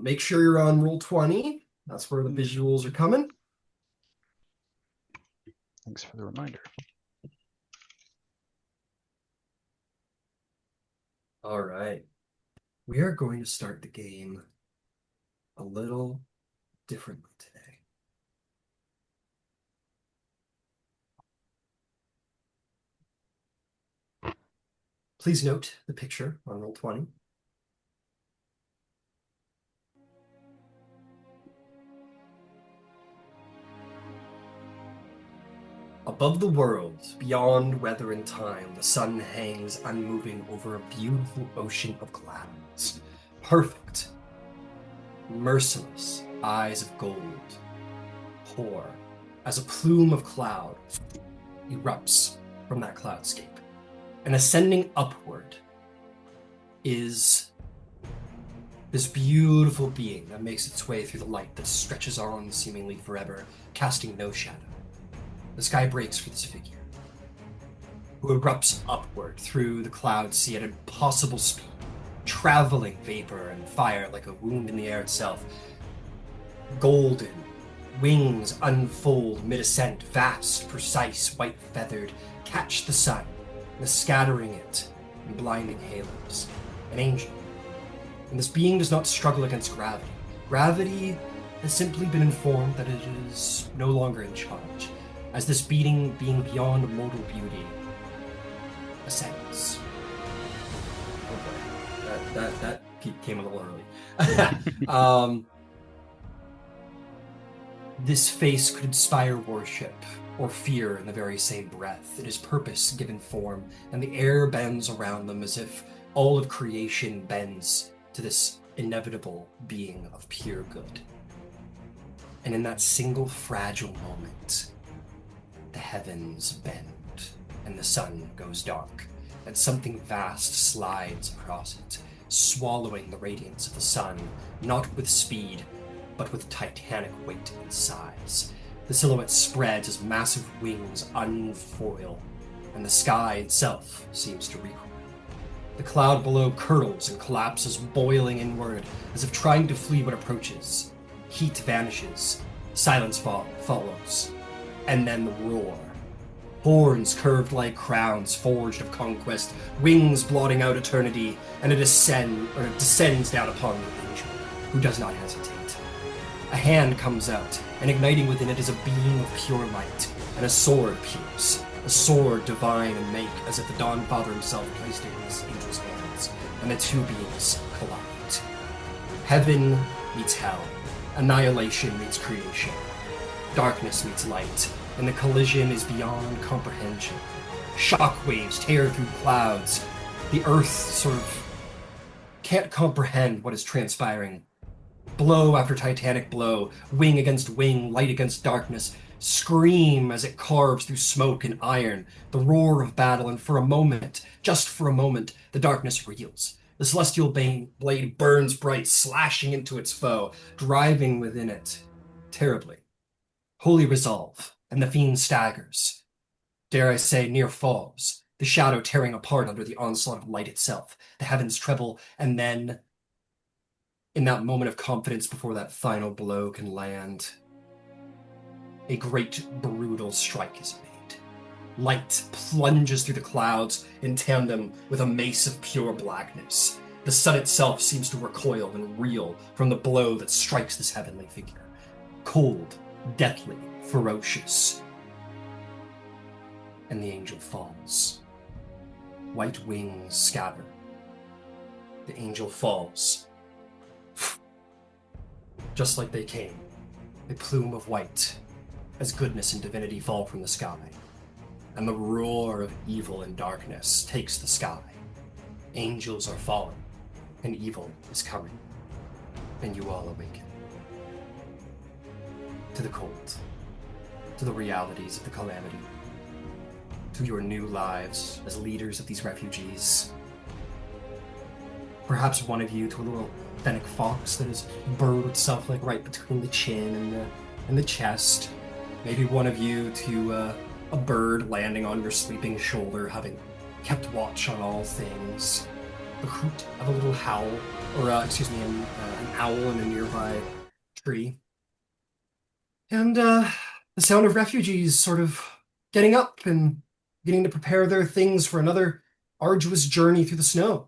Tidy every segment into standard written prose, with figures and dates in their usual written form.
Make sure you're on roll 20. That's where the visuals are coming. Thanks for the reminder. All right. We are going to start the game a little differently today. Please note the picture on roll 20. Above the world, beyond weather and time, the sun hangs unmoving over a beautiful ocean of clouds. Perfect, merciless eyes of gold pour as a plume of cloud erupts from that cloudscape. And ascending upward is this beautiful being that makes its way through the light that stretches on seemingly forever, casting no shadow. The sky breaks for this figure, who erupts upward through the cloud sea at impossible speed, traveling vapor and fire like a wound in the air itself. Golden wings unfold mid-ascent, vast, precise, white-feathered, catch the sun, and scattering it in blinding halos. An angel. And this being does not struggle against gravity. Gravity has simply been informed that it is no longer in charge, as this being beyond mortal beauty ascends. Oh boy, that came a little early. This face could inspire worship or fear in the very same breath. It is purpose given form, and the air bends around them as if all of creation bends to this inevitable being of pure good. And in that single fragile moment, the heavens bend, and the sun goes dark, and something vast slides across it, swallowing the radiance of the sun, not with speed, but with titanic weight and size. The silhouette spreads as massive wings unfoil, and the sky itself seems to recoil. The cloud below curdles and collapses, boiling inward, as if trying to flee what approaches. Heat vanishes, silence follows, and then the roar. Horns curved like crowns, forged of conquest, wings blotting out eternity, and it descends down upon the angel, who does not hesitate. A hand comes out, and igniting within it is a beam of pure light, and a sword appears, a sword divine and make, as if the Dawn Father himself placed it in his angel's hands, and the two beings collide. Heaven meets hell, annihilation meets creation, darkness meets light, and the collision is beyond comprehension. Shockwaves tear through clouds. The earth sort of can't comprehend what is transpiring. Blow after titanic blow, wing against wing, light against darkness, scream as it carves through smoke and iron, the roar of battle, and for a moment, just for a moment, the darkness reels. The celestial blade burns bright, slashing into its foe, driving within it terribly. Holy resolve, and the fiend staggers. Dare I say, near falls, the shadow tearing apart under the onslaught of light itself. The heavens tremble, and then, in that moment of confidence before that final blow can land, a great brutal strike is made. Light plunges through the clouds in tandem with a mace of pure blackness. The sun itself seems to recoil and reel from the blow that strikes this heavenly figure. Cold, deathly, ferocious. And the angel falls. White wings scatter. The angel falls. Just like they came, a plume of white, as goodness and divinity fall from the sky, and the roar of evil and darkness takes the sky. Angels are fallen, and evil is coming, and you all awaken. To the cold, to the realities of the calamity, to your new lives as leaders of these refugees. Perhaps one of you to a little fennec fox that has burrowed itself like right between the chin and the chest. Maybe one of you to a bird landing on your sleeping shoulder, having kept watch on all things. the hoot of a little howl, or excuse me, an owl in a nearby tree, and the sound of refugees sort of getting up and getting to prepare their things for another arduous journey through the snow.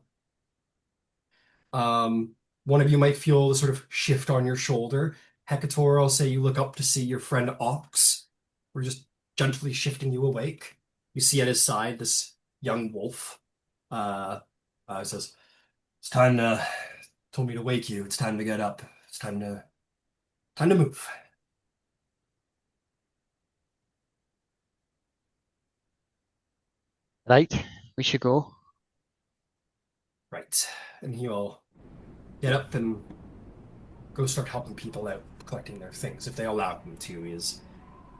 Um, One of you might feel the sort of shift on your shoulder. Hecator, I'll say you look up to see your friend Ox. We're just gently shifting you awake. You see at his side this young wolf. Uh, Says, "It's time to. Told me to wake you. It's time to get up. It's time to move." Right, we should go. Right, and he'll get up and go start helping people out, collecting their things if they allow him to. He is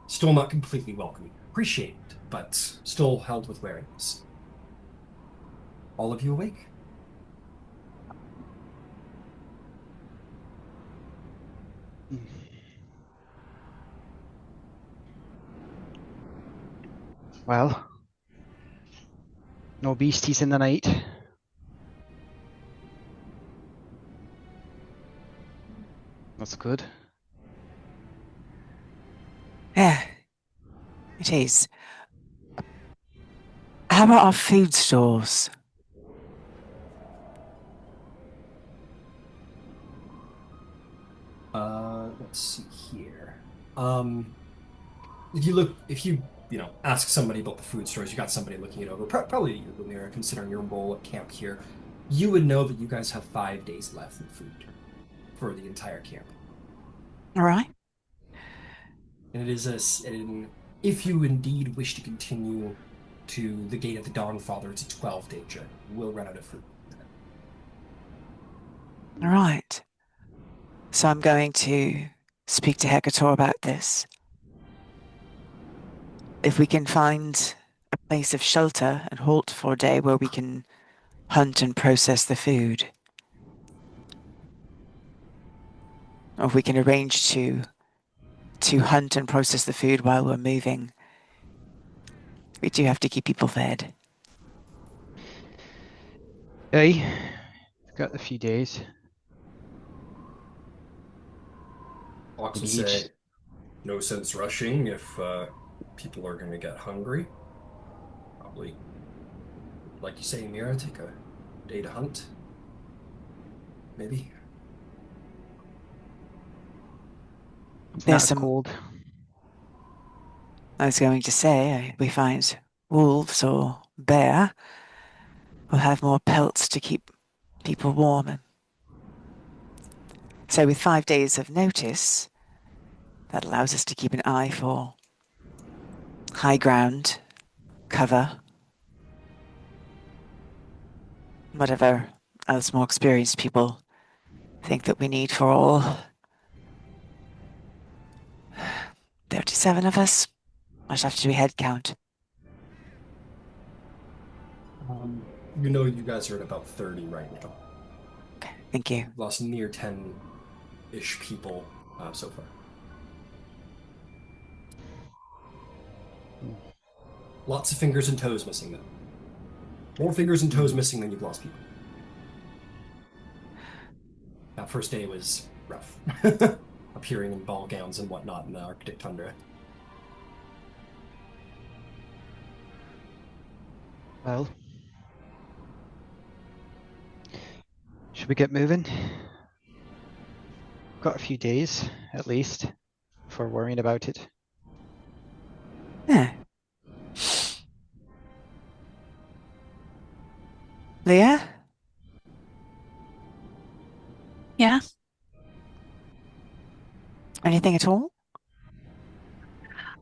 still not completely welcome. Appreciated, but still held with wariness. All of you awake? Well, no beasties in the night. That's good. Yeah, it is. How about our food stores? Let's see here. If you look, if you, ask somebody about the food stores, you got somebody looking it over, probably you, Lumira, considering your role at camp here, you would know that you guys have 5 days left in food for the entire camp. All right. And it is if you indeed wish to continue to the Gate of the Dawnfather, it's a 12-day journey. You will run out of food. All right. So I'm going to speak to Hecator about this. If we can find a place of shelter and halt for a day where we can hunt and process the food, or if we can arrange to hunt and process the food while we're moving, we do have to keep people fed. Hey, we've got a few days. Ox will Maybe each. say, no sense rushing if people are going to get hungry. Probably, like you say, Mira, take a day to hunt. Maybe. There's Not some, cold. I was going to say, we find wolves or bear, we'll have more pelts to keep people warm. And so with 5 days of notice, that allows us to keep an eye for high ground, cover, whatever else more experienced people think that we need for all 37 of us. Might have to do a head count. You know you guys are at about 30 right now. Okay, thank you. You've lost near 10-ish people so far. Lots of fingers and toes missing, though. More fingers and toes Hmm. missing than you've lost people. That first day was rough. Appearing in ball gowns and whatnot in the Arctic tundra. Well, should we get moving? Got a few days, at least, before worrying about it. Yeah. Leah, Yeah. anything at all?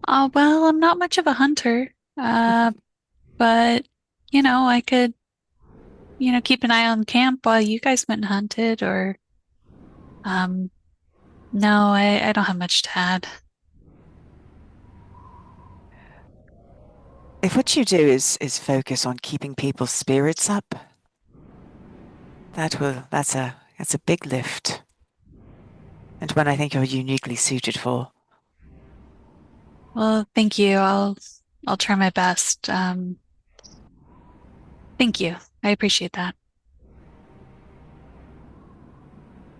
Well, I'm not much of a hunter. But I could, keep an eye on camp while you guys went and hunted or um no, I don't have much to add. If what you do is focus on keeping people's spirits up, that's a big lift. And one I think you're uniquely suited for. Well, thank you. I'll try my best. Thank you. I appreciate that.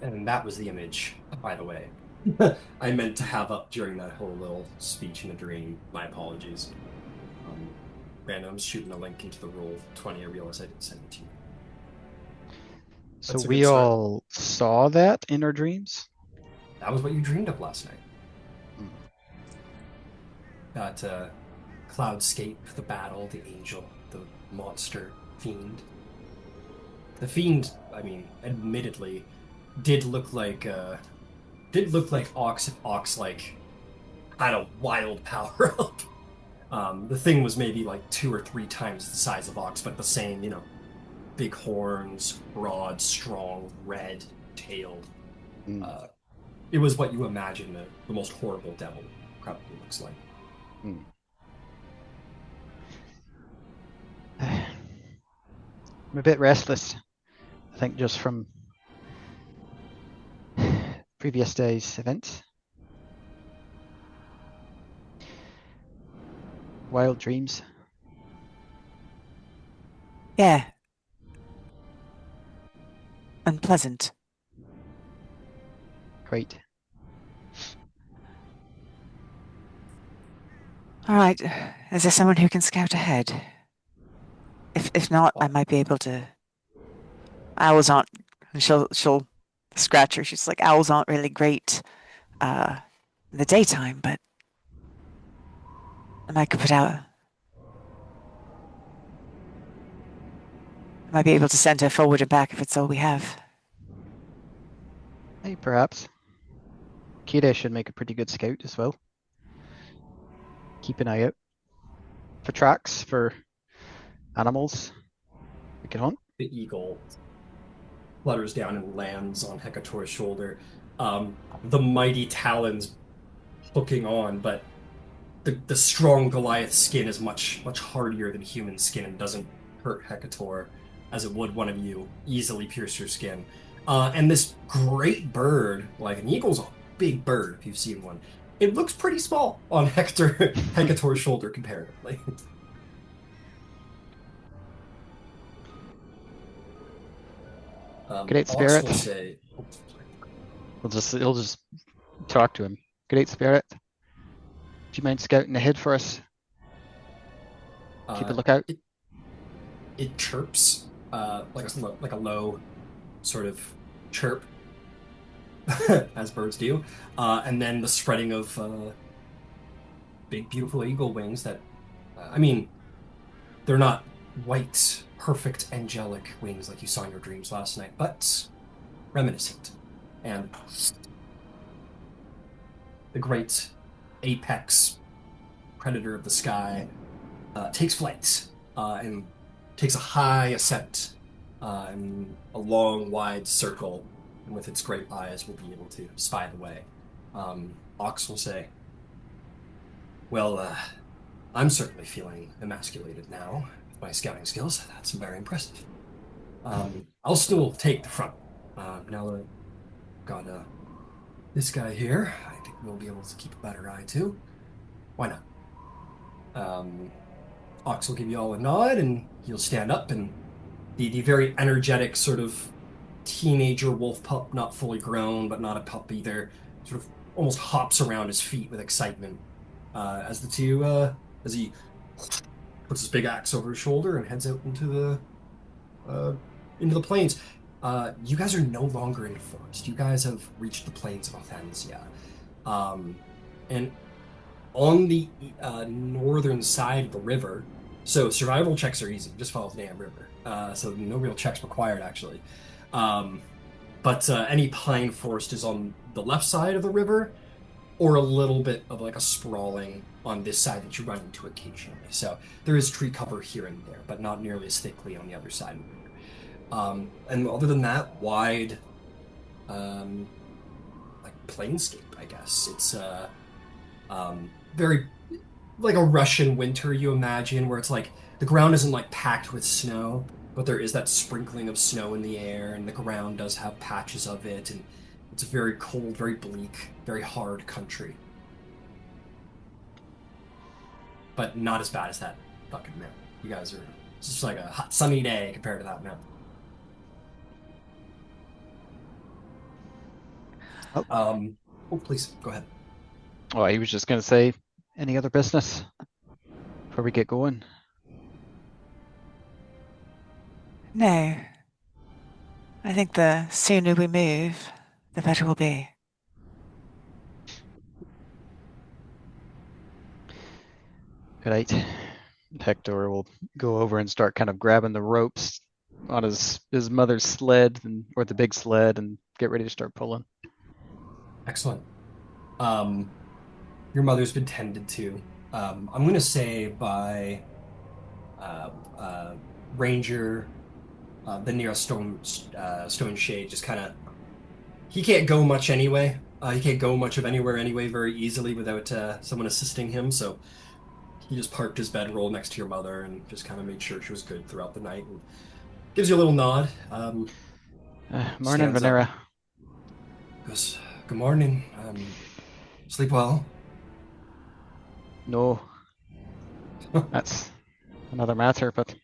And that was the image, by the way. I meant to have up during that whole little speech in the dream. My apologies. Brandon, I'm shooting a link into the Roll20. I realize I didn't send it to you. So That's a we good start. all saw that in our dreams? That was what you dreamed of last night. Hmm. That cloudscape, the battle, the angel, the monster, fiend. The fiend, I mean, admittedly, did look like Ox if Ox like had a wild power up. The thing was maybe like 2 or 3 times the size of Ox, but the same, big horns, broad, strong, red tail. Hmm. It was what you imagine the most horrible devil probably looks like. Hmm. I'm a bit restless. I think just from previous days' events. Wild dreams. Yeah. Unpleasant. Quite. All right. Is there someone who can scout ahead? If not, I might be able to. Owls aren't. She'll scratch her. She's like, owls aren't really great in the daytime, but I might put out. I might be able to send her forward and back if it's all we have. Hey, perhaps. Kira should make a pretty good scout as well. Keep an eye out for tracks, for animals we can hunt. The eagle flutters down and lands on Hecator's shoulder. The mighty talons hooking on, but the strong Goliath skin is much hardier than human skin and doesn't hurt Hecator as it would one of you, easily pierce your skin. And this great bird, like an eagle's a big bird if you've seen one, it looks pretty small on Hecator's shoulder comparatively. Great Ox spirit. will say, He'll just talk to him. Great spirit. Do you mind scouting ahead for us? Keep a lookout. It chirps like a low sort of chirp as birds do, and then the spreading of big beautiful eagle wings that I mean they're not white perfect angelic wings like you saw in your dreams last night, but reminiscent. And the great apex predator of the sky takes flight and takes a high ascent in a long, wide circle, and with its great eyes will be able to spy the way. Ox will say, well, I'm certainly feeling emasculated now with my scouting skills. That's very impressive. I'll still take the front. Now that I've got this guy here, I think we'll be able to keep a better eye too. Why not? Ox will give you all a nod, and he'll stand up, and the very energetic sort of teenager wolf pup, not fully grown, but not a pup either, sort of almost hops around his feet with excitement as he puts his big axe over his shoulder and heads out into the plains. You guys are no longer in the forest. You guys have reached the plains of Othansia. And on the northern side of the river, so survival checks are easy. Just follow the damn river. So no real checks required, actually. But any pine forest is on the left side of the river, or a little bit of like a sprawling on this side that you run into occasionally. So there is tree cover here and there, but not nearly as thickly on the other side of the river. And other than that, wide, like planescape, I guess. It's very like a Russian winter, you imagine, where it's like the ground isn't like packed with snow, but there is that sprinkling of snow in the air, and the ground does have patches of it, and it's a very cold, very bleak, very hard country. But not as bad as that fucking mountain. You guys are, it's just like a hot sunny day compared to that mountain. Oh, Oh, please go ahead. oh, he was just going to say, any other business before we get going? No, I think the sooner we move, the better we'll be. Right. Hector will go over and start kind of grabbing the ropes on his mother's sled or the big sled and get ready to start pulling. Excellent. Your mother's been tended to. I'm gonna say by uh, uh, Ranger, the nearest stone shade, just kind of he can't go much anyway. He can't go much of anywhere anyway very easily without someone assisting him. So he just parked his bedroll next to your mother and just kind of made sure she was good throughout the night and gives you a little nod. Morning, Stands up, Vanera. goes, "Good morning. Sleep well." No, that's another matter, but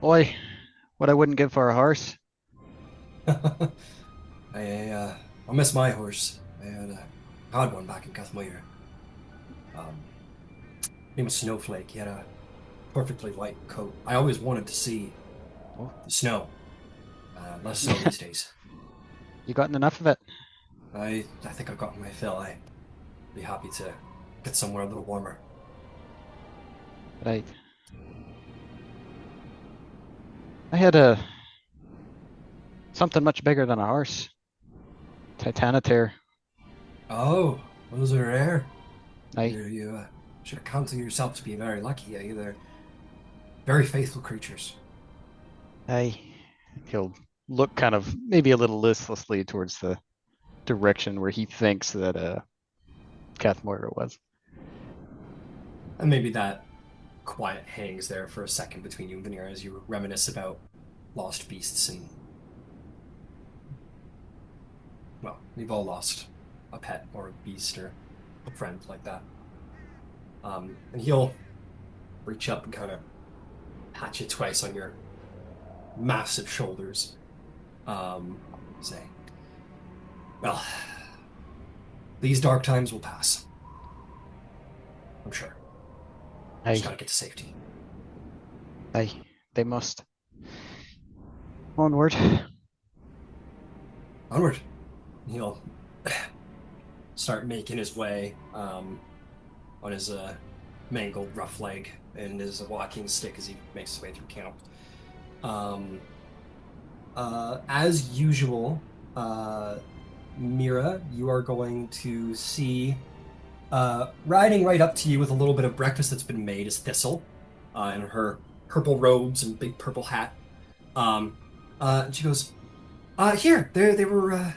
boy, what I wouldn't give for a horse. I'll miss my horse. I had one back in Cathmere. Um, name was Snowflake. He had a perfectly white coat. I always wanted to see Oh, the snow. Less so these days. you gotten enough of it? I think I've gotten my fill. I'd be happy to get somewhere a little warmer. Right. I had a something much bigger than a horse. Titanoteer. Oh, those are rare. Aye, You should consider yourself to be very lucky. They're very faithful creatures. aye. He'll look kind of maybe a little listlessly towards the direction where he thinks that Kath Moira was. And maybe that quiet hangs there for a second between you and Veneer as you reminisce about lost beasts and, well, we've all lost a pet or a beast or a friend like that. And he'll reach up and kind of pat you twice on your massive shoulders. Say, well, these dark times will pass. I'm sure. Just Aye, gotta get to safety. aye. They must. Onward. Onward. He'll start making his way on his mangled rough leg and his walking stick as he makes his way through camp. Um, as usual, Mira, you are going to see riding right up to you with a little bit of breakfast that's been made is Thistle in her purple robes and big purple hat. And she goes, here, they were,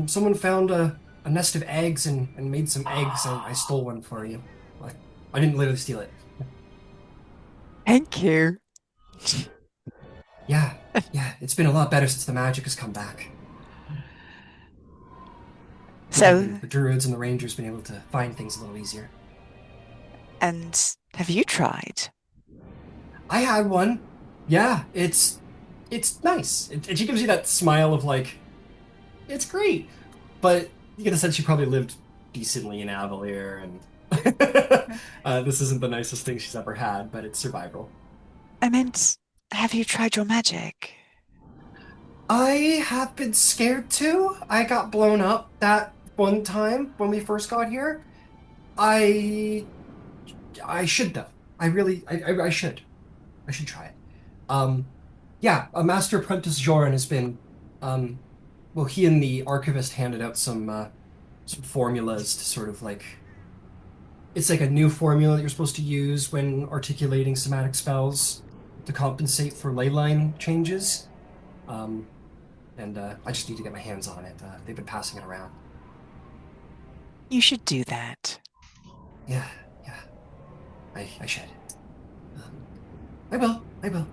someone found a nest of eggs and made some eggs, and I stole one for you. I didn't literally steal it. Thank you. Yeah, yeah, it's been a lot better since the magic has come back. So, The druids and the rangers been able to find things a little easier. and have you tried? I had one. Yeah, it's nice. And she gives you that smile of like, it's great. But you get a sense she probably lived decently in Avalier, and this isn't the nicest thing she's ever had, but it's survival. I meant, have you tried your magic? I have been scared too. I got blown up that one time when we first got here. I I should though. I should. I should try it. Um, yeah, a master apprentice Joran has been um well, he and the archivist handed out some formulas to sort of like it's like a new formula that you're supposed to use when articulating somatic spells to compensate for ley line changes. Um, and I just need to get my hands on it. They've been passing it around. You should do that. Yeah, yeah, I should. Um, I will. I will.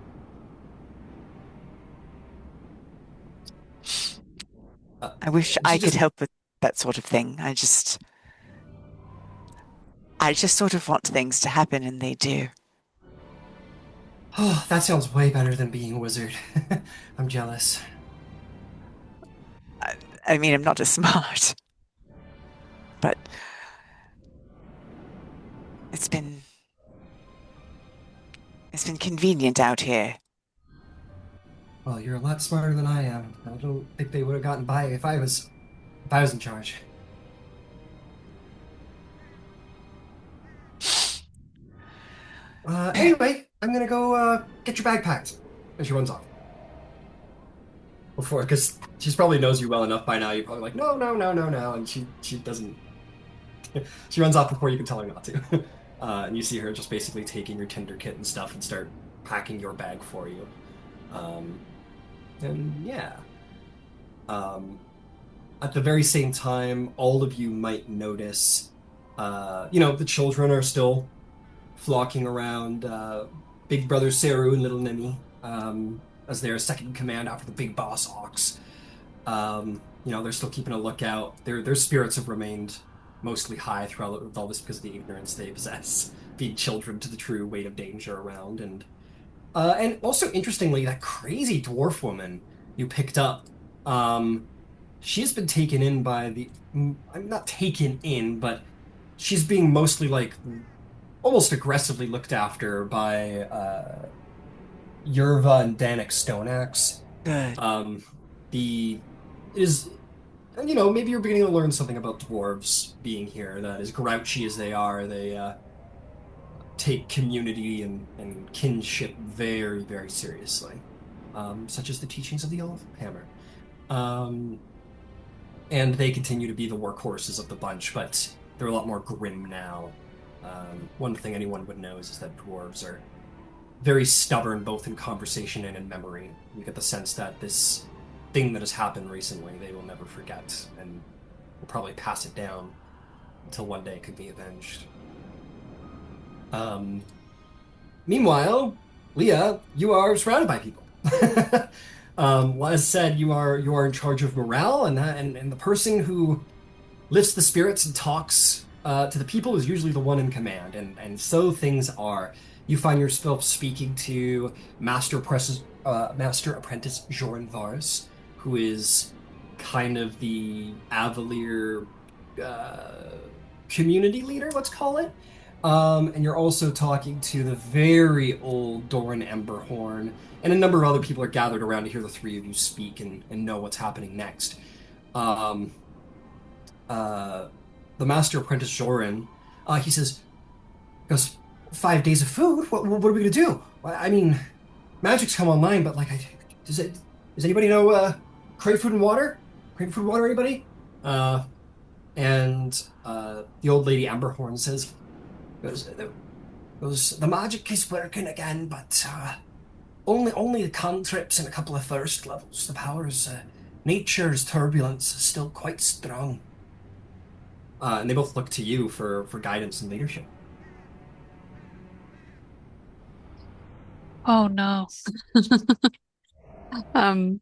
I wish She I could just help with that sort of thing. I just sort of want things to happen and they do. oh, that sounds way better than being a wizard. I'm jealous. I mean, I'm not as smart, but it's been convenient out here. Well, you're a lot smarter than I am. I don't think they would have gotten by if I was in charge. Anyway, I'm gonna go get your bag packed. And she runs off. Before, because she's probably knows you well enough by now. You're probably like, no, no, no, no, no, and she doesn't. She runs off before you can tell her not to. And you see her just basically taking your Tinder kit and stuff and start packing your bag for you. Um, and yeah. Um, at the very same time, all of you might notice, the children are still flocking around Big Brother Seru and Little Nimi, as their second in command after the big boss Ox. They're still keeping a lookout. Their spirits have remained mostly high throughout all this because of the ignorance they possess, being children to the true weight of danger around. And also interestingly, that crazy dwarf woman you picked up, um, she's been taken in by I'm not taken in, but she's being mostly like almost aggressively looked after by Yerva and Danik Stoneaxe. Good. Um, the is maybe you're beginning to learn something about dwarves being here. That as grouchy as they are, they take community and kinship very, very seriously, such as the teachings of the Olive Hammer. Um, and they continue to be the workhorses of the bunch, but they're a lot more grim now. One thing anyone would know is that dwarves are very stubborn, both in conversation and in memory. You get the sense that this thing that has happened recently, they will never forget, and will probably pass it down until one day it could be avenged. Um, Meanwhile, Leah, you are surrounded by people. As said, you are in charge of morale, and the person who lifts the spirits and talks to the people is usually the one in command, and so things are. You find yourself speaking to Master Apprentice Joran Vars, who is kind of the Avalier uh, community leader, let's call it. And you're also talking to the very old Doran Emberhorn, and a number of other people are gathered around to hear the three of you speak and know what's happening next. Um, uh, the Master Apprentice Joran, he goes, 5 days of food? What are we gonna do? I mean, magic's come online, but like, does anybody know, crave food and water? Crave food and water, anybody? And the old lady Emberhorn goes, the magic is working again, but only the cantrips and a couple of first levels. The powers, nature's turbulence is still quite strong. And they both look to you for guidance and leadership. Oh no. Um,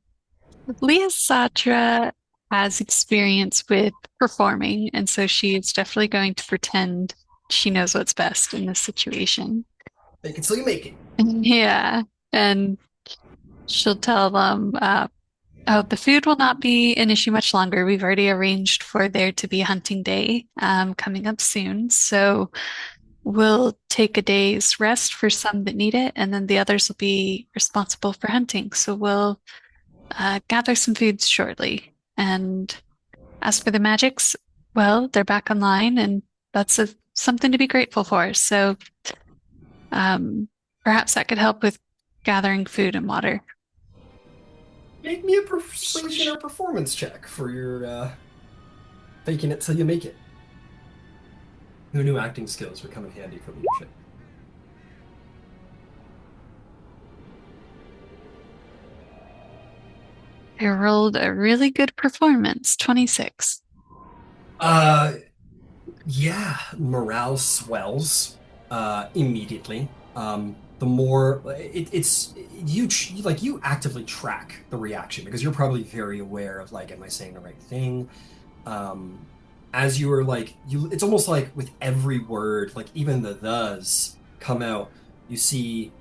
Leah Satra has experience with performing, and so she is definitely going to pretend she knows what's best in this situation. Make it so you make it. Yeah, and she'll tell them, oh, the food will not be an issue much longer. We've already arranged for there to be a hunting day coming up soon. So we'll take a day's rest for some that need it, and then the others will be responsible for hunting. So we'll gather some foods shortly. And as for the magics, well, they're back online, and that's something to be grateful for. So um, perhaps that could help with gathering food and water. Make me a persuasion or performance check for your faking it till you make it. Who knew acting skills would come in handy for leadership? I rolled a really good performance, 26. Uh, yeah, morale swells immediately. The more it's you actively track the reaction because you're probably very aware of like, am I saying the right thing? Um, as you are like it's almost like with every word, like even the thes come out, you see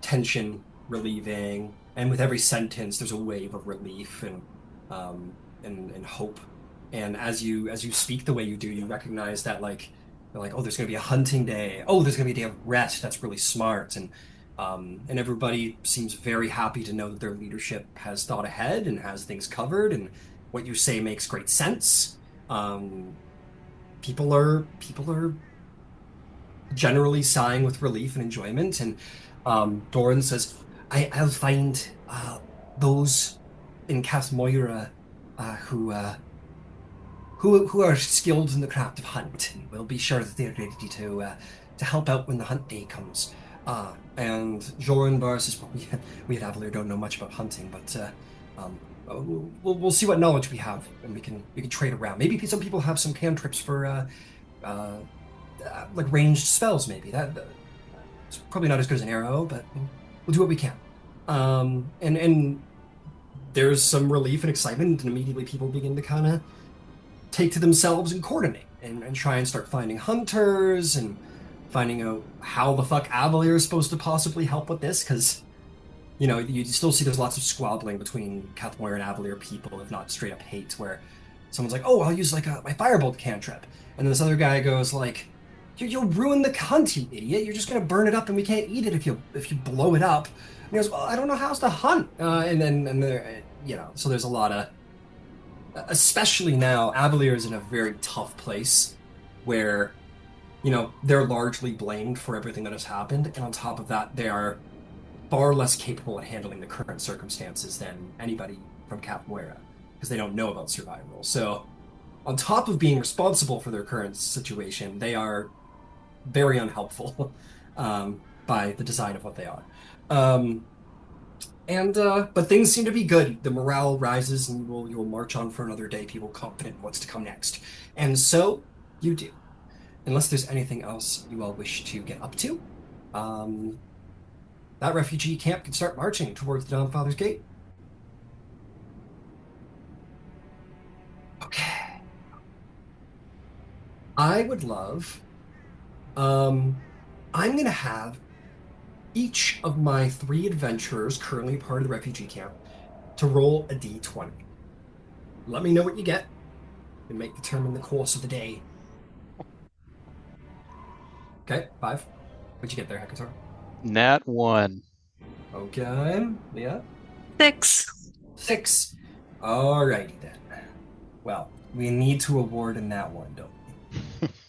tension relieving, and with every sentence, there's a wave of relief, and and hope. And as you speak the way you do, you recognize that like they're like, oh, there's going to be a hunting day. Oh, there's going to be a day of rest. That's really smart. And everybody seems very happy to know that their leadership has thought ahead and has things covered. And what you say makes great sense. Um, people are generally sighing with relief and enjoyment. And Doran says, I'll find those in Cas Moira who who are skilled in the craft of hunt, and we'll be sure that they're ready to help out when the hunt day comes. And Joran Bar says, well, we at Avalier don't know much about hunting, but we'll see what knowledge we have, and we can trade around. Maybe some people have some cantrips for uh, like ranged spells. Maybe it's probably not as good as an arrow, but we'll do what we can. And there's some relief and excitement, and immediately people begin to kind of take to themselves and coordinate and try and start finding hunters and finding out how the fuck Avalier is supposed to possibly help with this, because you still see there's lots of squabbling between Cathmoir and Avalier people, if not straight up hate, where someone's like, oh, I'll use like my firebolt cantrip, and then this other guy goes like, you'll ruin the hunt, you idiot, you're just gonna burn it up and we can't eat it if you blow it up. And he goes, well, I don't know how else to hunt, and there, so there's a lot of, especially now, Avalier is in a very tough place where, they're largely blamed for everything that has happened. And on top of that, they are far less capable at handling the current circumstances than anybody from Capoeira because they don't know about survival. So, on top of being responsible for their current situation, they are very unhelpful by the design of what they are. Um, but things seem to be good. The morale rises, and you will march on for another day. People confident in what's to come next, and so you do. Unless there's anything else you all wish to get up to, um, that refugee camp can start marching towards the Dawnfather's Gate. Okay, I would love. I'm gonna have each of my three adventurers currently part of the refugee camp to roll a d20. Let me know what you get and make determine the course of the day. Okay, 5. What'd you get there, Hector? Nat 1. Okay, Leah? 6. 6. Alrighty then. Well, we need to award in that one, don't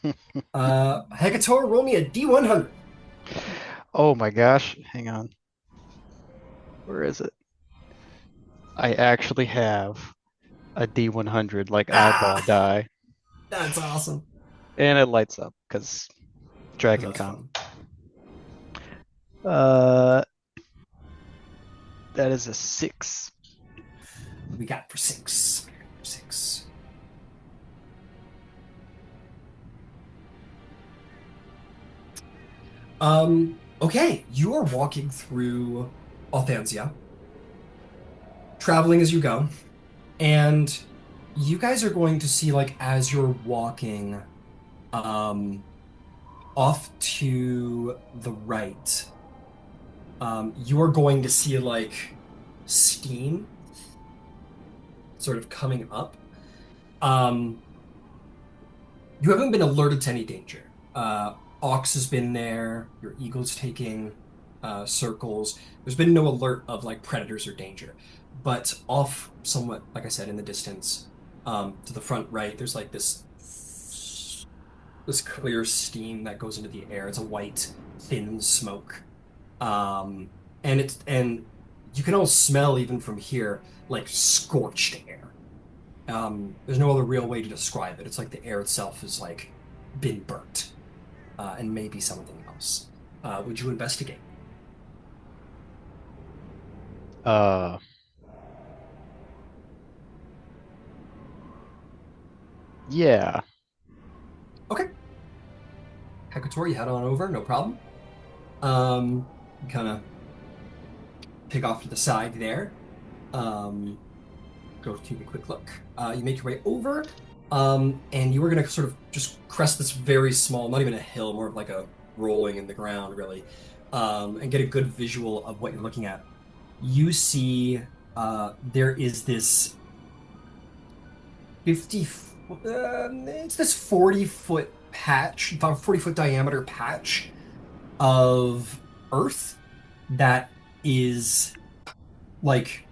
we? Hector, roll me a d100. Oh my gosh, hang on. Where is it? I actually have a D100 like eyeball die. That's awesome. And it lights up because Dragon That's Con. fun. That is a 6. We got for 6. 6. Okay, you are walking through Althansia, traveling as you go, and you guys are going to see, like, as you're walking, off to the right, you are going to see, like, steam sort of coming up. You haven't been alerted to any danger. Ox has been there. Your eagle's taking circles. There's been no alert of like predators or danger. But off somewhat, like I said, in the distance, to the front right, there's like this clear steam that goes into the air. It's a white, thin smoke. And you can all smell even from here like scorched air. There's no other real way to describe it. It's like the air itself is like been burnt, and maybe something else. Would you investigate? Yeah. Okay. Hekator, you head on over, no problem. Kind of take off to the side there. Go take a quick look. You make your way over, and you were gonna sort of just crest this very small, not even a hill, more of like a rolling in the ground, really, and get a good visual of what you're looking at. You see, there is this It's this 40-foot patch, about 40-foot diameter patch of earth that is like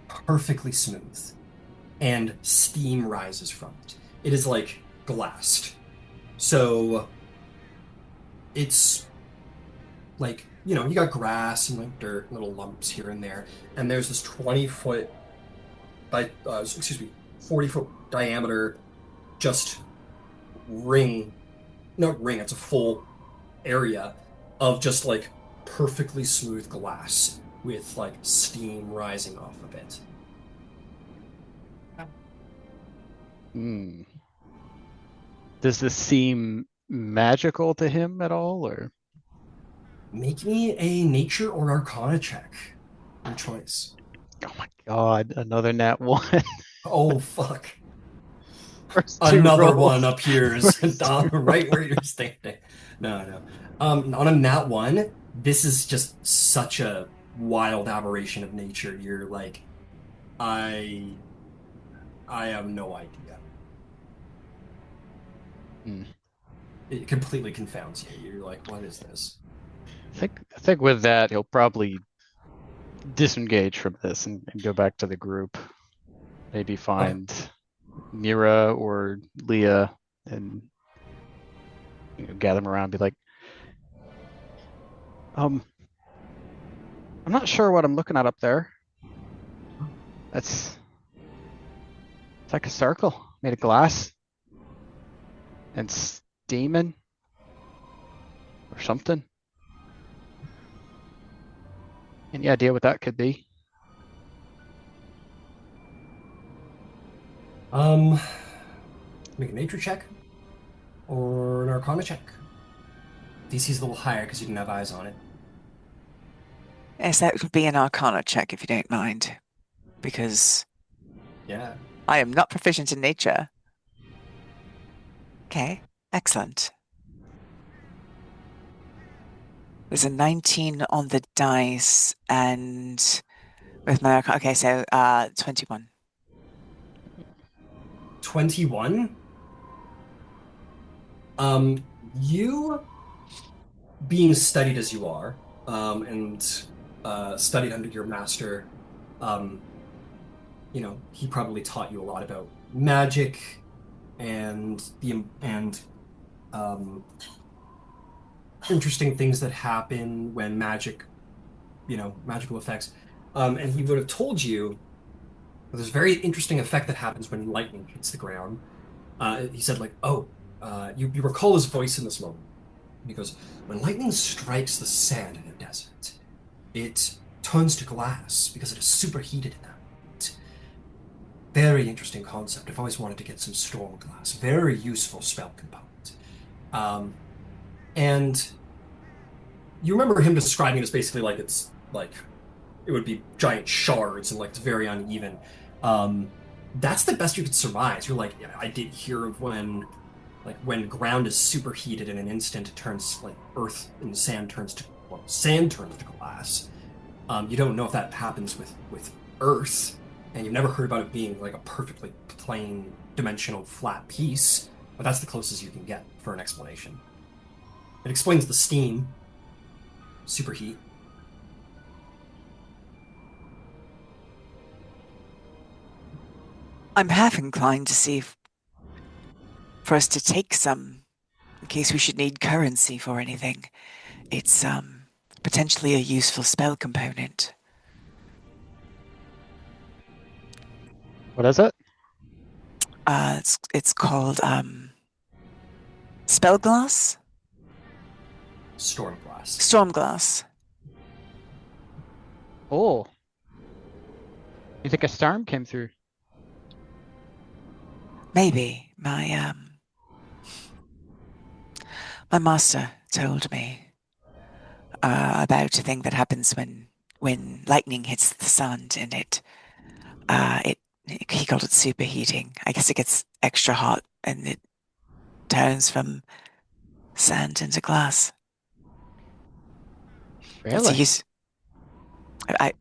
perfectly smooth and steam rises from it. It is like glassed. So it's like, you got grass and like dirt, little lumps here and there, and there's this 20-foot by excuse me, 40-foot diameter just ring, not ring, it's a full area of just like perfectly smooth glass with like steam rising off of it. Hmm. Does this seem magical to him at all, or? Make me a nature or arcana check. Your choice. Oh my God, another nat one. Oh, fuck. First two Another one rolls. appears First two right where you're standing. No, no. On a nat one, this is just such a wild aberration of nature. You're like, I I have no idea. Hmm. It completely confounds you. You're like, what is this? I think with that he'll probably disengage from this and go back to the group. Maybe Okay. find Mira or Leah and gather them around. Be like, um, I'm not sure what I'm looking at up there. It's like a circle made of glass and steaming or something. Any idea what that could be? Um, Make a nature check or an arcana check. DC's a little higher because you didn't have eyes on it. Yes, that would be an Arcana check if you don't mind, because Yeah. I am not proficient in nature. Okay, excellent. There's a 19 on the dice, and with my Arcana, okay, so 21. 21. You being studied as you are, and studied under your master, um, he probably taught you a lot about magic and um, interesting things that happen when magical effects. And he would have told you there's a very interesting effect that happens when lightning hits the ground. He said, like, oh, you recall his voice in this moment. He goes, when lightning strikes the sand in a desert, it turns to glass because it is superheated in that moment. Very interesting concept. I've always wanted to get some storm glass. Very useful spell component. Um, and you remember him describing it as basically like it's like it would be giant shards and like it's very uneven. Um, that's the best you could surmise. You're like, yeah, I did hear of when ground is superheated in an instant, it turns like earth and sand turns to well, sand turns to glass. You don't know if that happens with Earth, and you've never heard about it being like a perfectly plain dimensional flat piece, but that's the closest you can get for an explanation. It explains the steam, superheat. I'm half inclined to see if, for us to take some in case we should need currency for anything. It's potentially a useful spell component. What is it? It's called Spellglass? Stormglass. Stormglass. Oh, you think a storm came through? Maybe. My master told me about a thing that happens when lightning hits the sand and it he called it superheating. I guess it gets extra hot and it turns from sand into glass. That's a Really? use. I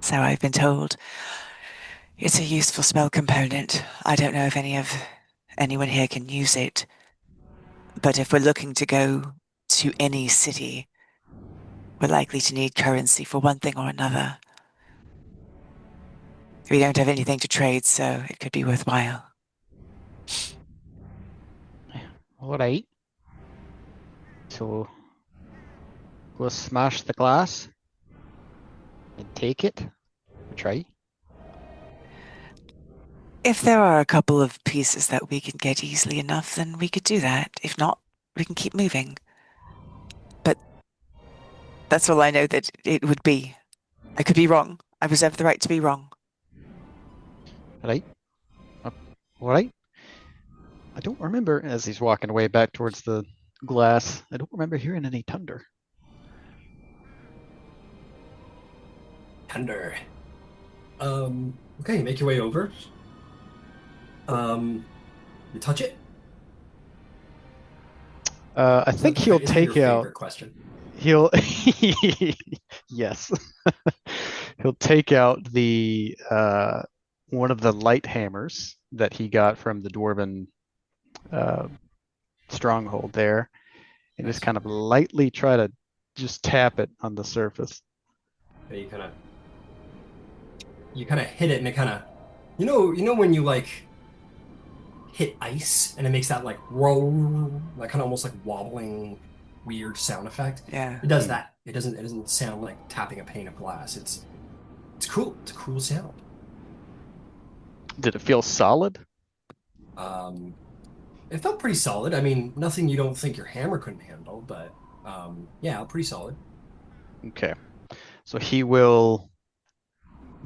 so I've been told. It's a useful spell component. I don't know if anyone here can use it. But if we're looking to go to any city, we're likely to need currency for one thing or another. We don't have anything to trade, so it could be worthwhile. All right. So we'll smash the glass and take it. Try. If there are a couple of pieces that we can get easily enough, then we could do that. If not, we can keep moving. But that's all I know that it would be. I could be wrong. I reserve the right to be wrong. Right. All right. I don't remember, as he's walking away back towards the glass, I don't remember hearing any thunder. Thunder. Okay, you make your way over. You touch it? I think he'll Is that take your out. favorite question? He'll yes. He'll take out the one of the light hammers that he got from the dwarven stronghold there, and Nice. just kind of lightly try to just tap it on the surface. And you kind of hit it, and it kind of, you know when you like hit ice and it makes that like roll, that kind of almost like wobbling, weird sound effect. Yeah. It does that. It doesn't sound like tapping a pane of glass. It's cool. It's a cool sound. Did it feel solid? It felt pretty solid. I mean, nothing you don't think your hammer couldn't handle, but yeah, pretty solid. Okay. So he will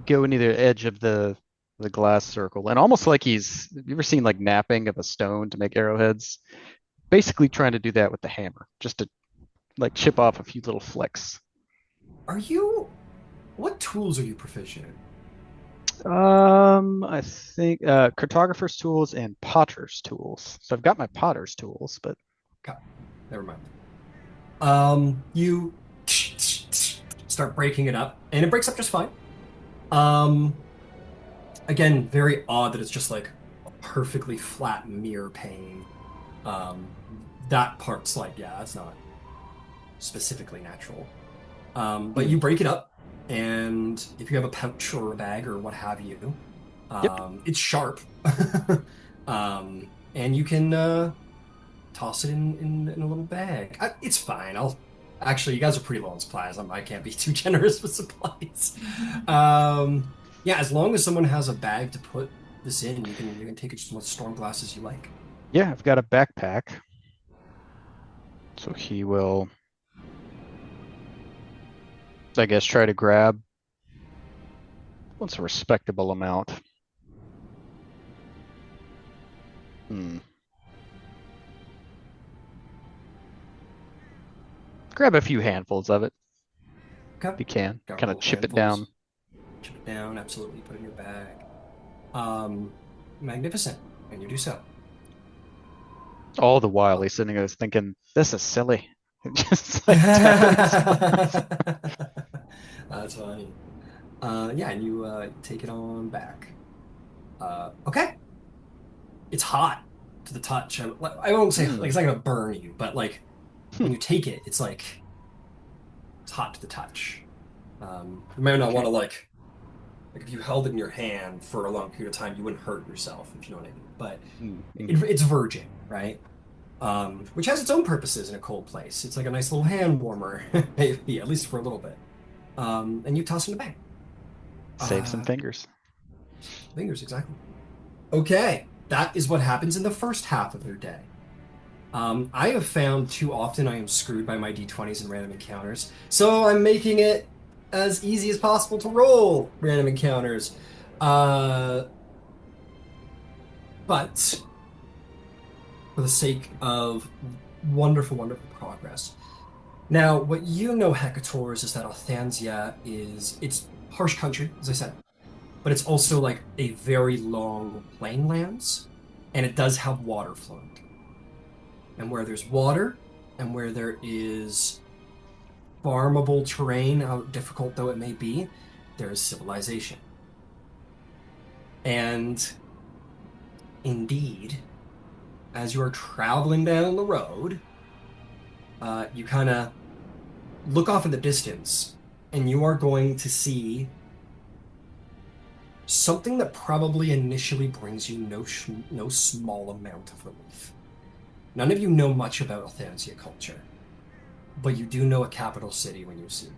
go near the edge of the glass circle, and almost like he's, you ever seen like napping of a stone to make arrowheads? Basically trying to do that with the hammer, just to like chip off a few little flecks. What tools are you proficient in? I think cartographer's tools and potter's tools. So I've got my potter's tools, but God, never mind. You start breaking it up, and it breaks up just fine. Again, very odd that it's just like a perfectly flat mirror pane. Um, that part's like, yeah, that's not specifically natural. But you break it up, and if you have a pouch or a bag or what have you, Yep. it's sharp. And you can toss it in a little bag. It's fine. Actually, you guys are pretty low on supplies. I can't be too generous with supplies. Yeah, as long as someone has a bag to put this in, you can take it as much storm glass as you like. Yeah, I've got a backpack. So he will, I guess, try to grab what's a respectable amount. Grab a few handfuls of it. Okay. If you can. Got Kind of little chip it handfuls. down. Chip it down, absolutely. Put it in your bag. Magnificent. And you do so. All the while he's sitting there thinking, this is silly. Just like tapping. That's funny. Yeah, and you take it on back. Okay. It's hot to the touch. I won't say like it's not gonna burn you, but like when you take it, it's like it's hot to the touch. You might not want to like if you held it in your hand for a long period of time, you wouldn't hurt yourself, if you know what I mean. But it's virgin, right? Which has its own purposes in a cold place. It's like a nice little hand warmer, maybe at least for a little bit. And you toss it in the bag. Save some fingers. Fingers, exactly. Okay, that is what happens in the first half of their day. I have found too often I am screwed by my d20s and random encounters, so I'm making it as easy as possible to roll random encounters. But for the sake of wonderful, wonderful progress. Now, what you know, Hecators, is that Althansia it's harsh country, as I said, but it's also like a very long plainlands, and it does have water flowing. And where there's water, and where there is farmable terrain, how difficult though it may be, there is civilization. And indeed, as you are traveling down the road, you kind of look off in the distance, and you are going to see something that probably initially brings you no small amount of relief. None of you know much about Althansia culture, but you do know a capital city when you see one.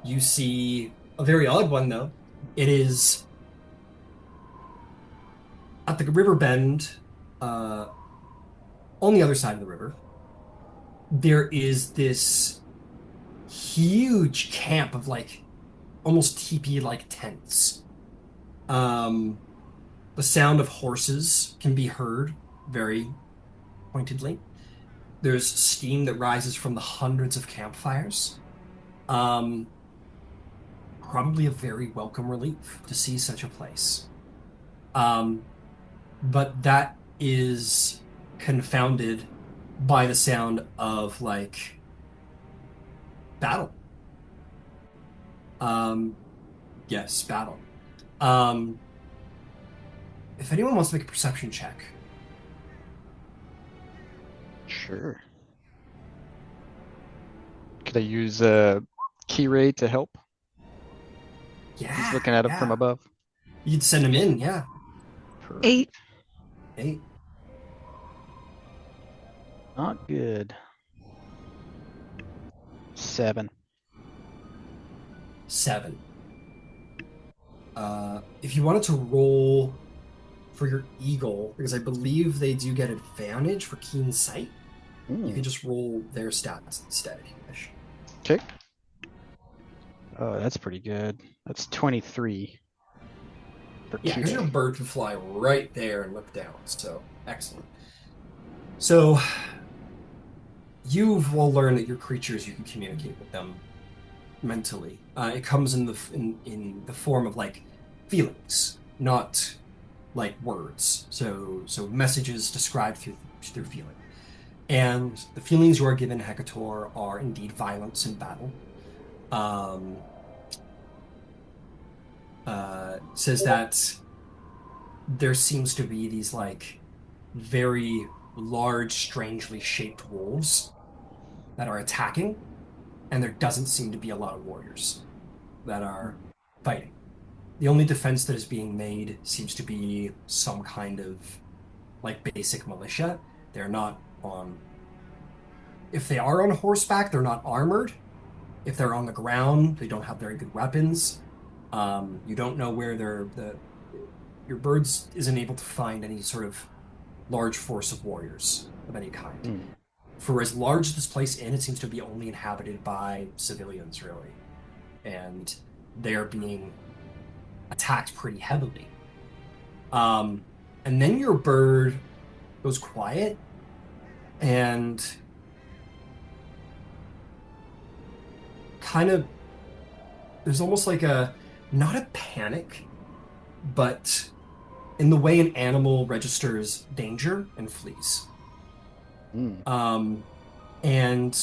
You see a very odd one, though. It is at the river bend, uh, on the other side of the river. There is this huge camp of like almost teepee-like tents. Um, the sound of horses can be heard very pointedly. There's steam that rises from the hundreds of campfires. Um, Probably a very welcome relief to see such a place. Um, but that is confounded by the sound of like battle. Um, yes, battle. Um, if anyone wants to make a perception check, Sure. Could I use a key ray to help? He's yeah, looking at him from yeah, above. you'd send him in, yeah. Perfect. 8. Eight, Not good. 7. seven. If you wanted to roll for your eagle, because I believe they do get advantage for keen sight, you can just roll their stats instead if you wish. Okay. Oh, that's pretty good. That's 23 for Yeah, key because your ray. bird can fly right there and look down. So excellent. So you've all learned that your creatures, you can communicate with them mentally. It comes in the form of like feelings, not like words. So messages described through feeling. And the feelings you are given, Hecator, are indeed violence and battle. Um, says that there seems to be these like very large, strangely shaped wolves that are attacking, and there doesn't seem to be a lot of warriors that are fighting. The only defense that is being made seems to be some kind of like basic militia. They're not on, if they are on horseback, they're not armored. If they're on the ground, they don't have very good weapons. You don't know where your birds isn't able to find any sort of large force of warriors of any kind. Hmm. For as large as this place is, it seems to be only inhabited by civilians, really. And they are being attacked pretty heavily. Um, and then your bird goes quiet, and kind of there's almost like a not a panic, but in the way an animal registers danger and flees. Hmm. And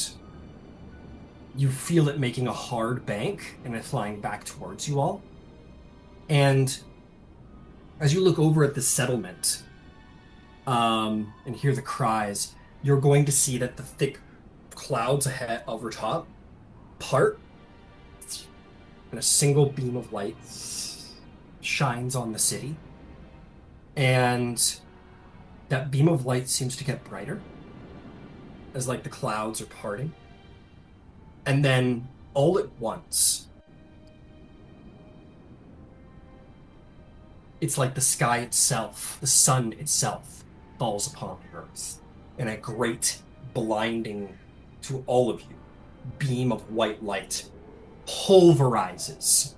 you feel it making a hard bank and it flying back towards you all. And as you look over at the settlement, and hear the cries, you're going to see that the thick clouds ahead over top part, and a single beam of light shines on the city. And that beam of light seems to get brighter as like the clouds are parting. And then all at once, it's like the sky itself, the sun itself, falls upon the earth in a great, blinding to all of you beam of white light pulverizes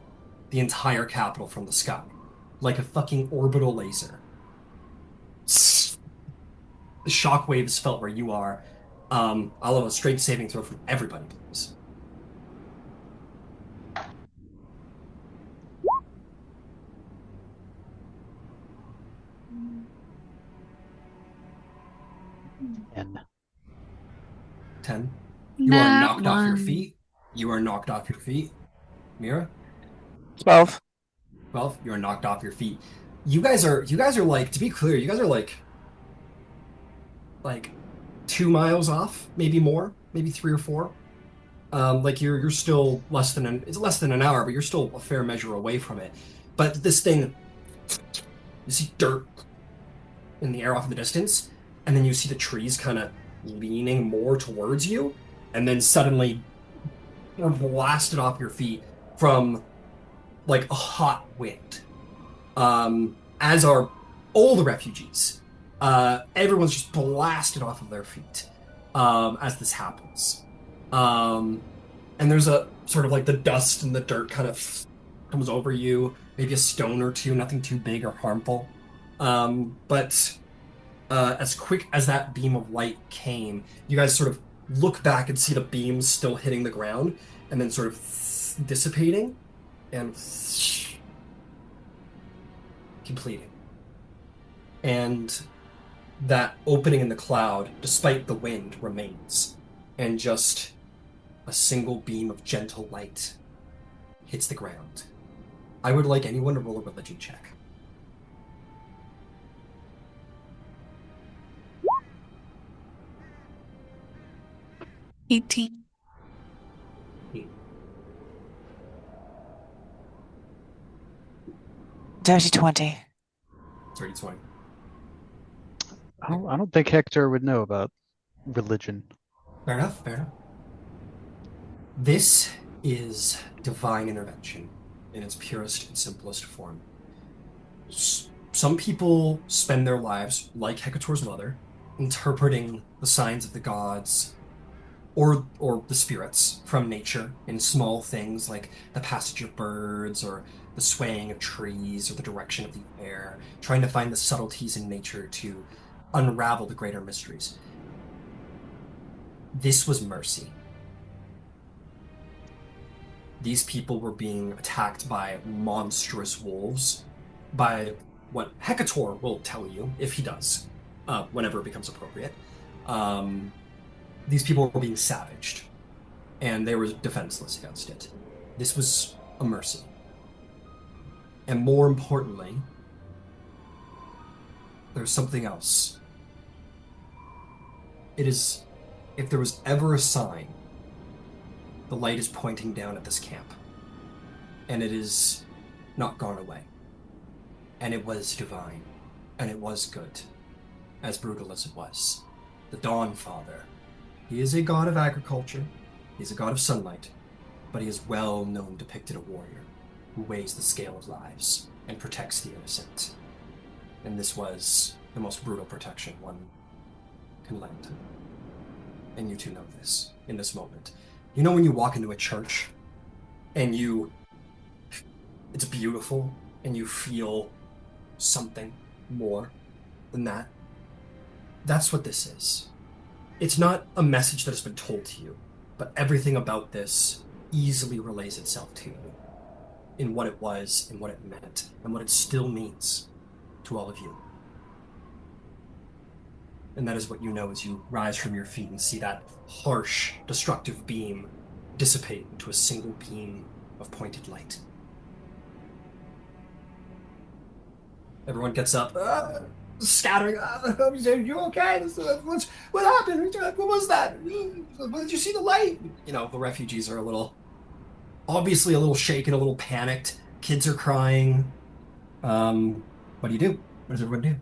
the entire capital from the sky like a fucking orbital laser. The shockwave is felt where you are. I'll have a straight saving throw from everybody, please. And 10. You are Nat knocked off your 1. feet. You are knocked off your feet. Mira? 12. 12, you're knocked off your feet. You guys are like, to be clear, you guys are like 2 miles off, maybe more, maybe 3 or 4. Like you're still it's less than an hour, but you're still a fair measure away from it. But this thing, you see dirt in the air off in the distance, and then you see the trees kind of leaning more towards you, and then suddenly you're blasted off your feet from like a hot wind. As are all the refugees. Everyone's just blasted off of their feet as this happens. Um, and there's a sort of like the dust and the dirt kind of comes over you, maybe a stone or two, nothing too big or harmful. But as quick as that beam of light came, you guys sort of look back and see the beams still hitting the ground and then sort of dissipating and completing. And that opening in the cloud, despite the wind, remains. And just a single beam of gentle light hits the ground. I would like anyone to roll a religion check. 18. Dirty 20. 30, 20. I don't think Hector would know about religion. Fair enough, fair enough. This is divine intervention in its purest and simplest form. Some people spend their lives, like Hecator's mother, interpreting the signs of the gods or the spirits from nature in small things like the passage of birds or the swaying of trees or the direction of the air, trying to find the subtleties in nature to unravel the greater mysteries. This was mercy. These people were being attacked by monstrous wolves, by what Hecator will tell you, if he does, whenever it becomes appropriate. These people were being savaged, and they were defenseless against it. This was a mercy. And more importantly, there's something else. It is, if there was ever a sign, the light is pointing down at this camp. And it is not gone away. And it was divine. And it was good. As brutal as it was. The Dawn Father. He is a god of agriculture. He is a god of sunlight. But he is well known depicted a warrior who weighs the scale of lives and protects the innocent. And this was the most brutal protection one can lend. And you two know this in this moment. You know when you walk into a church and it's beautiful and you feel something more than that? That's what this is. It's not a message that has been told to you, but everything about this easily relays itself to you in what it was and what it meant and what it still means to all of you. And that is what you know as you rise from your feet and see that harsh, destructive beam dissipate into a single beam of pointed light. Everyone gets up, scattering. You okay? What happened? What was that? Did you see the light? You know, the refugees are obviously a little shaken, a little panicked. Kids are crying. What do you do? What does everyone do?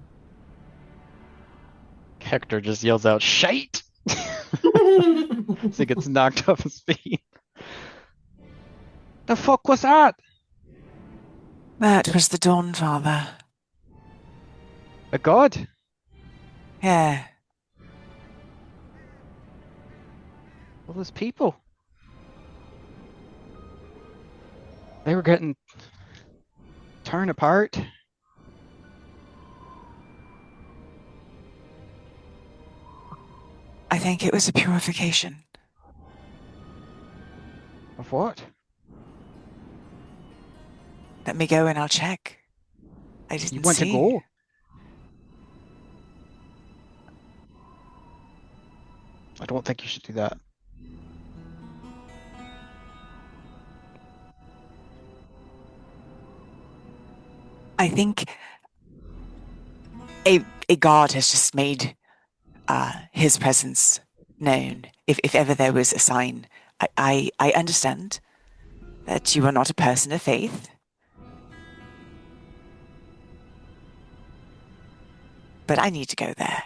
Hector just yells out, "Shite!" as he gets knocked off his feet. The fuck was that? That was the Dawn Father. A god? Yeah. All those people. They were getting torn apart. I think it was a purification. Of what? Let me go and I'll check. I didn't You want see. to go? I don't think you should do that. I think a god has just made his presence known. If ever there was a sign, I understand that you are not a person of faith, but I need to go there.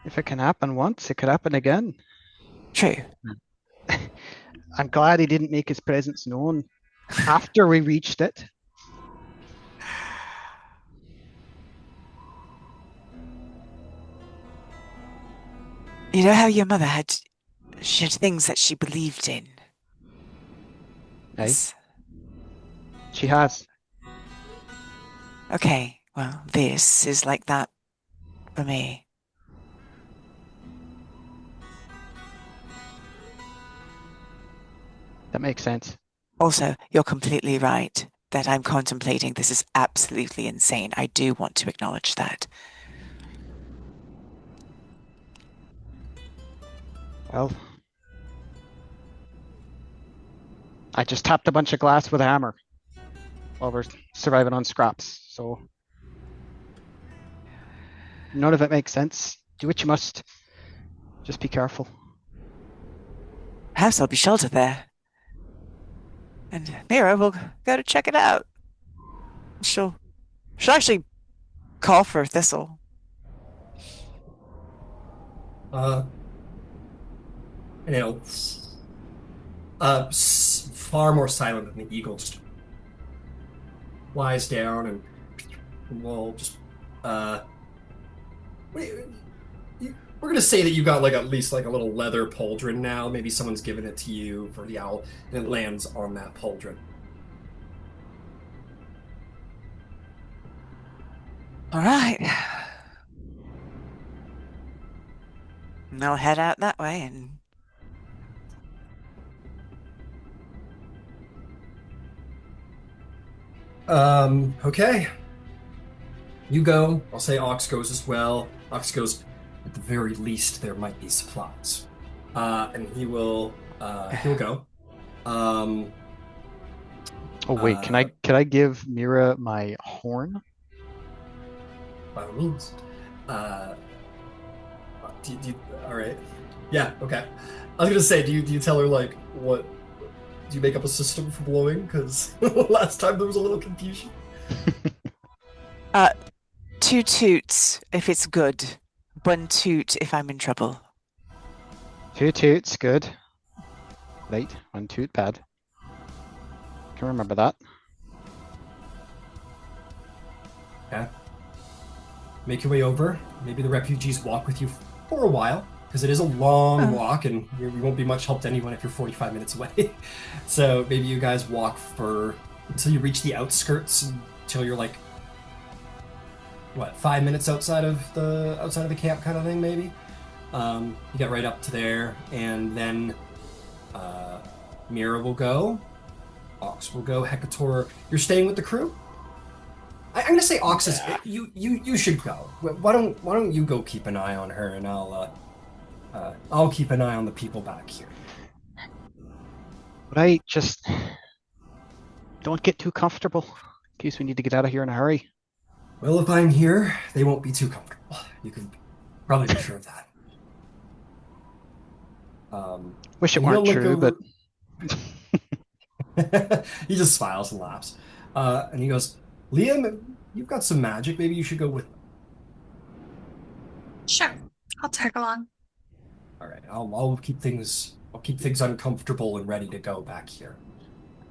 If it can happen once, it could happen again. True. I'm glad he didn't make his presence known after we reached it. You know how your mother she had things that she believed in. Aye. Yes. She has. Okay, well, this is like that for me. That makes sense. Also, you're completely right that I'm contemplating this is absolutely insane. I do want to acknowledge that. Well, I just tapped a bunch of glass with a hammer while we're surviving on scraps, so none of it makes sense. Do what you must. Just be careful. Perhaps there'll be shelter there. And Mira will go to check it out. She'll actually call for Thistle. You know, far more silent than the eagle, just lies down and will just we're gonna say that you got like at least like a little leather pauldron now. Maybe someone's given it to you for the owl, and it lands on that pauldron. All right. And I'll head out that way and Okay. You go. I'll say Ox goes as well. Ox goes, at the very least, there might be supplies. And he'll go. Oh wait, can I give Mira my horn? By all means. All right. Yeah, okay. I was gonna say, do you tell her like what? Do you make up a system for blowing? Because last time there was a little confusion. 2 toots if it's good. 1 toot if I'm in trouble. 2 toots, good. Right, 1 toot, bad. Can remember that. Okay. Make your way over. Maybe the refugees walk with you for a while, because it is a long walk, and we won't be much help to anyone if you're 45 minutes away. So maybe you guys walk until you reach the outskirts, until you're like, what, 5 minutes outside of the camp kind of thing, maybe. You get right up to there, and then Mira will go, Ox will go, Hecator, you're staying with the crew? I'm gonna say Ox is you should go. Why don't you go keep an eye on her, and I'll keep an eye on the people back here. Right, just don't get too comfortable in case we need to get out of here in a hurry. Well, if I'm here, they won't be too comfortable. You can probably be sure of that. Wish it weren't true, but he just smiles and laughs, and he goes, "Liam, you've got some magic. Maybe you should go with them." Sure, I'll tag along. All right, I'll keep things uncomfortable and ready to go back here.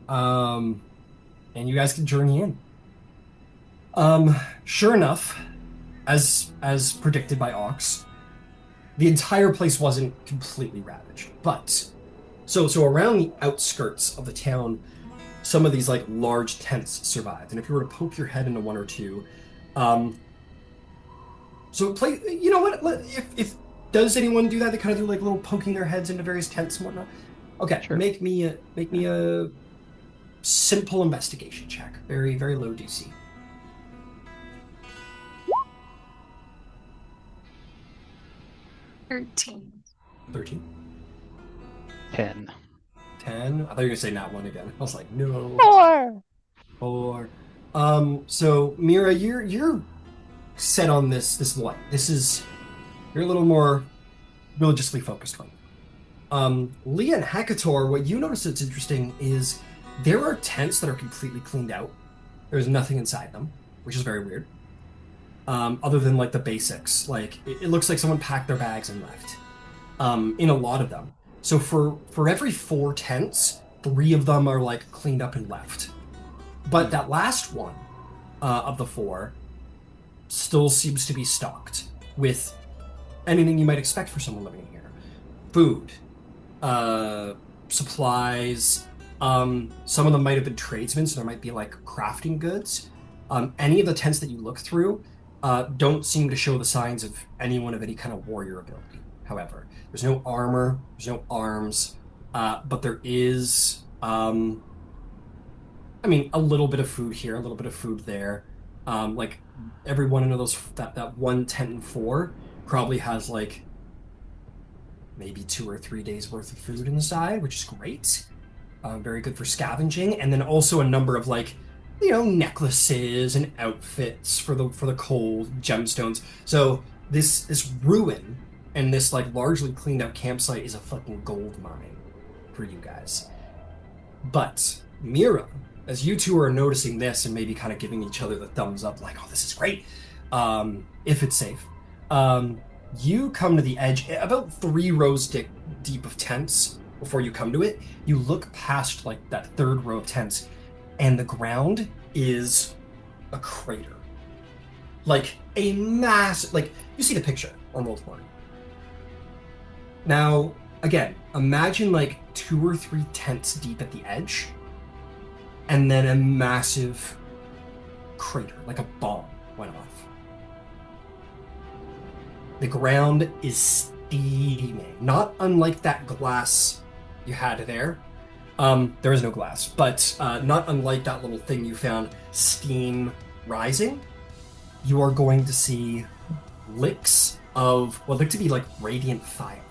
And you guys can journey in. Sure enough, as predicted by Ox, the entire place wasn't completely ravaged, but so around the outskirts of the town, some of these like large tents survived. And if you were to poke your head into one or two, you know what? If does anyone do that? They kind of do like little poking their heads into various tents and whatnot. Okay, sure. Make me a simple investigation check. Very, very low DC. 13. 13. 10. 10. again. I thought you were gonna say not one again. I was like, no. 4. 4. So Mira, you're set on this light. You're a little more religiously focused one. Leah and Heckator, what you notice that's interesting is there are tents that are completely cleaned out. There's nothing inside them, which is very weird. Other than like the basics, like it looks like someone packed their bags and left. In a lot of them. So for every 4 tents, 3 of them are like cleaned up and left. But that last one of the 4 still seems to be stocked with anything you might expect for someone living here: food, supplies. Some of them might have been tradesmen, so there might be like crafting goods. Any of the tents that you look through don't seem to show the signs of anyone of any kind of warrior ability. However, there's no armor, there's no arms, but there is, a little bit of food here, a little bit of food there. Like every one of those, that one tent and 4 probably has like maybe 2 or 3 days worth of food inside, which is great. Very good for scavenging, and then also a number of like, necklaces and outfits for the cold, gemstones. So this ruin and this like largely cleaned out campsite is a fucking gold mine for you guys. But Mira, as you two are noticing this and maybe kind of giving each other the thumbs up, like, oh, this is great, if it's safe, you come to the edge, about 3 rows deep of tents. Before you come to it, you look past like that 3rd row of tents, and the ground is a crater. Like a mass, like you see the picture on Roll20. Now, again, imagine like 2 or 3 tents deep at the edge, and then a massive crater, like a bomb went off. The ground is steaming, not unlike that glass you had there. There is no glass, but not unlike that little thing you found, steam rising. You are going to see licks of what look to be like radiant fire.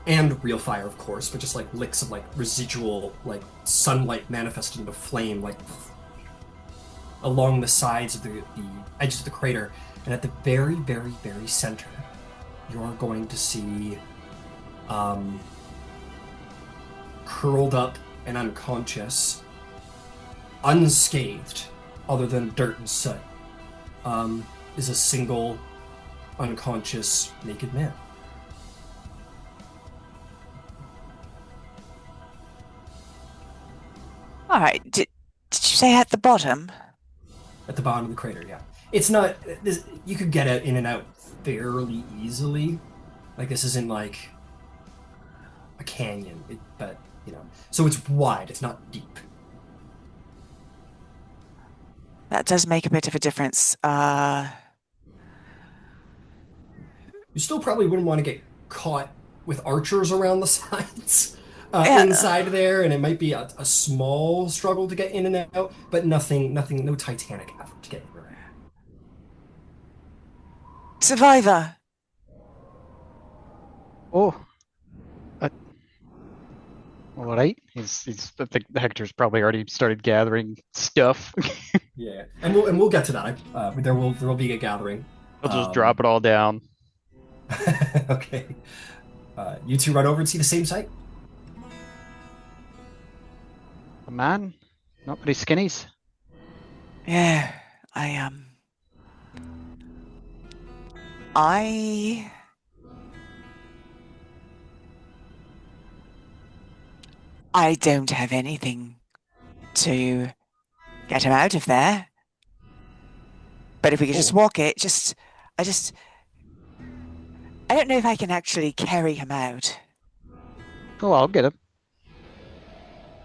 And real fire, of course, but just like licks of like residual, like sunlight manifested into flame, like along the sides of the edges of the crater. And at the very, very, very center, you're going to see curled up and unconscious, unscathed, other than dirt and soot, is a single unconscious naked man. All right. Did you say at the bottom? At the bottom of the crater, yeah. It's not this. You could get in and out fairly easily. Like this isn't like a canyon, but so it's wide. It's not deep. That does make a bit of a difference. You still probably wouldn't want to get caught with archers around the sides inside there, and it might be a small struggle to get in and out, but nothing, no titanic effort to get in there. Survivor. Oh, all right. I think Hector's probably already started gathering stuff. Yeah, and we'll get to that. There will be a gathering. I'll just drop it all down. Okay. You two run over and see the same sight. A man, not very skinnies. Yeah, I don't have anything to get him out of there. But if we could just walk it, I don't know if I can actually carry him out. Oh, I'll get him.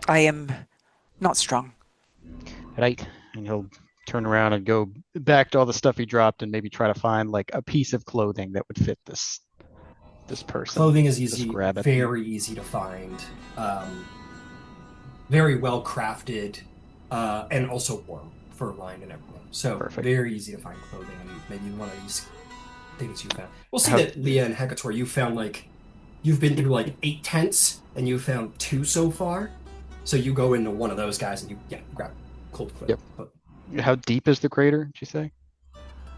I am not strong. Right, and he'll turn around and go back to all the stuff he dropped and maybe try to find like a piece of clothing that would fit this person. Clothing is easy, very easy to find, very well crafted, and also warm, fur lined and everything. So perfect. Very easy to find clothing, and maybe one of these things you found. We'll see that Leah and Heckator, you found like you've been through like 8 tents, and you found 2 so far. So you go into one of those guys and you grab cold foot. Yep. But How deep is the crater, did you say?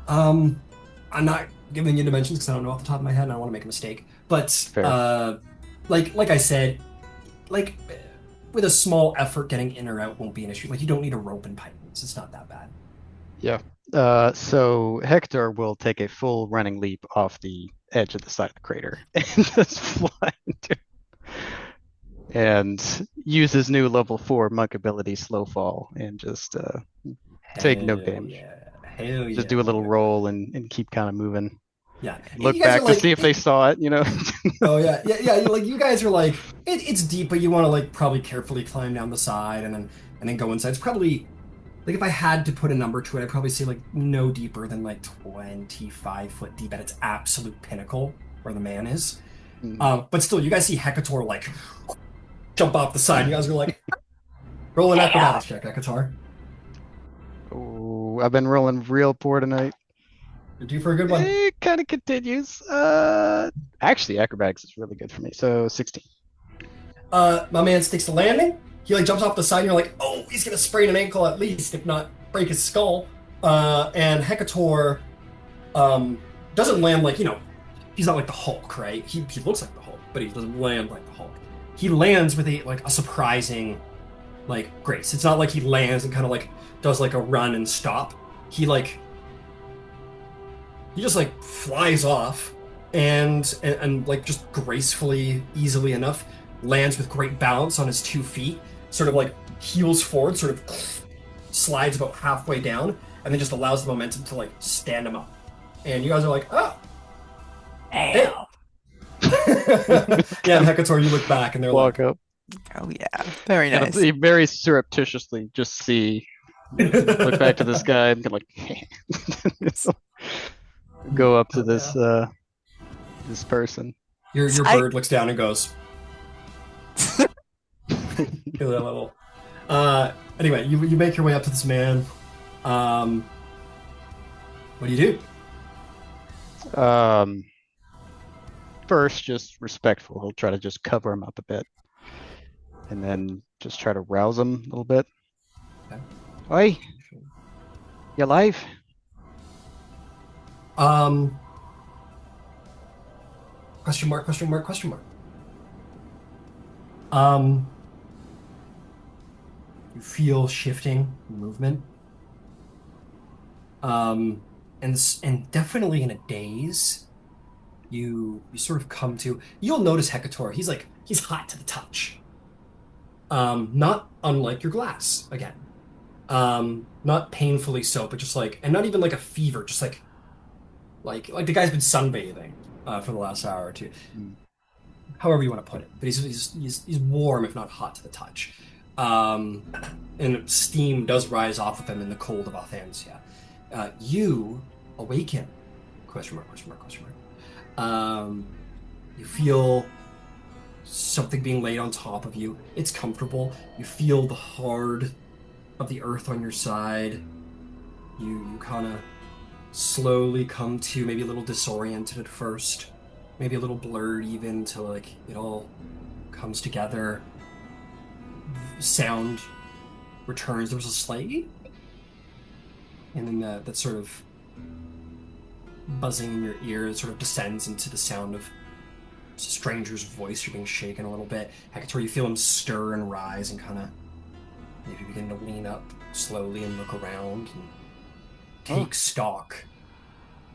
I'm not giving you dimensions because I don't know off the top of my head and I don't want to make a mistake. But Fair. like I said, like with a small effort, getting in or out won't be an issue. Like you don't need a rope and pipes. It's not that bad. Yeah. So Hector will take a full running leap off the edge of the side of the crater and just fly into and use his new level 4 monk ability slow fall and just take no damage. Hell Just yeah. do a little roll and keep kind of moving. Yeah. Look You guys are back to like, see if they saw it, you know. oh yeah. Like you guys are like, it's deep, but you want to like probably carefully climb down the side and then go inside. It's probably like if I had to put a number to it, I'd probably say like no deeper than like 25 foot deep at its absolute pinnacle where the man is. But still, you guys see Hecator like jump off the side. You guys are like, roll an acrobatics check, Hecator. Oh, I've been rolling real poor tonight. You're due for a good one. It kind of continues. Actually, acrobatics is really good for me. So 16. My man sticks the landing. He like jumps off the side, and you're like, oh, he's gonna sprain an ankle at least, if not break his skull. And Hecator doesn't land like, he's not like the Hulk, right? He looks like the Hulk, but he doesn't land like the Hulk. He lands with a surprising like grace. It's not like he lands and kind of like does like a run and stop. He just like flies off and like just gracefully, easily enough, lands with great balance on his 2 feet, sort of like heels forward, sort of slides about halfway down, and then just allows the momentum to like stand him up. And you guys are like, oh, hey. Yeah, and Hecator, you look back and they're Walk like, up. Oh yeah, very And nice. you very surreptitiously just see, look back to this guy and like, go up to this this person. Your bird looks down and goes. Level. Anyway, you make your way up to this man. What do you do? First, just respectful. He'll try to just cover him up a bit, and then just try to rouse him a little bit. Okay. Oi, you alive? Question mark, question mark, question mark. You feel shifting movement. And definitely in a daze, you sort of come to. You'll notice Hecator. He's hot to the touch. Not unlike your glass again. Not painfully so, but just like, and not even like a fever, just like the guy's been sunbathing for the last hour or two. However you want to put it, but he's warm, if not hot to the touch. And steam does rise off of him in the cold of Athancia. You awaken? Question mark? Question mark? Question mark? You feel something being laid on top of you. It's comfortable. You feel the hard of the earth on your side. You kind of slowly come to, maybe a little disoriented at first, maybe a little blurred even, till like it all comes together. Sound returns. There was a slight, and then that sort of buzzing in your ear sort of descends into the sound of a stranger's voice. You're being shaken a little bit. Hecator, you feel him stir and rise and kind of maybe begin to lean up slowly and look around and take stock.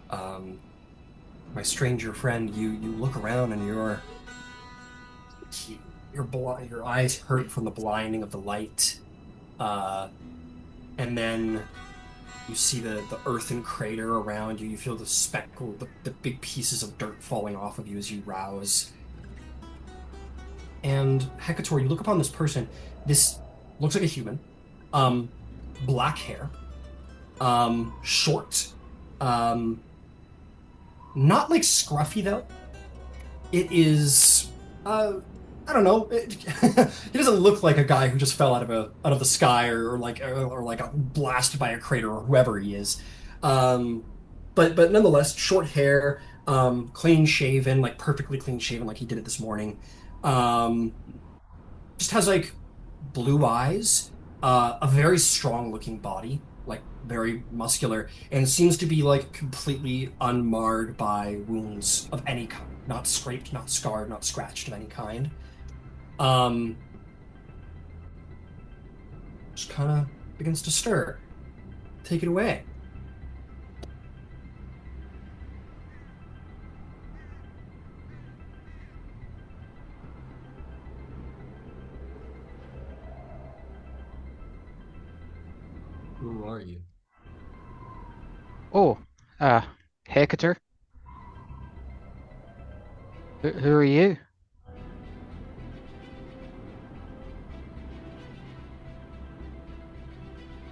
My stranger friend, you look around and your eyes hurt from the blinding of the light, and then you see the earthen crater around you. You feel the speckle, the big pieces of dirt falling off of you as you rouse. And Hecator, you look upon this person. This looks like a human. Black hair, short, not like scruffy though. It is, I don't know. He doesn't look like a guy who just fell out of the sky or got blasted by a crater or whoever he is. But nonetheless, short hair, clean shaven, like perfectly clean shaven, like he did it this morning. Just has like blue eyes, a very strong looking body, like very muscular, and seems to be like completely unmarred by wounds of any kind, not scraped, not scarred, not scratched of any kind. Um, just kind of begins to stir. Take it away. Who are you? Oh, uh, Hecator, who are you?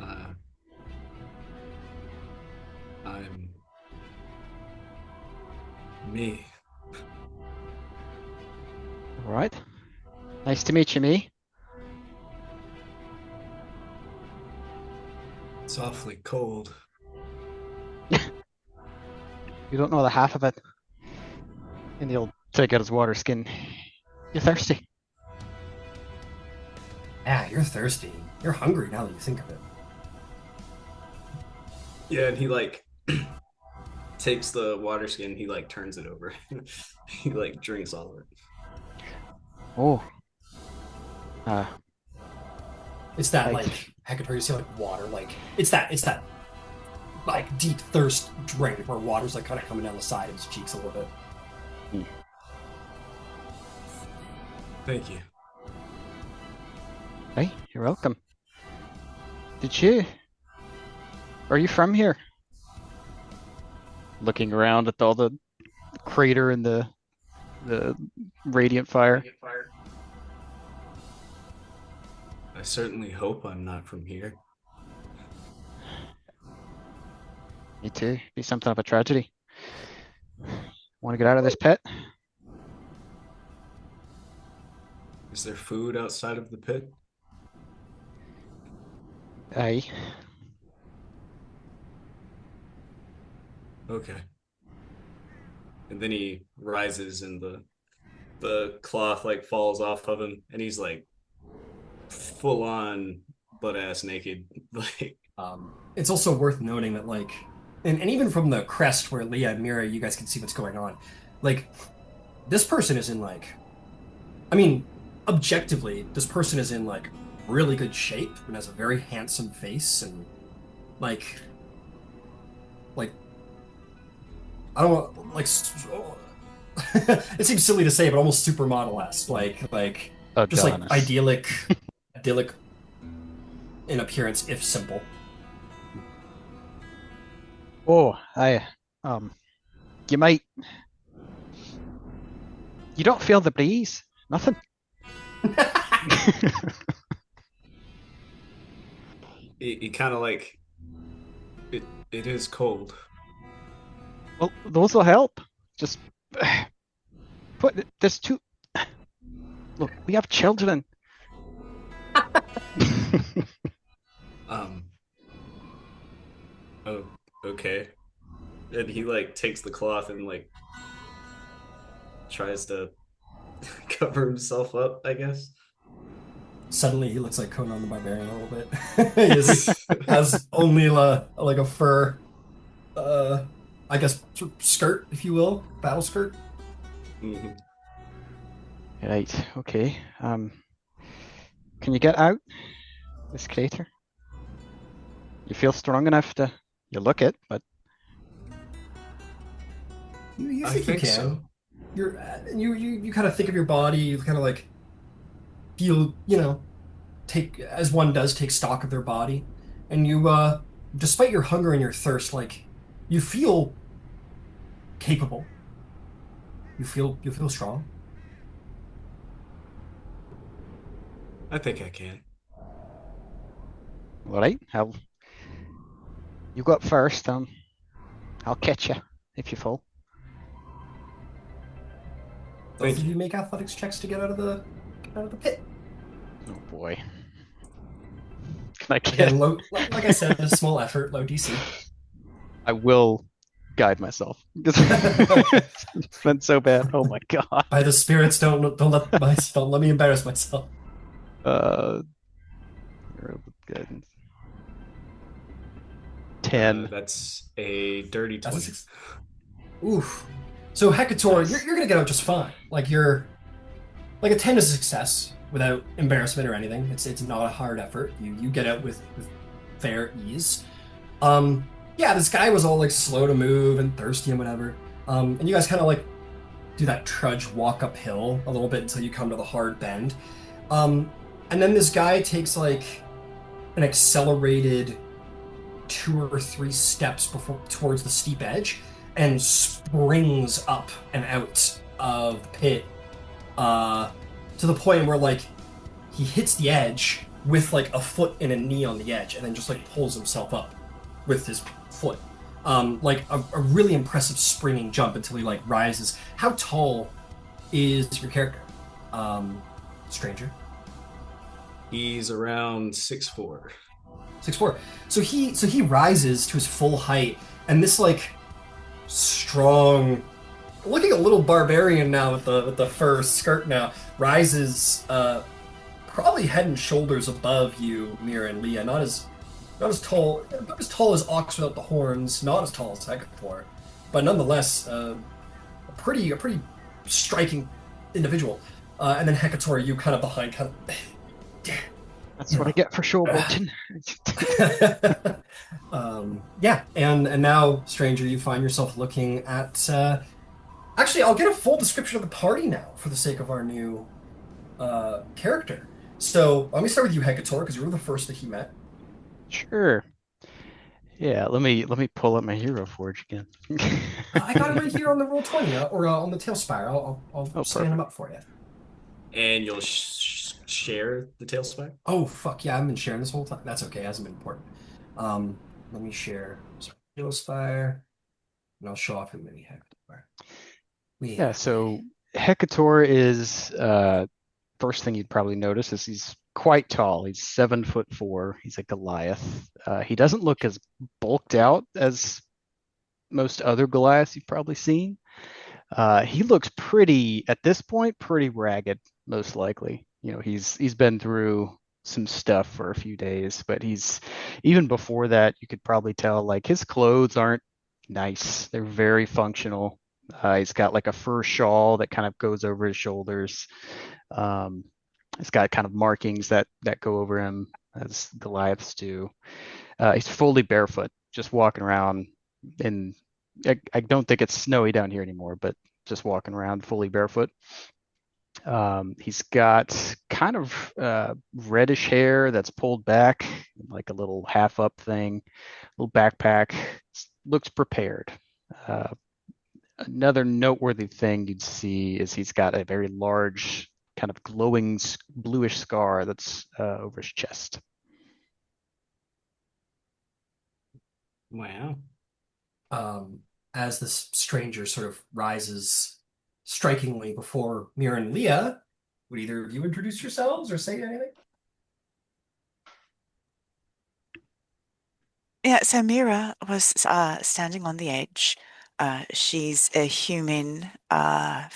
Uh, I'm me. All right. Nice to meet you, me. It's awfully cold. You don't know the half of it. And he'll take out his water skin. You thirsty? Yeah, you're thirsty. You're hungry now that you think of it. Yeah, and he like takes the water skin, he like turns it over. He like drinks all of it. Oh, uh, It's that right. like Hecator, you see like water, like it's that like deep thirst drink where water's like kind of coming down the side of his cheeks a little bit. Thank you. Hey, you're welcome. Did you? Are you from here? Looking around at all the crater and the radiant fire. I certainly hope I'm not from here. Me too. Be something of a tragedy. Want to get out of this pit? Is there food outside of the pit? Aye. Okay. And then he rises and the cloth like falls off of him and he's like full on butt ass naked. Like It's also worth noting that like, and even from the crest where Leah and Mira, you guys can see what's going on. Like, this person is in like, I mean, objectively, this person is in like really good shape and has a very handsome face and like, like I don't want like. It seems silly to say, but almost supermodel-esque, like just like Adonis. idyllic in appearance, if simple. Oh, I you might you don't feel the breeze. Nothing. he kind of like it is cold. Well, those will help. Just put this two. Look, we have children. Um oh, okay. And he like takes the cloth and like tries to cover himself up, I guess. Suddenly, he looks like Conan the Barbarian a little bit. Has only like a fur, uh, I guess skirt, if you will, battle skirt. Mhm. Right. Okay. Can you get out this crater? You feel strong enough to? You look it, but You I think you think can. so. You kind of think of your body. You kind of like feel, take as one does take stock of their body, and despite your hunger and your thirst, like you feel capable. You feel strong. I think I can. all right. You go up first. I'll catch you if you fall. Both Thank of you. you make athletics checks to get out of the pit. Oh boy. Can I get? Again, low, like I said, a small effort, low DC. I will guide myself. It's been so bad. Oh my god. By the spirits, don't let me embarrass myself. Uh, hero guidance. 10. That's a dirty That's a 20. six. Oof. So Hecator, Nice. you're gonna get out just fine. Like you're like a 10 is a success without embarrassment or anything. It's not a hard effort. You get out with fair ease. Um, yeah, this guy was all like slow to move and thirsty and whatever. And you guys kind of like do that trudge walk uphill a little bit until you come to the hard bend. Um, and then this guy takes like an accelerated 2 or 3 steps before towards the steep edge and springs up and out of the pit uh, to the point where like he hits the edge with like a foot and a knee on the edge and then just like pulls himself up with his foot. Like a really impressive springing jump until he like rises. How tall is your character, stranger? He's around 6'4". 6'4". So he rises to his full height, and this like strong, looking a little barbarian now with the fur skirt now, rises probably head and shoulders above you, Mira and Leah. Not as tall, about as tall as Ox without the horns, not as tall as Hecator, but nonetheless a pretty striking individual. And then Hecator, you kind of behind, kind of. That's what I get for showboating. Yeah, and now, stranger, you find yourself looking at. Actually, I'll get a full description of the party now for the sake of our new character. So let me start with you, Hecator, because you were the first that he met. Sure. Yeah, let me pull up my hero forge again. I got him right here on the roll 20 or on the tail spire. I'll Oh, stand him perfect. up for you. And you'll share the tail spike? Oh fuck yeah, I've been sharing this whole time. That's okay, it hasn't been important. Let me share. Sorry, tail spire, and I'll show off him mini Hecator. Yeah, so Hecator is first thing you'd probably notice is he's quite tall. He's 7'4". He's a Goliath. He doesn't look as bulked out as most other Goliaths you've probably seen. He looks pretty, at this point, pretty ragged, most likely. You know, he's been through some stuff for a few days, but he's even before that, you could probably tell like his clothes aren't nice. They're very functional. He's got like a fur shawl that kind of goes over his shoulders. Um, he's got kind of markings that go over him as Goliaths do. He's fully barefoot, just walking around in. I don't think it's snowy down here anymore, but just walking around fully barefoot. He's got kind of reddish hair that's pulled back, like a little half up thing, little backpack. Looks prepared. Uh, Another noteworthy thing you'd see is he's got a very large, kind of glowing bluish scar that's over his chest. Wow. As this stranger sort of rises strikingly before Mira and Leah, would either of you introduce yourselves or say anything? Yeah, so Mira was standing on the edge. She's a human, 5'4",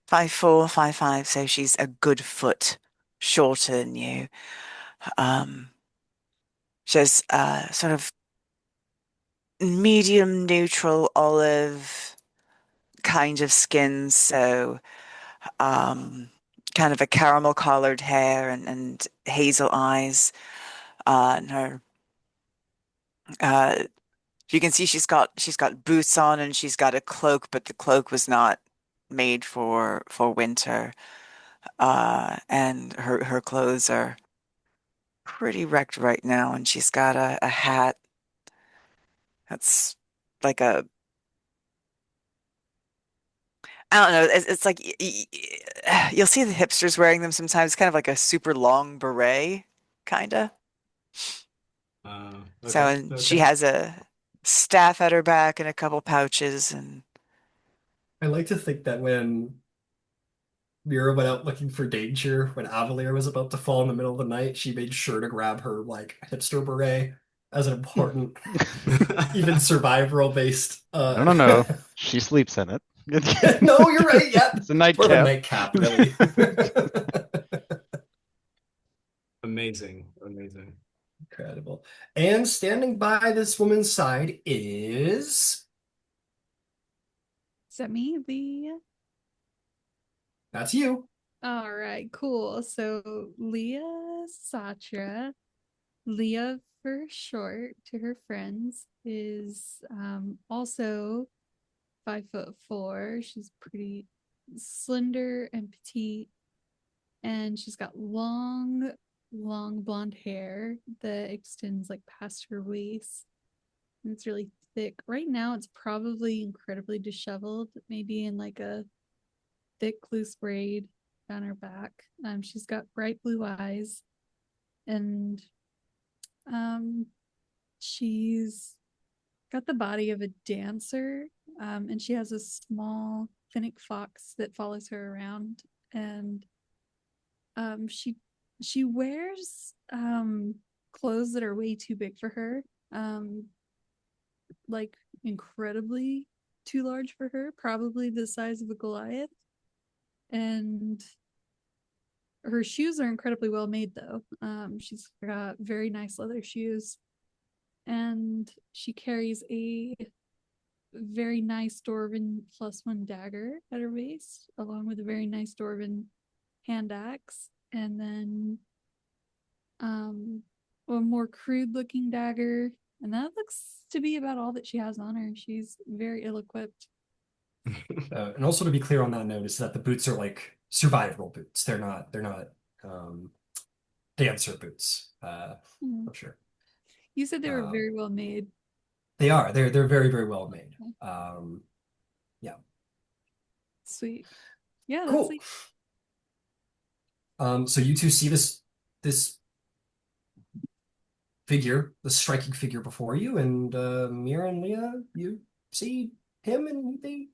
5'5", so she's a good foot shorter than you. Um, she has sort of medium neutral olive kind of skin, so kind of a caramel colored hair and hazel eyes. And her you can see she's got boots on and she's got a cloak, but the cloak was not made for winter. And her clothes are pretty wrecked right now, and she's got a hat that's like a I don't know. It's like you'll see the hipsters wearing them sometimes, kind of like a super long beret, kind of. So, Okay. and she Okay. has a staff at her back and a couple pouches, and I like to think that when Mira went out looking for danger, when Avalier was about to fall in the middle of the night, she made sure to grab her like hipster beret as an important, even survival based. No. She sleeps in it. No, you're right. Yep. It's a More of a nightcap. nightcap, really. Amazing, amazing. Incredible. And standing by this woman's side is Is that me? The that's you. All right, cool. So Leah Satra, Leah for short to her friends, is also 5'4". She's pretty slender and petite, and she's got long blonde hair that extends like past her waist. And it's really thick. Right now, it's probably incredibly disheveled, maybe in like a thick, loose braid down her back. She's got bright blue eyes, and she's got the body of a dancer. And she has a small finnick fox that follows her around, and she wears clothes that are way too big for her, like incredibly too large for her, probably the size of a Goliath. And her shoes are incredibly well made, though. She's got very nice leather shoes, and she carries a very nice dwarven +1 dagger at her waist, along with a very nice dwarven hand axe, and then a more crude looking dagger. And that looks to be about all that she has on her. She's very ill equipped. And also to be clear on that note is that the boots are like survival boots. They're not dancer boots. For sure. You said they were Um, very well made. They are. They're very, very well made. Yeah. Sweet. Yeah, that's Cool. like So you two see this figure, the striking figure before you, and Mira and Leah, you see him, and they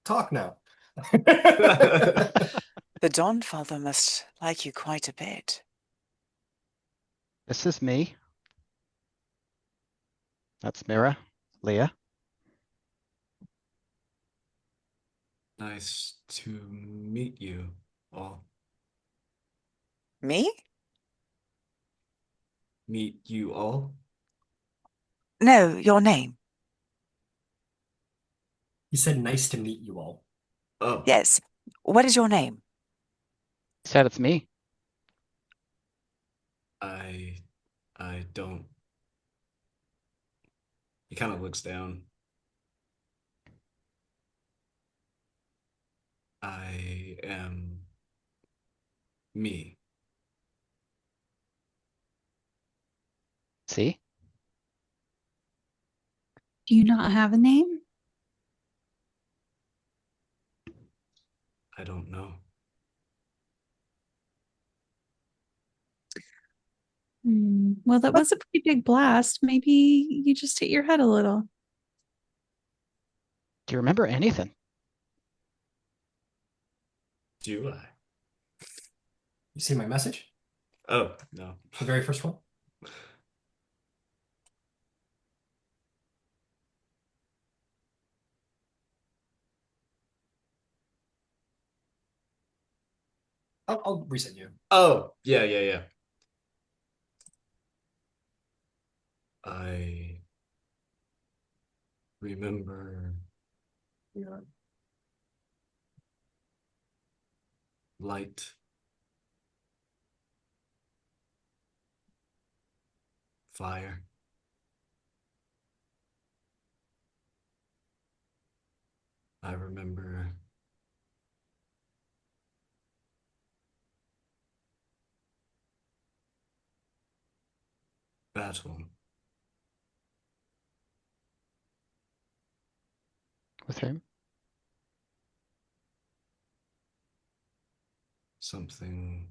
talk now. The Dawn Father must like you quite a bit. This is me. That's Mira. Leah. Nice to meet you all. Me? Meet you all? No, your name. He said, "Nice to meet you all." Oh, Yes. What is your name? Said it's me. I I don't. He kind of looks down. I am me. See? Do you not have a name? I don't know. Well, that was a pretty big blast. Maybe you just hit your head a little. Do you remember anything? Do I? You see my message? Oh, no. The very first one? I'll resend you. Oh, yeah. I remember light, fire. I remember battle. With him? Something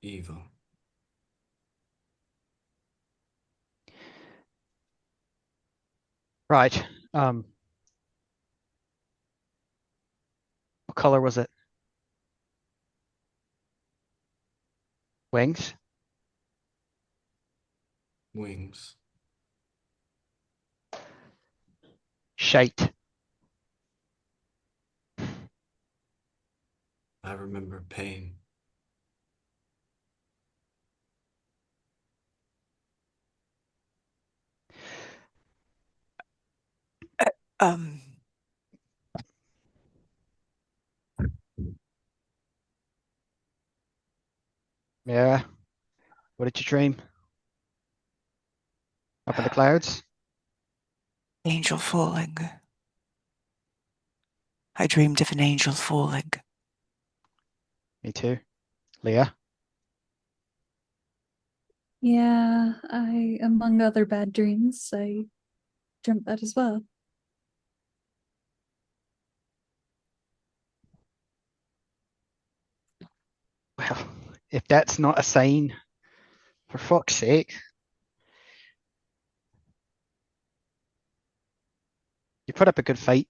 evil. Right. What color was it? Wings. Wings. Shite. I remember pain. Um, Yeah. What did you dream? Up in the clouds? angel falling. I dreamed of an angel falling. Me too. Leah? Yeah, among other bad dreams, I dreamt that as well. Well, if that's not a sign, for fuck's sake. You put up a good fight.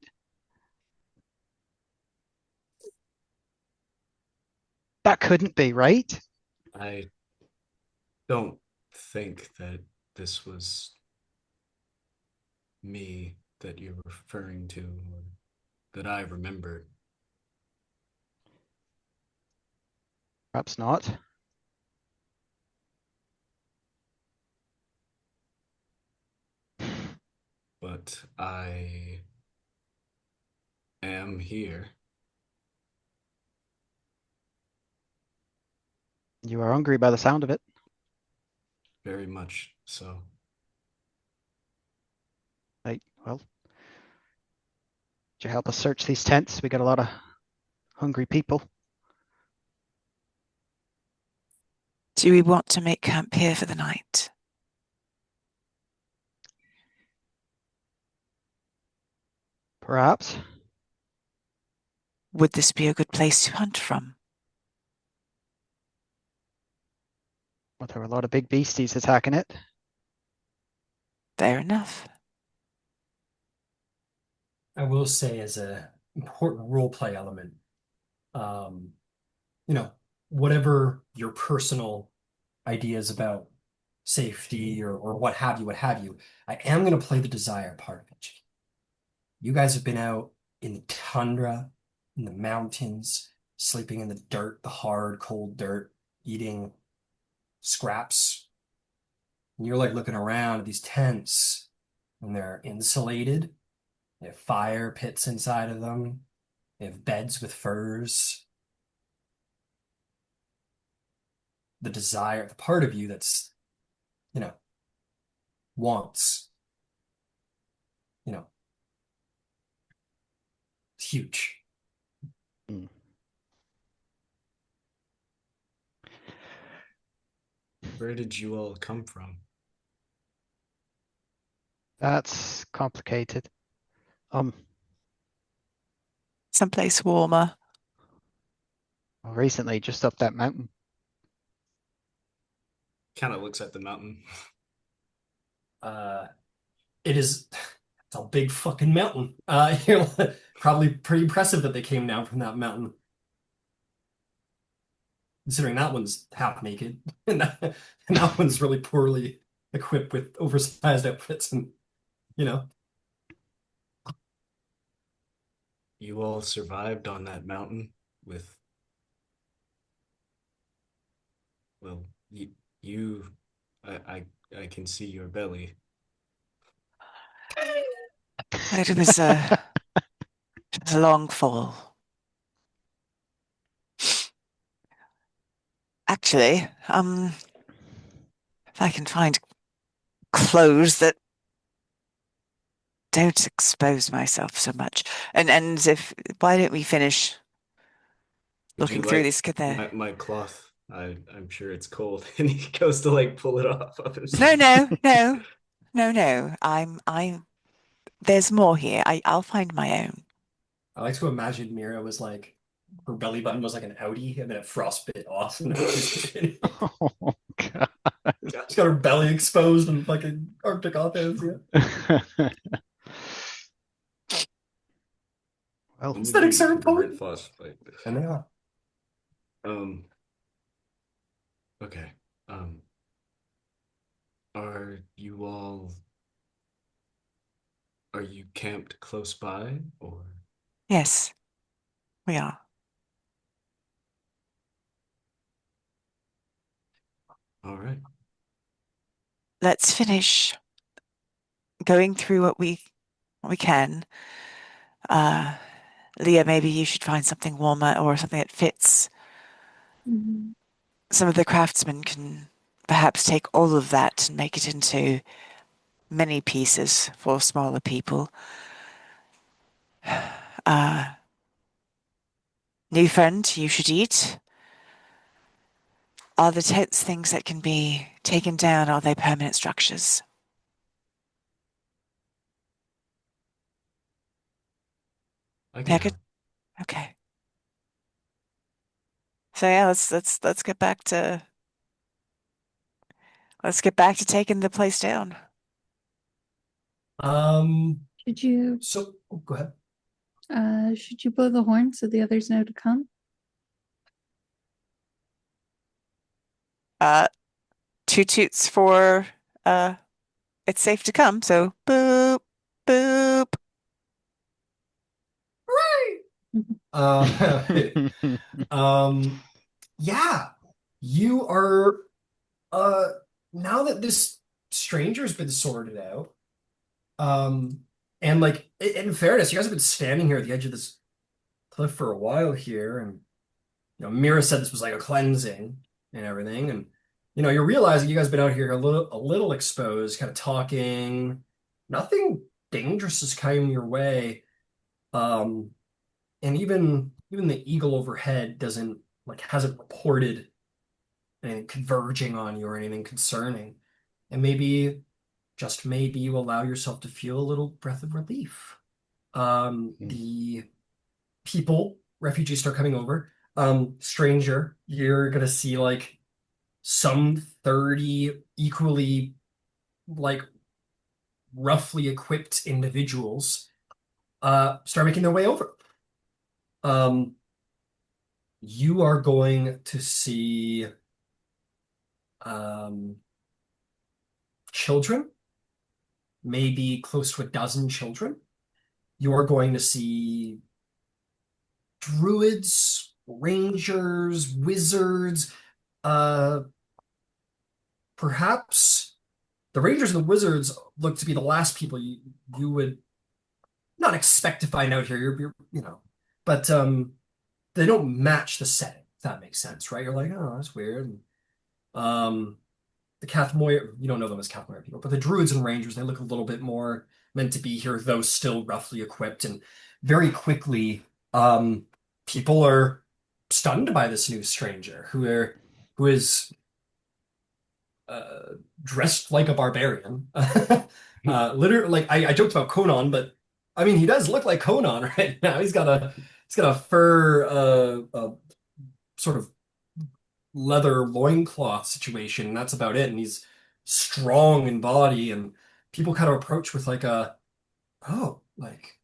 That couldn't be, right? I don't think that this was me that you're referring to, or that I remembered. Perhaps not. But I am here. You are hungry by the sound of it. Very much so. Right, well. Would you help us search these tents? We got a lot of hungry people. Do we want to make camp here for the night? Perhaps. Would this be a good place to hunt from? Well, there were a lot of big beasties attacking it. Fair enough. I will say, as a important role play element, um, you know, whatever your personal ideas about safety or what have you, I am going to play the desire part of it. You guys have been out in the tundra, in the mountains, sleeping in the dirt, the hard, cold dirt, eating scraps. And you're like looking around at these tents, and they're insulated. They have fire pits inside of them. They have beds with furs. The desire, the part of you that's, you know, wants, you know, it's huge. Hmm. Where did you all come from? That's complicated. Someplace warmer. Well, recently, just up that mountain. Kind of looks at the mountain. Uh, it is, it's a big fucking mountain. You know, probably pretty impressive that they came down from that mountain. Considering that one's half naked, and that one's really poorly equipped with oversized outfits, and you know, You all survived on that mountain with, well, you I can see your belly. It was a long fall. Actually, if I can find clothes that don't expose myself so much. And if why don't we finish Would you looking through like this? Could there? my cloth? I'm sure it's cold. And he goes to like pull it off of No, himself. no, no, no, no. I'm. There's more here. I'll find my own. I like to imagine Mira was like her belly button was like an Audi, and then it frostbit off, and now she's Oh, God. she's got her belly exposed and fucking Arctic offense. Yeah. Well, I'm with Aesthetics you, are important, Red Frostbite. and they are. Um, Okay. Um, are you all are you camped close by or Yes, we are. all right? Let's finish going through what we can. Uh, Leah, maybe you should find something warmer or something that fits. Mhm. Some of the craftsmen can perhaps take all of that and make it into many pieces for smaller people. Uh, New friend, you should eat. Are the tents things that can be taken down? Are they permanent structures? I can Yeah, good. help. Okay. So yeah, let's get back to taking the place down. Um, Should you go ahead. should you blow the horn so the others know to come? Uh, two toots for it's safe to come. So boop, boop. Uh, um, yeah, you are, uh, now that this stranger's been sorted out, um, and like, in fairness, you guys have been standing here at the edge of this cliff for a while here, and, Mira said this was like a cleansing and everything, and, you're realizing you guys have been out here a little exposed, kind of talking, nothing dangerous is coming your way, um, and even the eagle overhead hasn't reported anything converging on you or anything concerning. And maybe, just maybe, you allow yourself to feel a little breath of relief. The people, refugees start coming over. Stranger, you're gonna see like some 30 equally like roughly equipped individuals start making their way over. Um, you are going to see um, children, maybe close to a dozen children. You're going to see druids, rangers, wizards, uh, perhaps the rangers and the wizards look to be the last people you would not expect to find out here. But they don't match the setting, if that makes sense, right? You're like, oh, that's weird. Um, the Cathmoir, you don't know them as Cathmoir people, but the Druids and Rangers, they look a little bit more meant to be here, though still roughly equipped. And very quickly, people are stunned by this new stranger who is uh, dressed like a barbarian. Literally, like I joked about Conan, but I mean he does look like Conan right now. He's got a fur sort of leather loincloth situation, and that's about it. And he's strong in body, and people kind of approach with like oh, like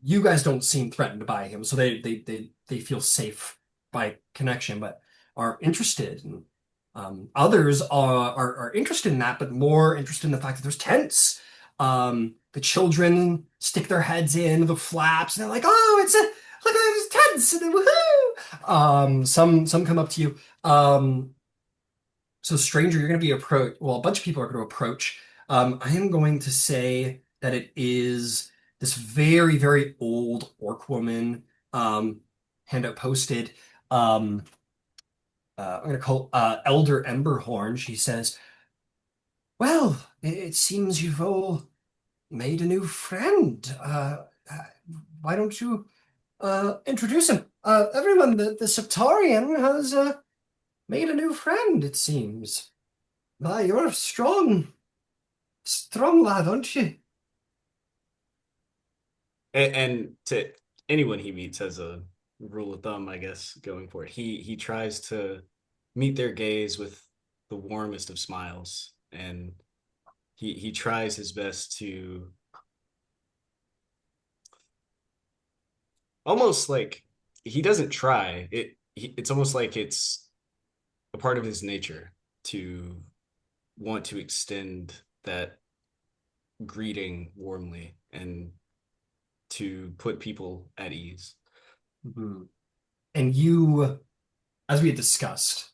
you guys don't seem threatened by him, so they feel safe by connection, but are interested. And others are interested in that, but more interested in the fact that there's tents. The children stick their heads in the flaps, and they're like, "Oh, it's a look, there's tents!" And then woohoo! Some come up to you. So, stranger, you're going to be approached. Well, a bunch of people are going to approach. I am going to say that it is this very, very old orc woman, handout posted. Um, I'm going to call Elder Emberhorn. She says, "Well, it seems you've all made a new friend. Why don't you introduce him? Everyone, the Septarian has made a new friend, it seems. My, you're a strong lad, aren't you?" And to anyone he meets as a rule of thumb, I guess, going for it, he tries to meet their gaze with the warmest of smiles, and he tries his best to almost like he doesn't try it. It's almost like it's a part of his nature to want to extend that greeting warmly and to put people at ease. Mhm. And you, as we had discussed,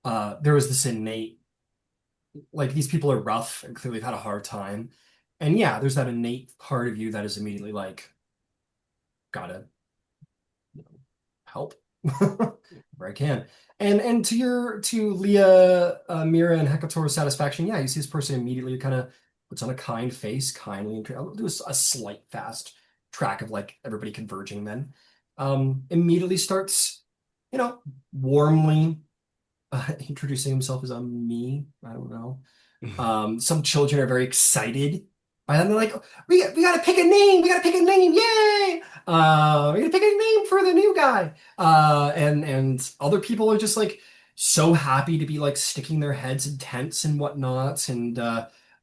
there was this innate, like these people are rough and clearly have had a hard time. And yeah, there's that innate part of you that is immediately like, gotta help where I can. And to Leah, Mira, and Hecatora's satisfaction, yeah, you see this person immediately kind of puts on a kind face, kindly, and I'll do a slight fast track of like everybody converging then. Immediately starts, you know, warmly introducing himself as a me. I don't know. Some children are very excited. And they're like, we gotta pick a name. We gotta pick a name. Yay! We gotta pick a name for the new guy. And other people are just like so happy to be like sticking their heads in tents and whatnot. And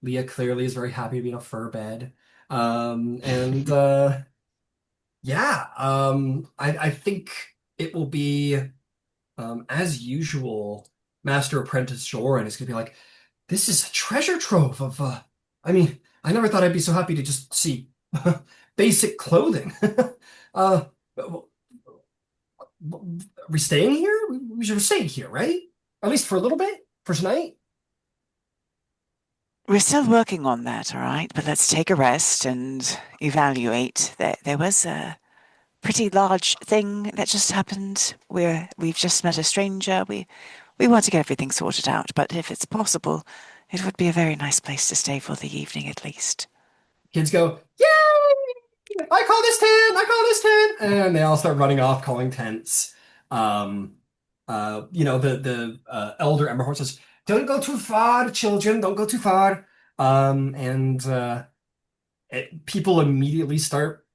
Leah clearly is very happy to be in a fur bed. And yeah, I think it will be as usual. Master Apprentice Joran is gonna be like, this is a treasure trove of, I mean, I never thought I'd be so happy to just see basic clothing. Uh, are we staying here? We should stay here, right? At least for a little bit, for tonight. We're still working on that, all right? But let's take a rest and evaluate. There was a pretty large thing that just happened. We've just met a stranger. We want to get everything sorted out, but if it's possible, it would be a very nice place to stay for the evening at least. Kids go, yay! I call this tent! I call this tent! And they all start running off, calling tents. Um, the elder Emberhorn says, "Don't go too far, children. Don't go too far." And people immediately start,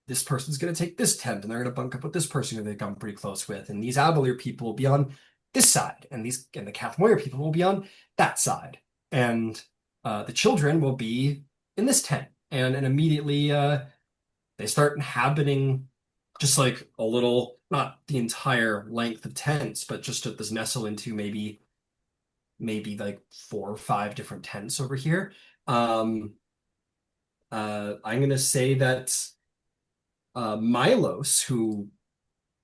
this person's going to take this tent, and they're going to bunk up with this person who they've come pretty close with, and these Avalier people will be on this side, and the Cathmoyer people will be on that side, and the children will be in this tent, and immediately they start inhabiting just like a little, not the entire length of tents, but just to this nestle into maybe like 4 or 5 different tents over here. Um, I'm gonna say that Milos, who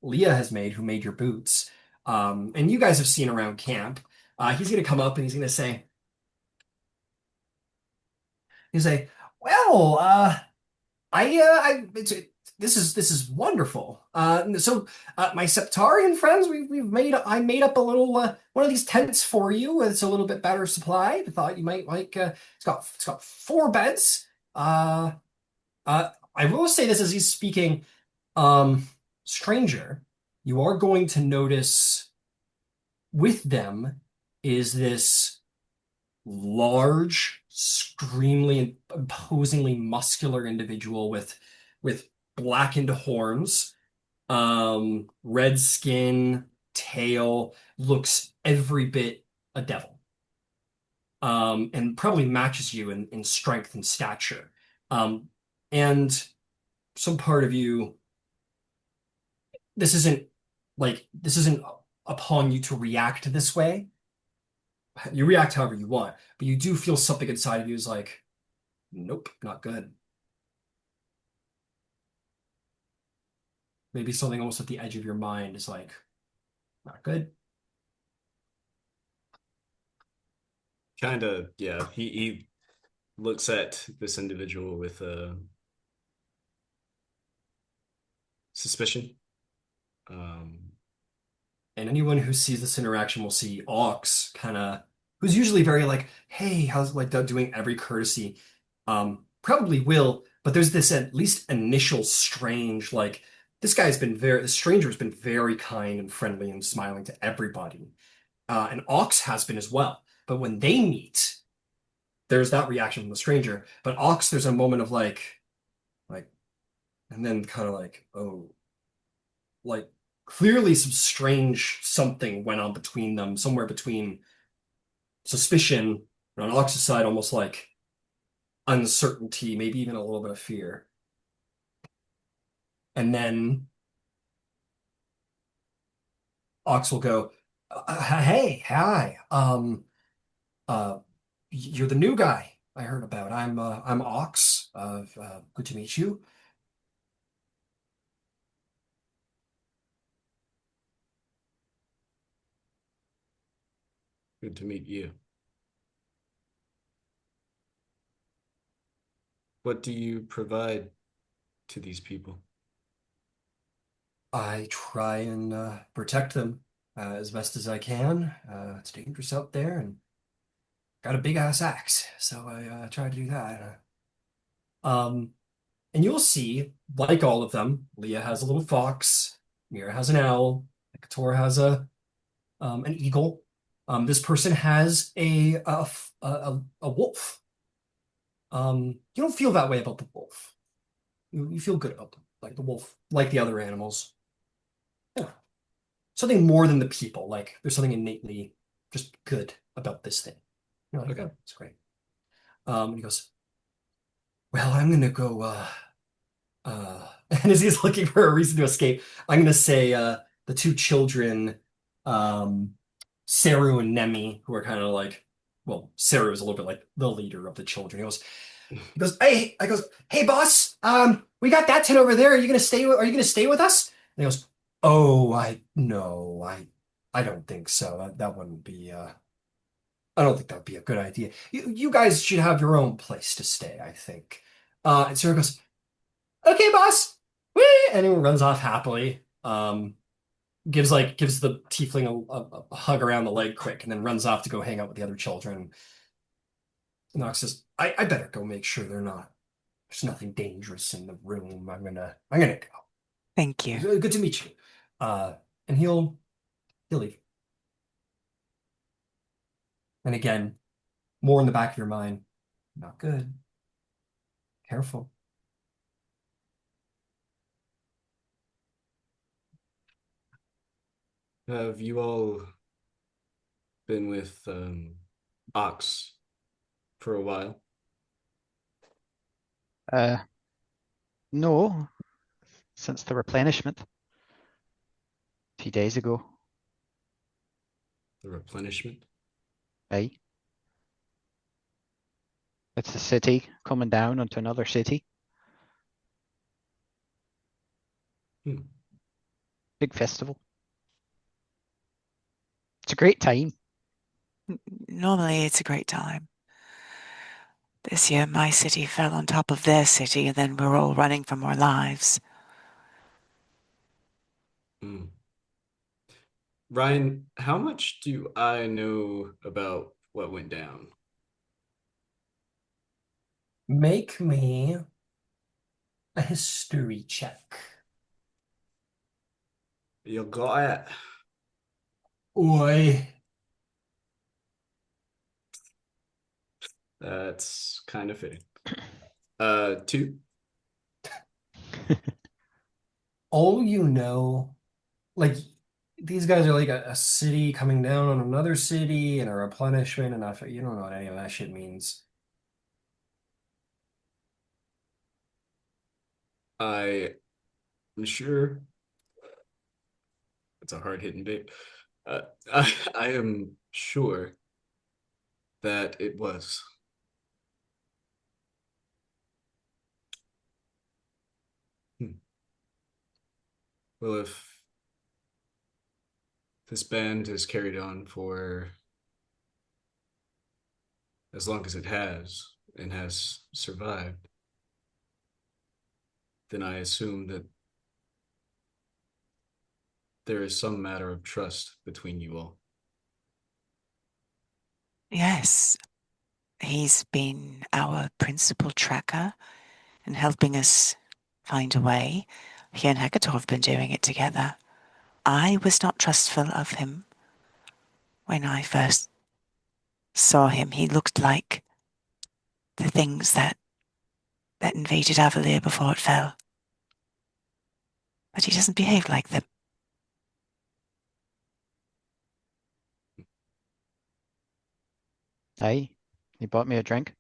Leah has made, who made your boots, and you guys have seen around camp. He's gonna come up and he's say, "Well, this is wonderful. My Septarian friends, I made up a little one of these tents for you. It's a little bit better supplied. I thought you might like. It's got 4 beds. Uh, I will say this as he's speaking. Um, Stranger, you are going to notice with them is this large, extremely imposingly muscular individual with blackened horns, red skin, tail, looks every bit a devil. And probably matches you in strength and stature. And some part of you this isn't upon you to react this way. You react however you want, but you do feel something inside of you is like, nope, not good. Maybe something almost at the edge of your mind is like, not good. Kind of, yeah. He looks at this individual with suspicion. Um, And anyone who sees this interaction will see Aux kind of, who's usually very like, hey, how's like doing every courtesy, probably will, but there's this at least initial strange, like, the stranger has been very kind and friendly and smiling to everybody. And Aux has been as well. But when they meet, there's that reaction from the stranger. But Aux, there's a moment of like, and then kind of like, oh, like clearly some strange something went on between them, somewhere between suspicion and on Aux's side, almost like uncertainty, maybe even a little bit of fear. And then Ox will go, Hey, hi. Uh, you're the new guy I heard about. I'm Ox. Good to meet you. Good to meet you. What do you provide to these people? I try and protect them as best as I can. It's dangerous out there, and got a big ass axe, so I try to do that. Um, and you'll see, like all of them, Leah has a little fox, Mira has an owl, Kator has a an eagle. This person has a wolf. You don't feel that way about the wolf. You feel good about them, like the wolf, like the other animals. Yeah. Something more than the people. Like there's something innately just good about this thing. You're like, Okay. oh, it's great. And he goes, well, I'm gonna go and as he's looking for a reason to escape, I'm gonna say the two children, um Saru and Nemi, who are kind of like, well, Saru is a little bit like the leader of the children. He goes, hey boss, we got that tent over there. Are you gonna stay with us? And he goes, oh, I no, I don't think so. That wouldn't be I don't think that would be a good idea. You guys should have your own place to stay, I think. And Sarah goes, okay, boss. Whee! And he runs off happily. Gives the tiefling a hug around the leg quick, and then runs off to go hang out with the other children. Nox says, I better go make sure there's nothing dangerous in the room. I'm gonna go. Thank you. Good to meet you. And he'll leave. And again, more in the back of your mind, not good. Careful. Have you all been with Ox for a while? Uh, no, since the replenishment a few days ago. The replenishment? Aye. It's the city coming down onto another city. Hmm. Big festival. It's a great time. Normally, it's a great time. This year, my city fell on top of their city, and then we're all running for our lives. Hmm. Ryan, how much do I know about what went down? Make me a history check. You got it. Oi. That's kind of fitting. Two. All you know, like these guys are like a city coming down on another city and a replenishment, and you don't know what any of that shit means. I am sure it's a hard hitting bit. I am sure that it was. Hmm. Well, if this band has carried on for as long as it has and has survived, then I assume that there is some matter of trust between you all. Yes, he's been our principal tracker and helping us find a way. He and Hector have been doing it together. I was not trustful of him when I first saw him. He looked like the things that invaded Avalier before it fell. But he doesn't behave like them. Aye. He bought me a drink.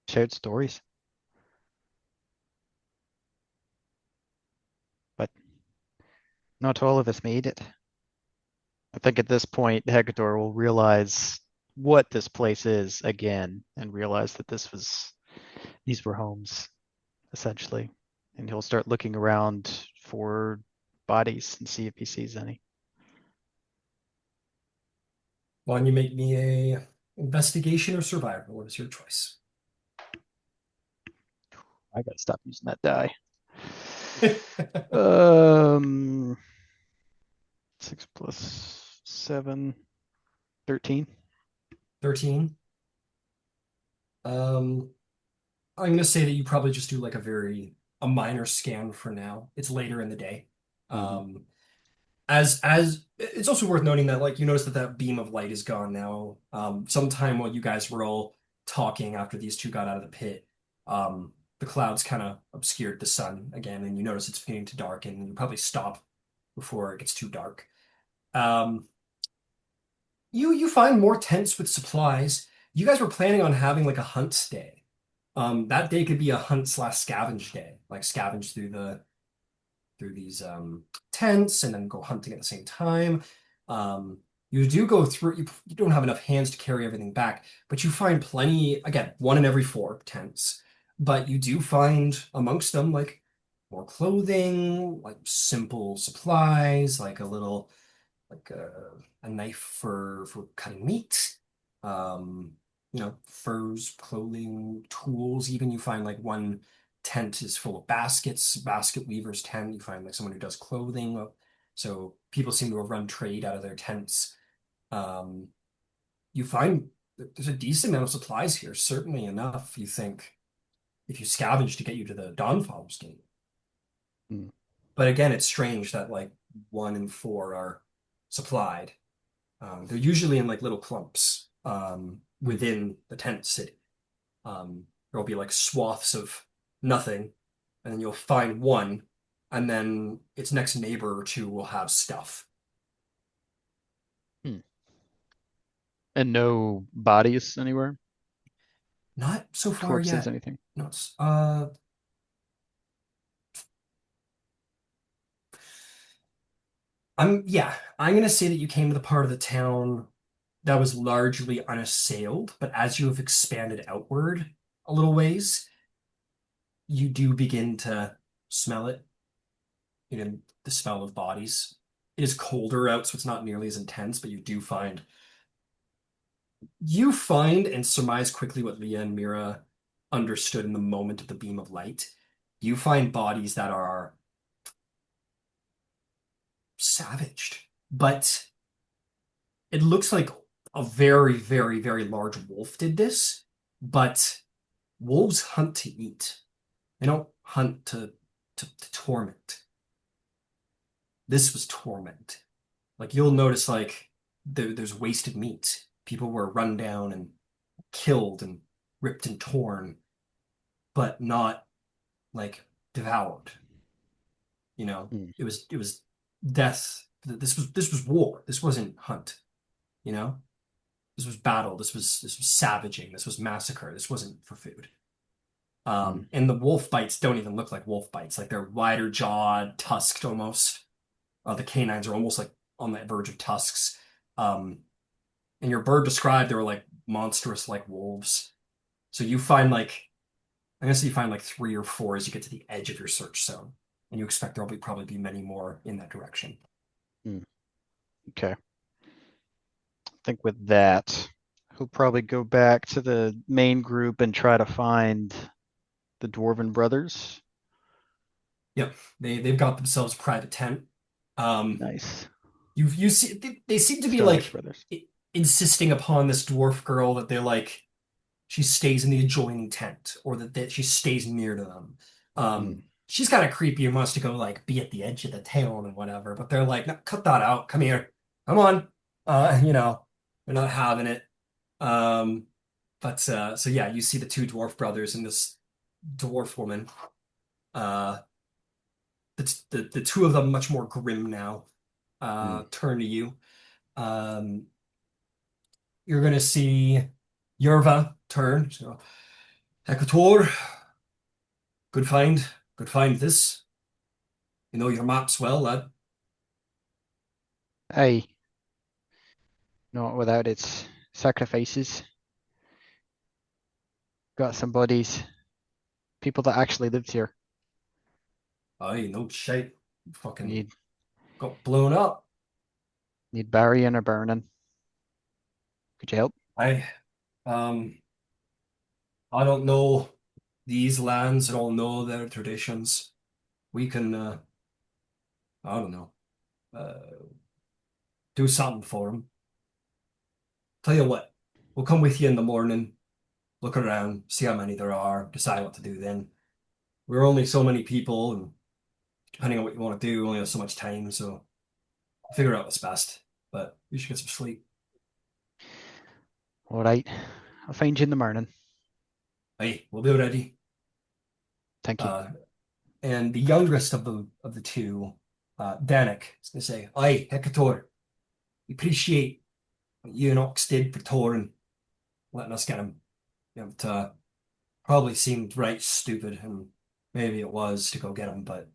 Shared stories. But Not all of us made it. I think at this point, Hector will realize what this place is again and realize that these were homes, essentially. And he'll start looking around for bodies and see if he sees any. Why don't you make me a investigation or survival? What is your choice? I gotta stop using that die. Um, 6 plus 7, 13. 13. I'm gonna say that you probably just do like a minor scan for now. It's later in the day. Mhm. As it's also worth noting that like you notice that that beam of light is gone now. Sometime while you guys were all talking after these two got out of the pit, the clouds kind of obscured the sun again, and you notice it's beginning to darken. And you probably stop before it gets too dark. Um, you find more tents with supplies. You guys were planning on having like a hunt day. That day could be a hunt slash scavenge day, like scavenge through these tents and then go hunting at the same time. You do go through, you don't have enough hands to carry everything back, but you find plenty, again, one in every four tents. But you do find amongst them like more clothing, like simple supplies, like like a knife for cutting meat, um, furs, clothing, tools. Even you find like one tent is full of baskets, basket weaver's tent. You find like someone who does clothing. So people seem to have run trade out of their tents. Um, you find that there's a decent amount of supplies here, certainly enough, you think, if you scavenge to get you to the Dawnfall's Gate. Mm. But again, it's strange that like one in four are supplied. They're usually in like little clumps within the tent city. There'll be like swaths of nothing, and then you'll find one, and then its next neighbor or two will have stuff. Hmm. And no bodies anywhere? Not so far Corpses, yet. anything? No, I'm gonna say that you came to the part of the town that was largely unassailed, but as you have expanded outward a little ways, you do begin to smell it. You know, the smell of bodies. It is colder out, so it's not nearly as intense, but you find and surmise quickly what Leah and Mira understood in the moment of the beam of light. You find bodies that are savaged, but it looks like a very, very, very large wolf did this, but wolves hunt to eat. They don't hunt to torment. This was torment. Like you'll notice like there's wasted meat. People were run down and killed and ripped and torn, but not like devoured. Mm. It was death. This was war. This wasn't hunt, you know? This was battle. This was savaging. This was massacre. This wasn't for food. Mm. And the wolf bites don't even look like wolf bites. Like they're wider jawed, tusked almost. The canines are almost like on the verge of tusks. Um, and your bird described they were like monstrous like wolves. So you find like I guess you find like three or four as you get to the edge of your search zone, and you expect there'll probably be many more in that direction. Mm. Okay. I think with that, he'll probably go back to the main group and try to find the Dwarven brothers. Yep, they've got themselves a private tent. Um, Nice. you see they seem to be Starlight like brothers. insisting upon this dwarf girl that they're like she stays in the adjoining tent or that she stays near to them. Mm. She's kind of creepy and wants to go like be at the edge of the town and whatever, but they're like, no, cut that out. Come here. Come on. They're not having it. Um, but so yeah, you see the two dwarf brothers and this dwarf woman. Uh, the two of them much more grim now. Mm. Turn to you. Um, you're gonna see Yerva turn. So, Hekator, good find. Good find this. You know your maps well, lad. Aye, not without its sacrifices. Got some bodies, people that actually lived here. Aye, no shit. Fucking Need got blown up. need burying or burning. Could you help? I um I don't know these lands. I don't know their traditions. We can I don't know, do something for them. Tell you what, we'll come with you in the morning, look around, see how many there are, decide what to do then. We're only so many people, and depending on what you want to do, we only have so much time, so figure out what's best. But you should get some sleep. All right, I'll find you in the morning. Hey, we'll be ready. Thank you. And the youngest of the two, Danik, is gonna say, "Aye, Hector, we appreciate what you and Ox did for Torin, letting us get him. It probably seemed right stupid, and maybe it was to go get him, but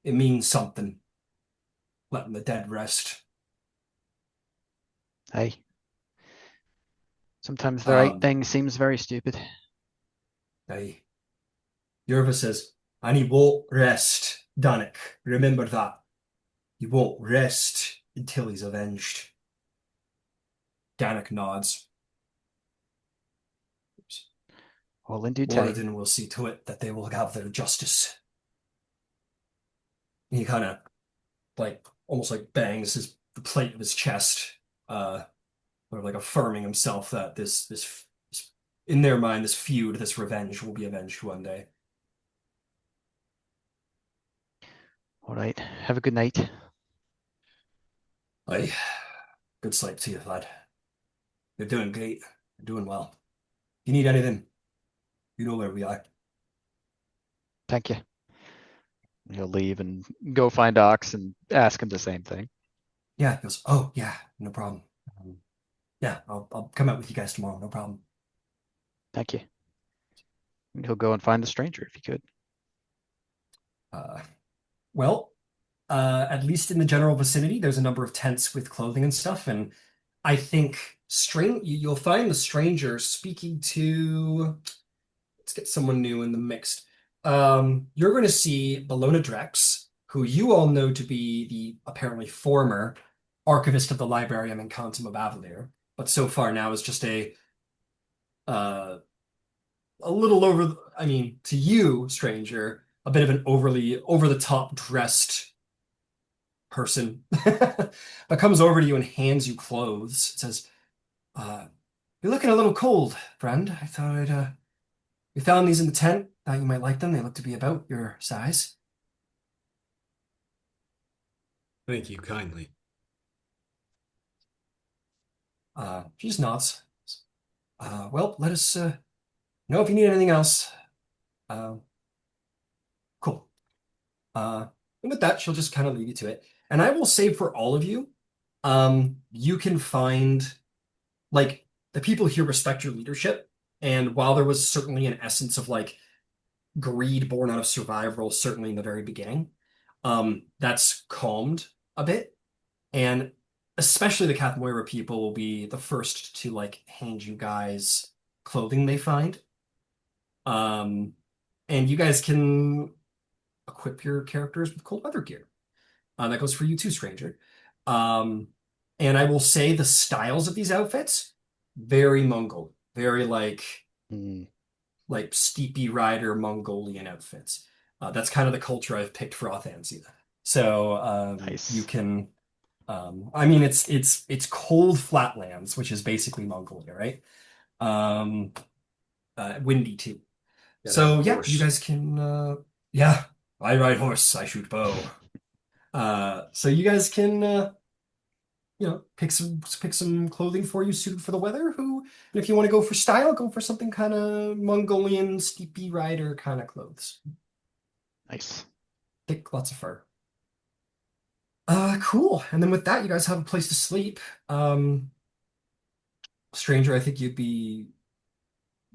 it means something, letting the dead rest." Aye. Sometimes the right Um, thing seems very stupid. Aye. Yerva says, "And he won't rest, Danik. Remember that. He won't rest until he's avenged." Danik nods. All in due time. Moradin will see to it that they will have their justice. He kind of like almost like bangs the plate of his chest, or like affirming himself that this in their mind, this feud, this revenge will be avenged one day. All right, have a good night. Aye, good sleep to you, lad. You're doing great. You're doing well. If you need anything, you know where we are. Thank you. He'll leave and go find Ox and ask him the same thing. Yeah, he goes, "Oh, yeah, no problem. Yeah, I'll come out with you guys tomorrow. No problem." Thank you. And he'll go and find the stranger if he could. Uh, well, at least in the general vicinity, there's a number of tents with clothing and stuff, and I think you'll find the stranger speaking to. Let's get someone new in the mix. You're going to see Bologna Drex, who you all know to be the apparently former archivist of the Librarium and Quantum of Avalier, but so far now is just uh, a little I mean, to you, stranger, a bit of an overly over the top dressed person that comes over to you and hands you clothes. It says, uh, "You're looking a little cold, friend. I thought we found these in the tent. Thought you might like them. They look to be about your size." Thank you kindly. She just nods. Well, let us know if you need anything else. Uh, cool. And with that, she'll just kind of leave you to it. And I will say for all of you, you can find like the people here respect your leadership. And while there was certainly an essence of like greed born out of survival, certainly in the very beginning, that's calmed a bit. And especially the Cathmoira people will be the first to like hand you guys clothing they find. Um, and you guys can equip your characters with cold weather gear. That goes for you too, stranger. Um, and I will say the styles of these outfits, very Mongol, very Mm, like steepy rider Mongolian outfits. That's kind of the culture I've picked for Authensia. So you nice. can, I mean, it's cold flatlands, which is basically Mongolia, right? Um, windy too. Gotta have a So yeah, you horse. guys can, yeah, I ride horse, I shoot bow. So you guys can, pick some clothing for you suited for the weather. And if you want to go for style, go for something kind of Mongolian steepy rider kind of clothes. Nice. Thick, lots of fur. Cool. And then with that, you guys have a place to sleep. Um, Stranger, I think you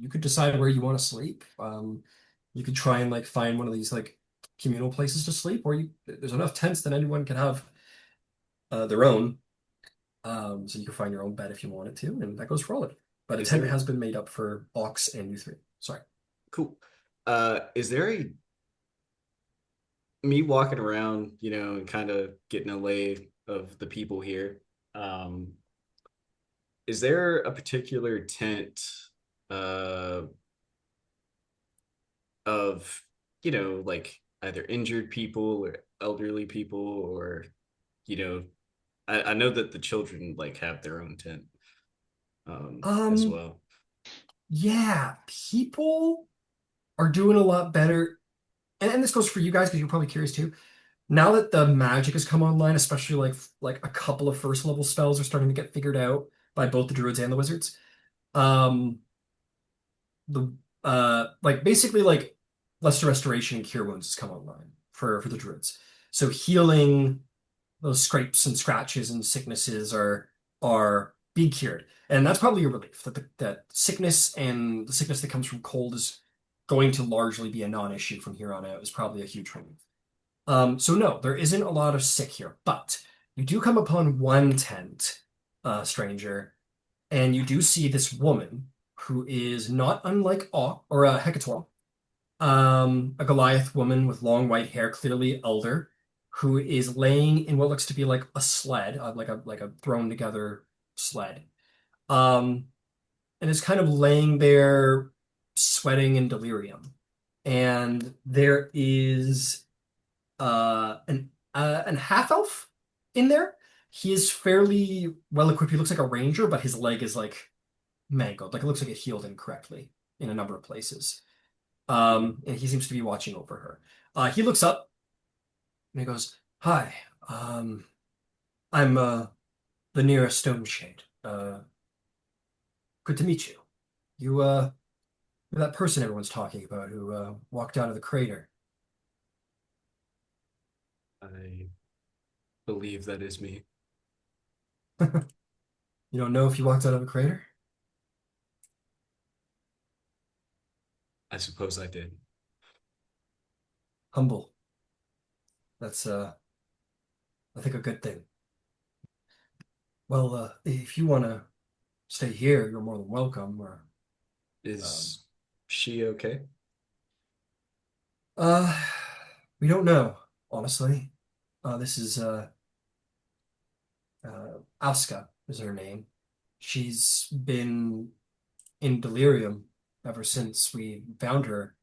could decide where you want to sleep. You could try and like find one of these like communal places to sleep, or there's enough tents that anyone can have their own. So you can find your own bed if you wanted to, and that goes for all of it. But a Is tent there has been made up for Ox and you three. Sorry. cool? Is there a me walking around, and kind of getting a lay of the people here? Um, is there a particular tent uh of, like either injured people or elderly people or, you know, I know that the children like have their own tent as Um, well. yeah, people are doing a lot better. And this goes for you guys because you're probably curious too. Now that the magic has come online, especially like a couple of first level spells are starting to get figured out by both the druids and the wizards. Um, the like basically like Lesser Restoration and Cure Wounds has come online for the druids. So healing those scrapes and scratches and sicknesses are being cured. And that's probably a relief that that sickness and the sickness that comes from cold is going to largely be a non-issue from here on out is probably a huge relief. So no, there isn't a lot of sick here, but you do come upon one tent, stranger, and you do see this woman who is not unlike Aw or Hecator, a Goliath woman with long white hair, clearly elder, who is laying in what looks to be like a sled, like a thrown together sled, um, and is kind of laying there, sweating in delirium. And there is an half elf in there. He is fairly well equipped. He looks like a ranger, but his leg is like mangled. Like it looks like it healed incorrectly in a number of places. And he seems to be watching over her. He looks up and he goes, "Hi, I'm the nearest stone shade. Good to meet you. You you're that person everyone's talking about who walked out of the crater." I believe that is me. You don't know if you walked out of a crater? I suppose I did. Humble. That's I think a good thing. Well, if you want to stay here, you're more than welcome. Or um, Is she okay? uh, we don't know, honestly. This is Aska is her name. She's been in delirium ever since we found her.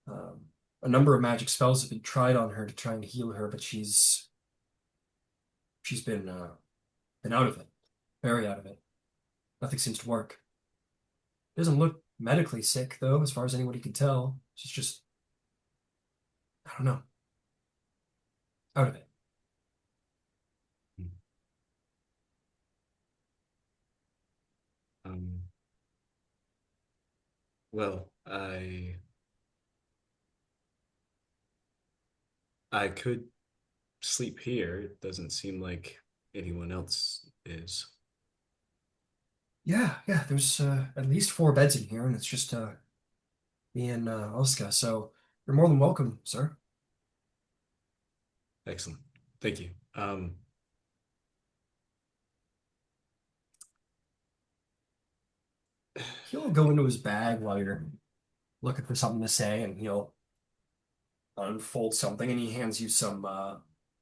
Um, a number of magic spells have been tried on her to try and heal her, but she's been out of it, very out of it. Nothing seems to work. Doesn't look medically sick though, as far as anybody can tell. She's just I don't know, out of it. Um, well, I could sleep here. It doesn't seem like anyone else is. Yeah, yeah. There's at least four beds in here, and it's just me and Oska. So you're more than welcome, sir. Excellent. Thank you. He'll go into his bag while you're looking for something to say, and he'll unfold something, and he hands you some.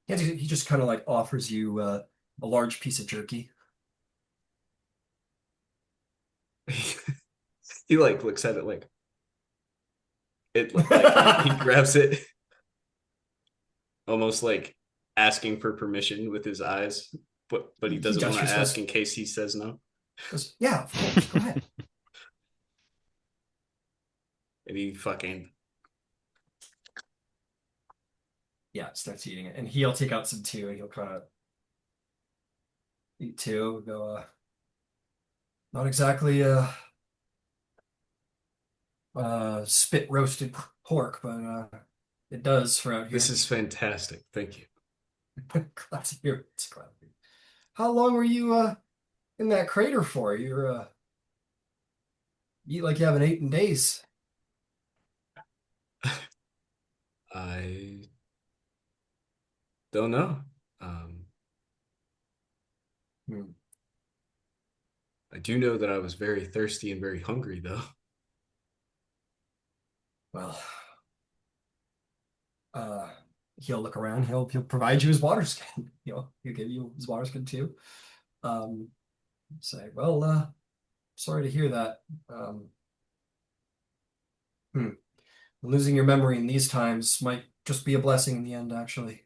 He just kind of like offers you a large piece of jerky. He like looks at it like like he grabs it almost like asking for permission with his eyes, but he He doesn't want to gestures, ask in case he says no. goes, "Yeah, of course, go ahead." And he fucking Yeah, starts eating it, and he'll take out some too, and he'll kind of eat too. Go, not exactly spit roasted pork, but it does for out this here. is fantastic. Thank you. Glad to hear it. Glad to hear it. How long were you in that crater for? You're you eat like you haven't eaten days. I don't know. Um, I do know that I was very thirsty and very hungry, though. Well, uh, he'll look around. He'll provide you his water skin. He'll give you his water skin too. Um, Say, well, sorry to hear that. Hmm. Losing your memory in these times might just be a blessing in the end, actually.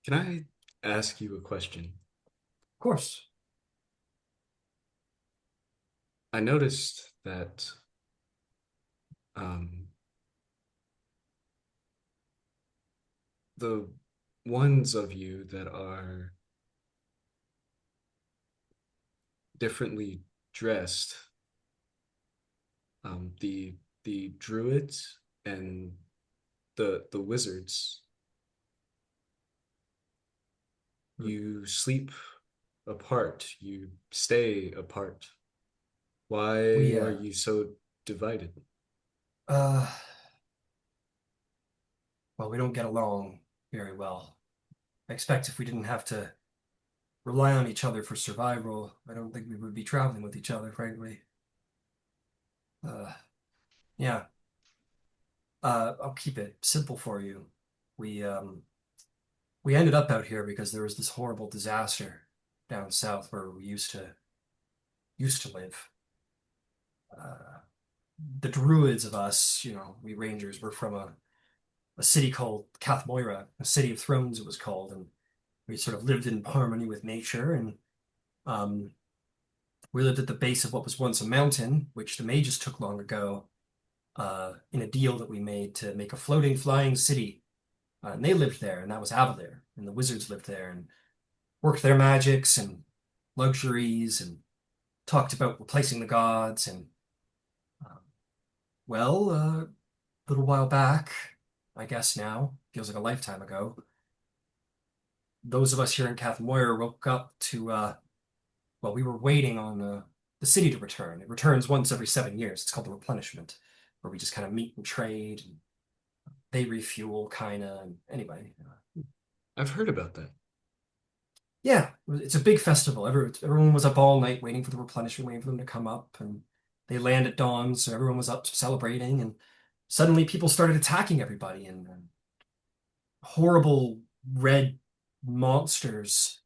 Can I ask you a question? Of course. I noticed that um, the ones of you that are differently dressed, the druids and the wizards, you sleep apart, you stay apart. Why We are you so divided? uh well, we don't get along very well. I expect if we didn't have to rely on each other for survival, I don't think we would be traveling with each other, frankly. Uh yeah. I'll keep it simple for you. We um we ended up out here because there was this horrible disaster down south where we used to live. Uh, the druids of us, we rangers were from a city called Cathmoira, a city of thrones it was called, and we sort of lived in harmony with nature. And um, we lived at the base of what was once a mountain, which the mages took long ago, in a deal that we made to make a floating, flying city. And they lived there, and that was Avalir, and the wizards lived there and worked their magics and luxuries and talked about replacing the gods. And um, well, a little while back, I guess now, feels like a lifetime ago, those of us here in Cathmoira woke up to, well, we were waiting on the city to return. It returns once every 7 years. It's called the replenishment, where we just kind of meet and trade, and they refuel, kind of. And anyway, I've heard about that. yeah, it's a big festival. Everyone was up all night waiting for the replenishment, waiting for them to come up, and they land at dawn, so everyone was up celebrating, and suddenly people started attacking everybody, and horrible red monsters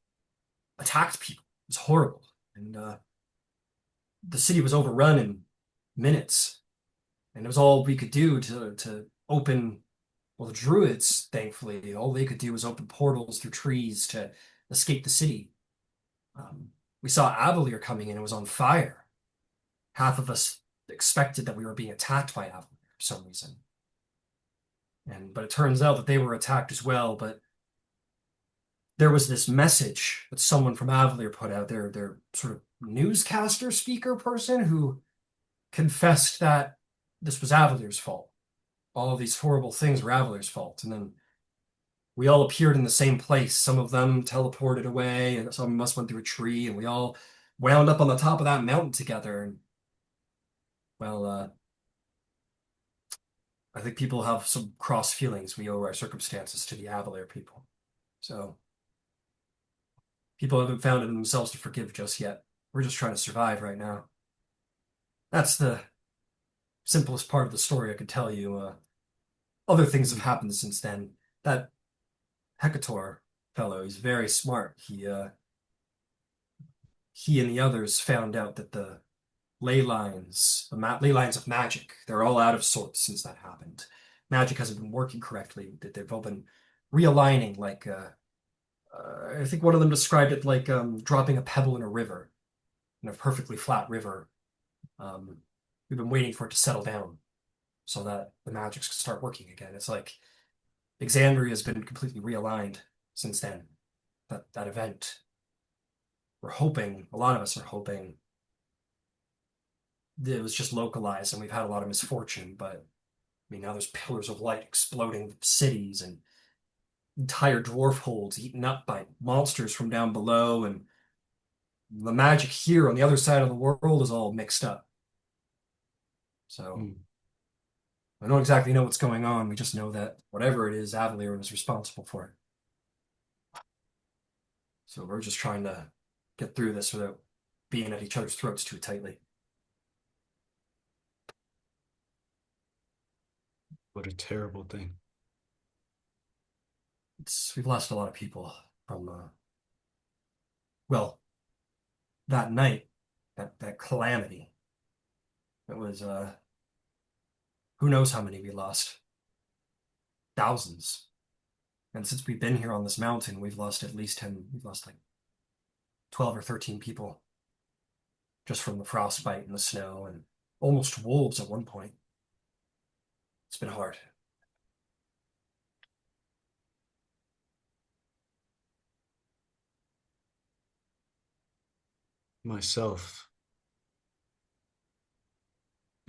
attacked people. It was horrible, and the city was overrun in minutes, and it was all we could do to open. Well, the druids, thankfully, all they could do was open portals through trees to escape the city. Um, we saw Avalir coming in; it was on fire. Half of us expected that we were being attacked by Avalir for some reason, but it turns out that they were attacked as well. But there was this message that someone from Avalir put out, their sort of newscaster speaker person, who confessed that this was Avalir's fault. All of these horrible things were Avalir's fault. And then we all appeared in the same place. Some of them teleported away, and some of us went through a tree, and we all wound up on the top of that mountain together. And well, I think people have some cross feelings. We owe our circumstances to the Avalir people. So people haven't found it in themselves to forgive just yet. We're just trying to survive right now. That's the simplest part of the story I could tell you. Other things have happened since then. That Hecator fellow, he's very smart. He and the others found out that the ley lines of magic, they're all out of sorts since that happened. Magic hasn't been working correctly. That they've all been realigning, like I think one of them described it like dropping a pebble in a river, in a perfectly flat river. Um, we've been waiting for it to settle down so that the magics can start working again. It's like Exandria has been completely realigned since then. That event. We're hoping, a lot of us are hoping, that it was just localized and we've had a lot of misfortune, but I mean now there's pillars of light exploding cities and entire dwarf holds eaten up by monsters from down below, and the magic here on the other side of the world is all mixed up. So Hmm. I don't exactly know what's going on. We just know that whatever it is, Avalir is responsible for it. So we're just trying to get through this without being at each other's throats too tightly. What a terrible thing. We've lost a lot of people from well, that night, that calamity. It was who knows how many we lost. Thousands. And since we've been here on this mountain, we've lost at least 10, we've lost like 12 or 13 people just from the frostbite and the snow and almost wolves at one point. It's been hard. Myself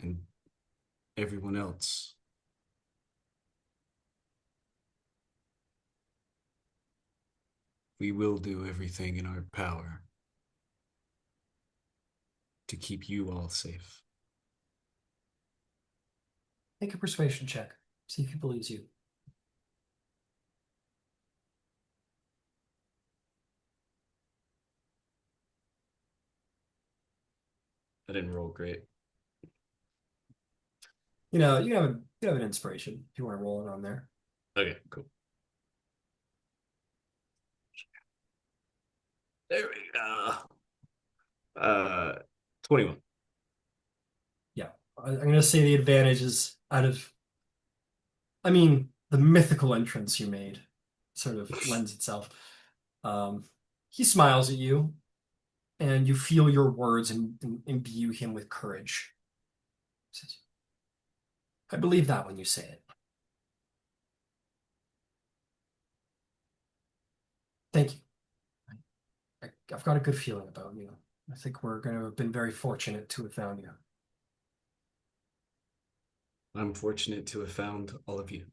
and everyone else. We will do everything in our power to keep you all safe. Make a persuasion check. See if he believes you. I didn't roll great. You know, you have an inspiration if you want to roll it on there. Okay, cool. There we go. 21. Yeah. I'm gonna say the advantage is out of I mean, the mythical entrance you made sort of lends itself. Um, he smiles at you, and you feel your words imbue him with courage. He says, I believe that when you say it. Thank you. I've got a good feeling about you. I think we're going to have been very fortunate to have found you. I'm fortunate to have found all of you.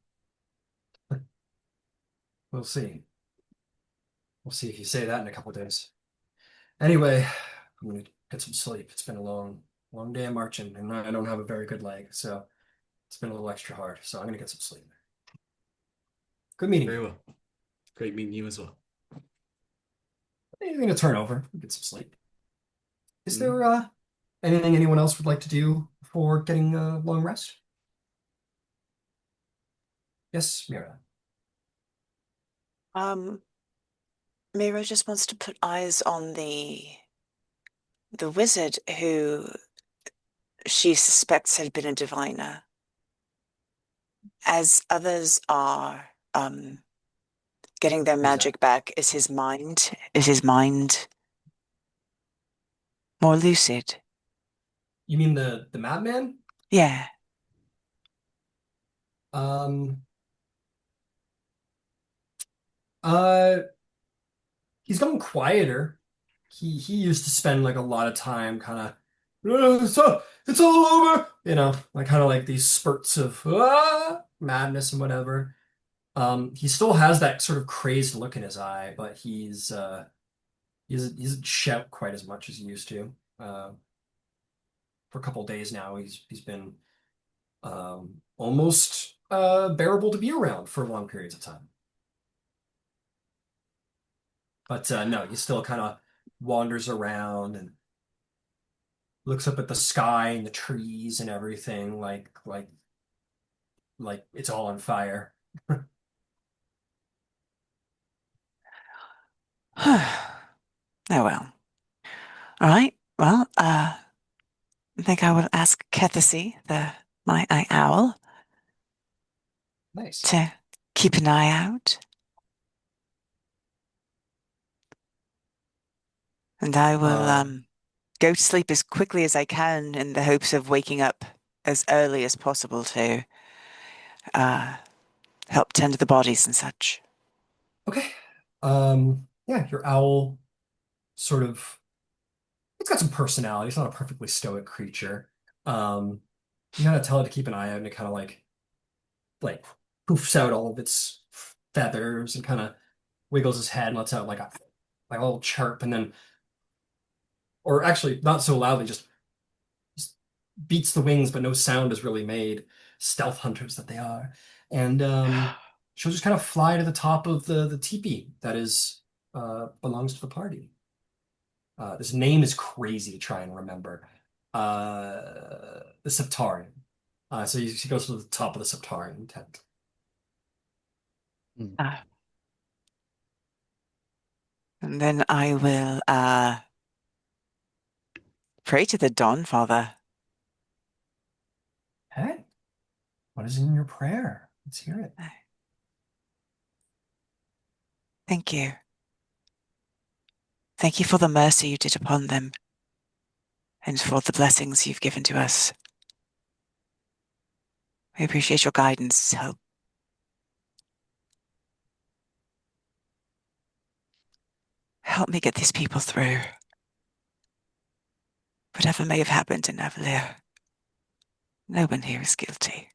We'll see. We'll see if you say that in a couple days. Anyway, I'm going to get some sleep. It's been a long day of marching, and I don't have a very good leg, so it's been a little extra hard. So I'm going to get some sleep. Good meeting Very you. well. Great meeting you as well. I'm going to turn over and get some sleep. Is Mhm. there anything anyone else would like to do before getting a long rest? Yes, Mira. Um, Mira just wants to put eyes on the wizard who she suspects had been a diviner. As others are getting their Who's that? magic back, is his mind more lucid? You mean the madman? Yeah. Um, uh, he's gotten quieter. He used to spend like a lot of time kind of it's all over, like kind of like these spurts of madness and whatever. He still has that sort of crazed look in his eye, but he doesn't shout quite as much as he used to. For a couple days now, he's been almost bearable to be around for long periods of time. But no, he still kind of wanders around and looks up at the sky and the trees and everything like it's all on fire. Oh well. All right. Well, I think I will ask Kethesy, my eye owl, Nice. to keep an eye out. And I will go to sleep as quickly as I can in the hopes of waking up as early as possible to help tend to the bodies and such. Okay. Yeah, your owl sort of it's got some personality. It's not a perfectly stoic creature. Um, you gotta tell it to keep an eye out and it kind of like poofs out all of its feathers and kind of wiggles his head and lets out like a little chirp and then or actually not so loudly, just beats the wings, but no sound is really made. Stealth hunters that they are. And she'll just kind of fly to the top of the teepee that is belongs to the party. This name is crazy to try and remember. The Septarian. So he goes to the top of the Septarian tent. Hmm. And then I will pray to the Dawn Father. Hey, what is in your prayer? Let's hear it. Thank you. Thank you for the mercy you did upon them and for the blessings you've given to us. We appreciate your guidance, help. Help me get these people through. Whatever may have happened in Avalier, no one here is guilty.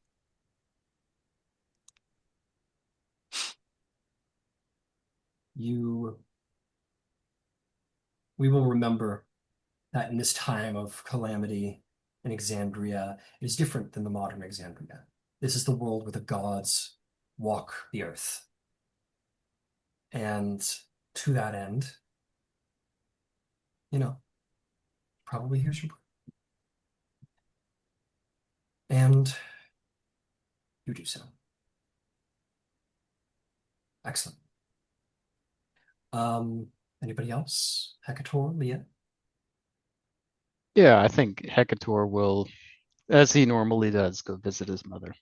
We will remember that in this time of calamity in Exandria, it is different than the modern Exandria. This is the world where the gods walk the earth. And to that end, you know, probably here's your and you do so. Excellent. Anybody else? Hecator, Leah? Yeah, I think Hecator will, as he normally does, go visit his mother.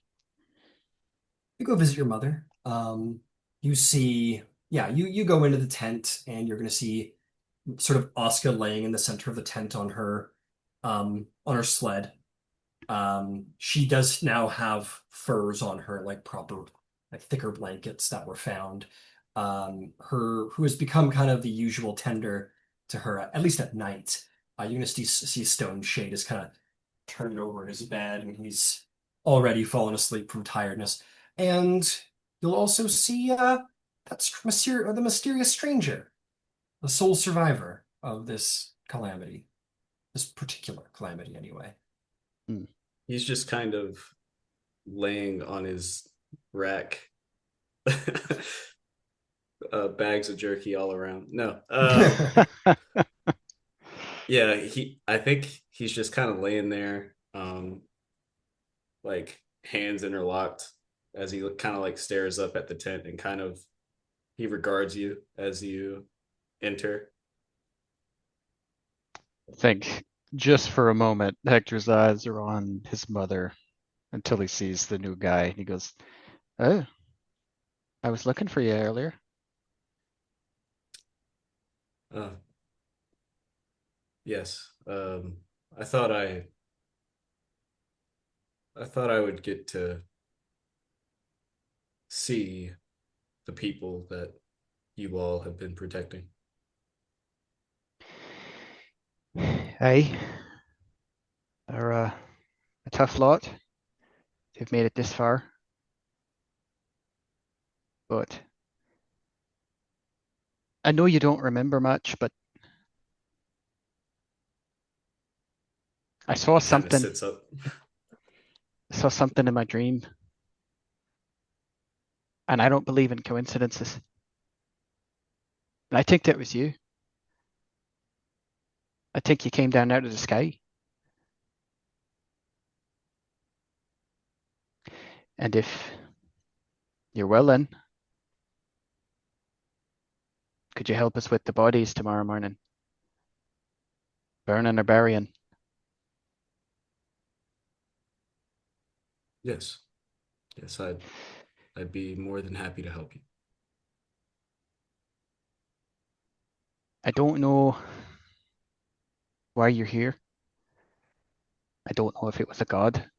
You go visit your mother. You see, yeah, you go into the tent and you're gonna see sort of Oscar laying in the center of the tent on her sled. She does now have furs on her, like proper, like thicker blankets that were found. Who has become kind of the usual tender to her, at least at night. You're gonna see Stone Shade is kind of turned over in his bed, and he's already fallen asleep from tiredness. And you'll also see the mysterious stranger, the sole survivor of this calamity, this particular calamity, anyway. Hmm. He's just kind of laying on his rack, bags of jerky all around. No, yeah, I think he's just kind of laying there, like hands interlocked, as he kind of like stares up at the tent and kind of he regards you as you enter. I think just for a moment, Hector's eyes are on his mother until he sees the new guy. He goes, "Oh, I was looking for you earlier." Uh, yes, I thought I would get to see the people that you all have been protecting. Aye, they're a tough lot. They've made it this far, but I know you don't remember much, but I saw He kind of something. sits up. I saw something in my dream, and I don't believe in coincidences. And I think that was you. I think you came down out of the sky. And if you're willing, could you help us with the bodies tomorrow morning? Burning or burying? Yes, yes, I'd be more than happy to help you. I don't know why you're here. I don't know if it was a god.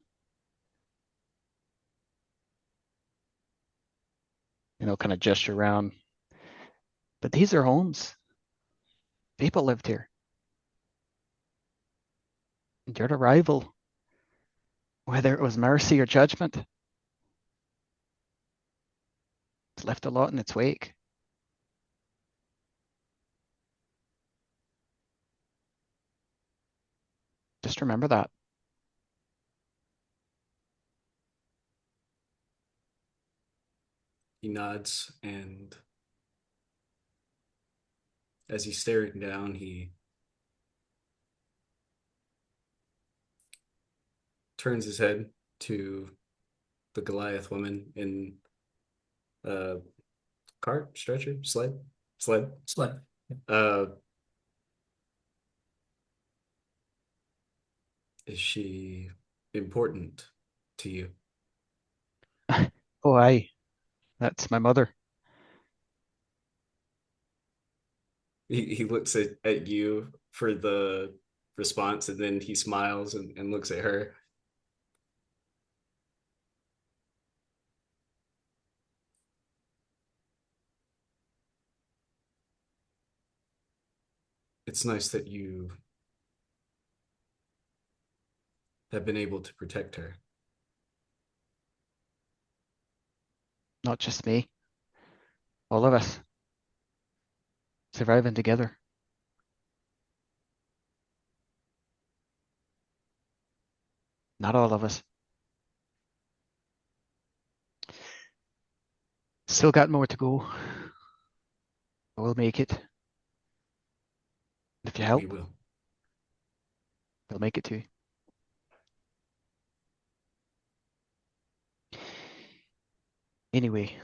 Kind of gesture around. But these are homes. People lived here. And your arrival, whether it was mercy or judgment, it's left a lot in its wake. Just remember that. He nods, and as he's staring down, he turns his head to the Goliath woman in cart, stretcher, sled. Sled. Uh, is she important to you? Oh, aye, that's my mother. He looks at you for the response, and then he smiles and looks at her. It's nice that you have been able to protect her. Not just me. All of us. Surviving together. Not all of us. Still got more to go. We'll make it. If you help, We will. we'll make it too. Anyway,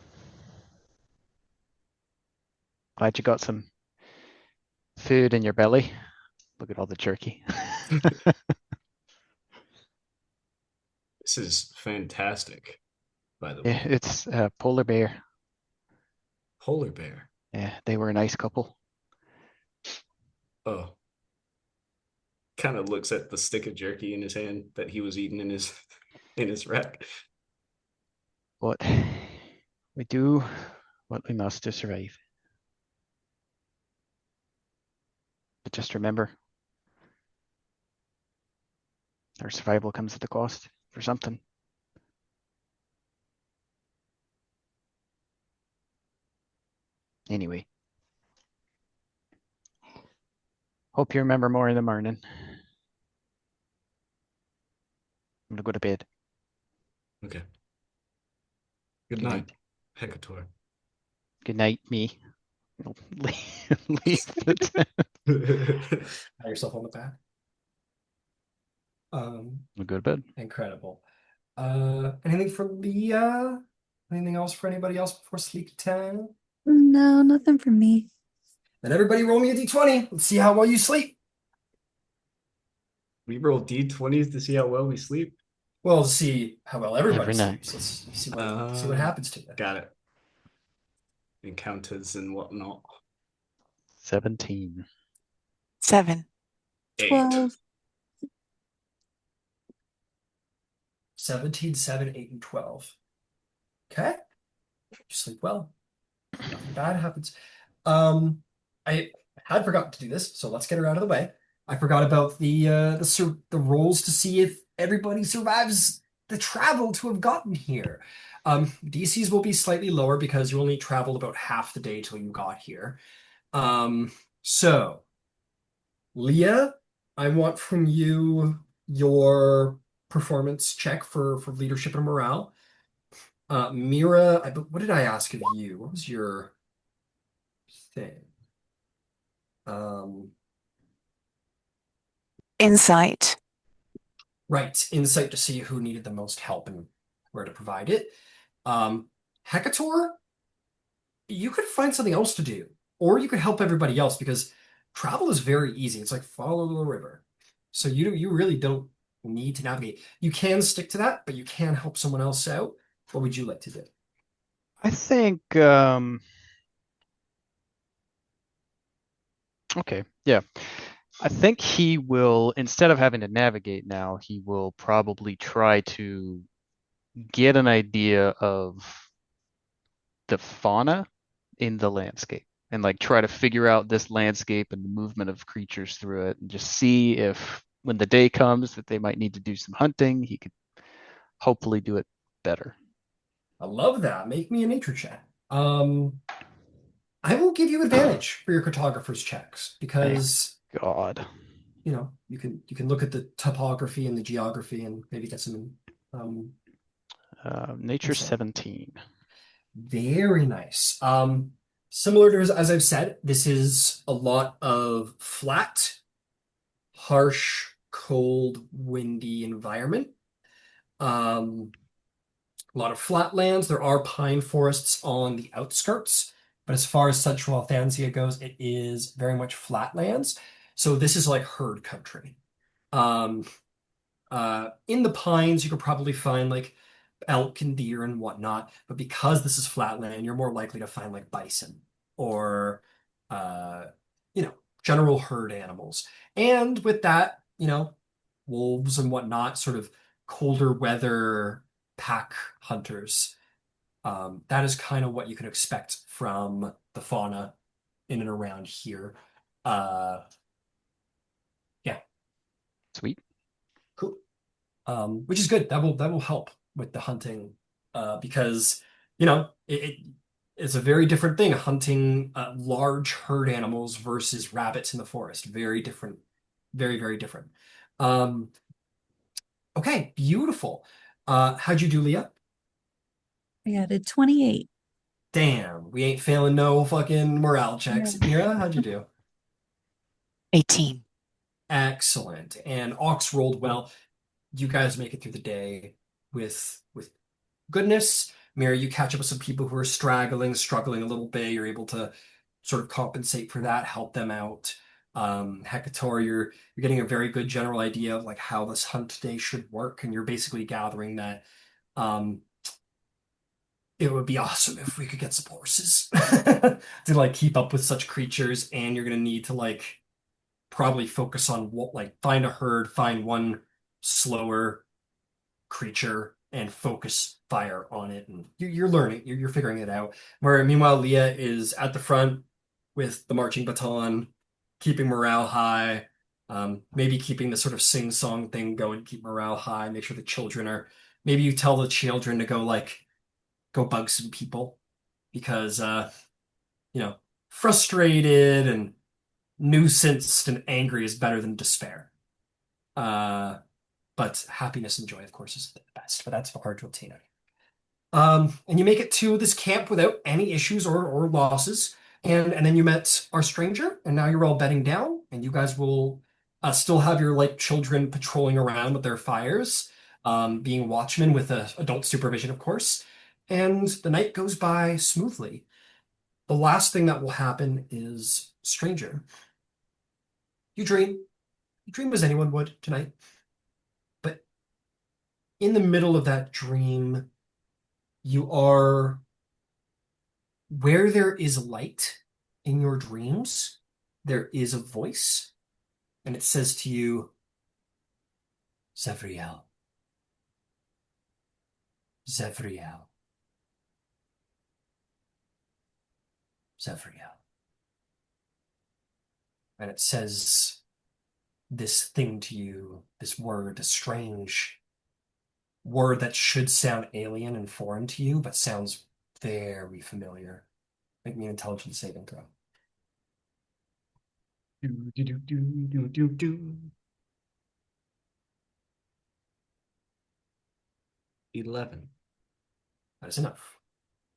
glad you got some food in your belly. Look at all the jerky. This is fantastic, by the Yeah, way. it's a polar bear. Polar bear. Yeah, they were a nice couple. Oh, kind of looks at the stick of jerky in his hand that he was eating in his rack. But we do what we must to survive. But just remember, our survival comes at a cost for something. Anyway, hope you remember more in the morning. I'm gonna go to bed. Okay. Good Good night, night. Hecator. Good night, me. Leave the tent. Pat yourself on the back. I'll go to bed. Incredible. Anything for Leah? Anything else for anybody else before sleepy time? No, nothing for me. Then everybody roll me a d20. Let's see how well you sleep. We roll d20s to see how well we sleep. Well, to see how well everybody Every night. sleeps. Let's see what happens to you. Got it. Encounters and whatnot. 17. 7. 8. 12. 17, 7, 8, and 12. Okay. You sleep well. Nothing bad happens. I had forgotten to do this, so let's get her out of the way. I forgot about the rolls to see if everybody survives the travel to have gotten here. DCs will be slightly lower because you only traveled about half the day till you got here. So Leah, I want from you your performance check for leadership and morale. Mira, what did I ask of you? What was your thing? Um, Insight. right, insight to see who needed the most help and where to provide it. Hecator, you could find something else to do, or you could help everybody else because travel is very easy. It's like follow the river. So you really don't need to navigate. You can stick to that, but you can help someone else out. What would you like to do? I think, okay, yeah. I think he will, instead of having to navigate now, he will probably try to get an idea of the fauna in the landscape and like try to figure out this landscape and the movement of creatures through it and just see if when the day comes that they might need to do some hunting, he could hopefully do it better. I love that. Make me a nature check. I will give you advantage for your cartographer's checks Thank because God. you can look at the topography and the geography and maybe get some um Nature insight. 17. Very nice. Similar to as I've said, this is a lot of flat, harsh, cold, windy environment. A lot of flatlands. There are pine forests on the outskirts, but as far as central Althania goes, it is very much flatlands. So this is like herd country. Um, in the pines, you could probably find like elk and deer and whatnot, but because this is flatland, you're more likely to find like bison or, uh, you know, general herd animals. And with that, wolves and whatnot, sort of colder weather pack hunters. That is kind of what you can expect from the fauna in and around here. Uh, yeah, Sweet. cool. Which is good. That will help with the hunting, because it's a very different thing hunting large herd animals versus rabbits in the forest. Very different, very very different. Um, okay, beautiful. How'd you do, Leah? I added 28. Damn, we ain't failing no fucking morale checks. Yeah. Mira, how'd you do? 18. Excellent. And Ox rolled well. You guys make it through the day with goodness. Mary, you catch up with some people who are struggling a little bit. You're able to sort of compensate for that, help them out. Hecator, you're getting a very good general idea of like how this hunt day should work, and you're basically gathering that um, it would be awesome if we could get some horses to like keep up with such creatures, and you're gonna need to like probably focus on what like find a herd, find one slower creature and focus fire on it. And you're learning, you're figuring it out. Where meanwhile, Leah is at the front with the marching baton, keeping morale high, maybe keeping the sort of sing-song thing going, keep morale high, make sure the children are. Maybe you tell the children to go bug some people because you know, frustrated and nuisanced and angry is better than despair. Uh, but happiness and joy, of course, is the best. But that's hard to obtain. And you make it to this camp without any issues or losses. And then you met our stranger, and now you're all bedding down, and you guys will still have your like children patrolling around with their fires, being watchmen with adult supervision, of course. And the night goes by smoothly. The last thing that will happen is stranger. You dream. You dream as anyone would tonight. But in the middle of that dream, you are where there is light in your dreams, there is a voice, and it says to you, Zevriel, Zevriel, Zevriel. And it says this thing to you, this word, a strange word that should sound alien and foreign to you, but sounds very familiar. Make me an intelligence saving throw. Do, do, do, do, do, do, do. 11. That is enough.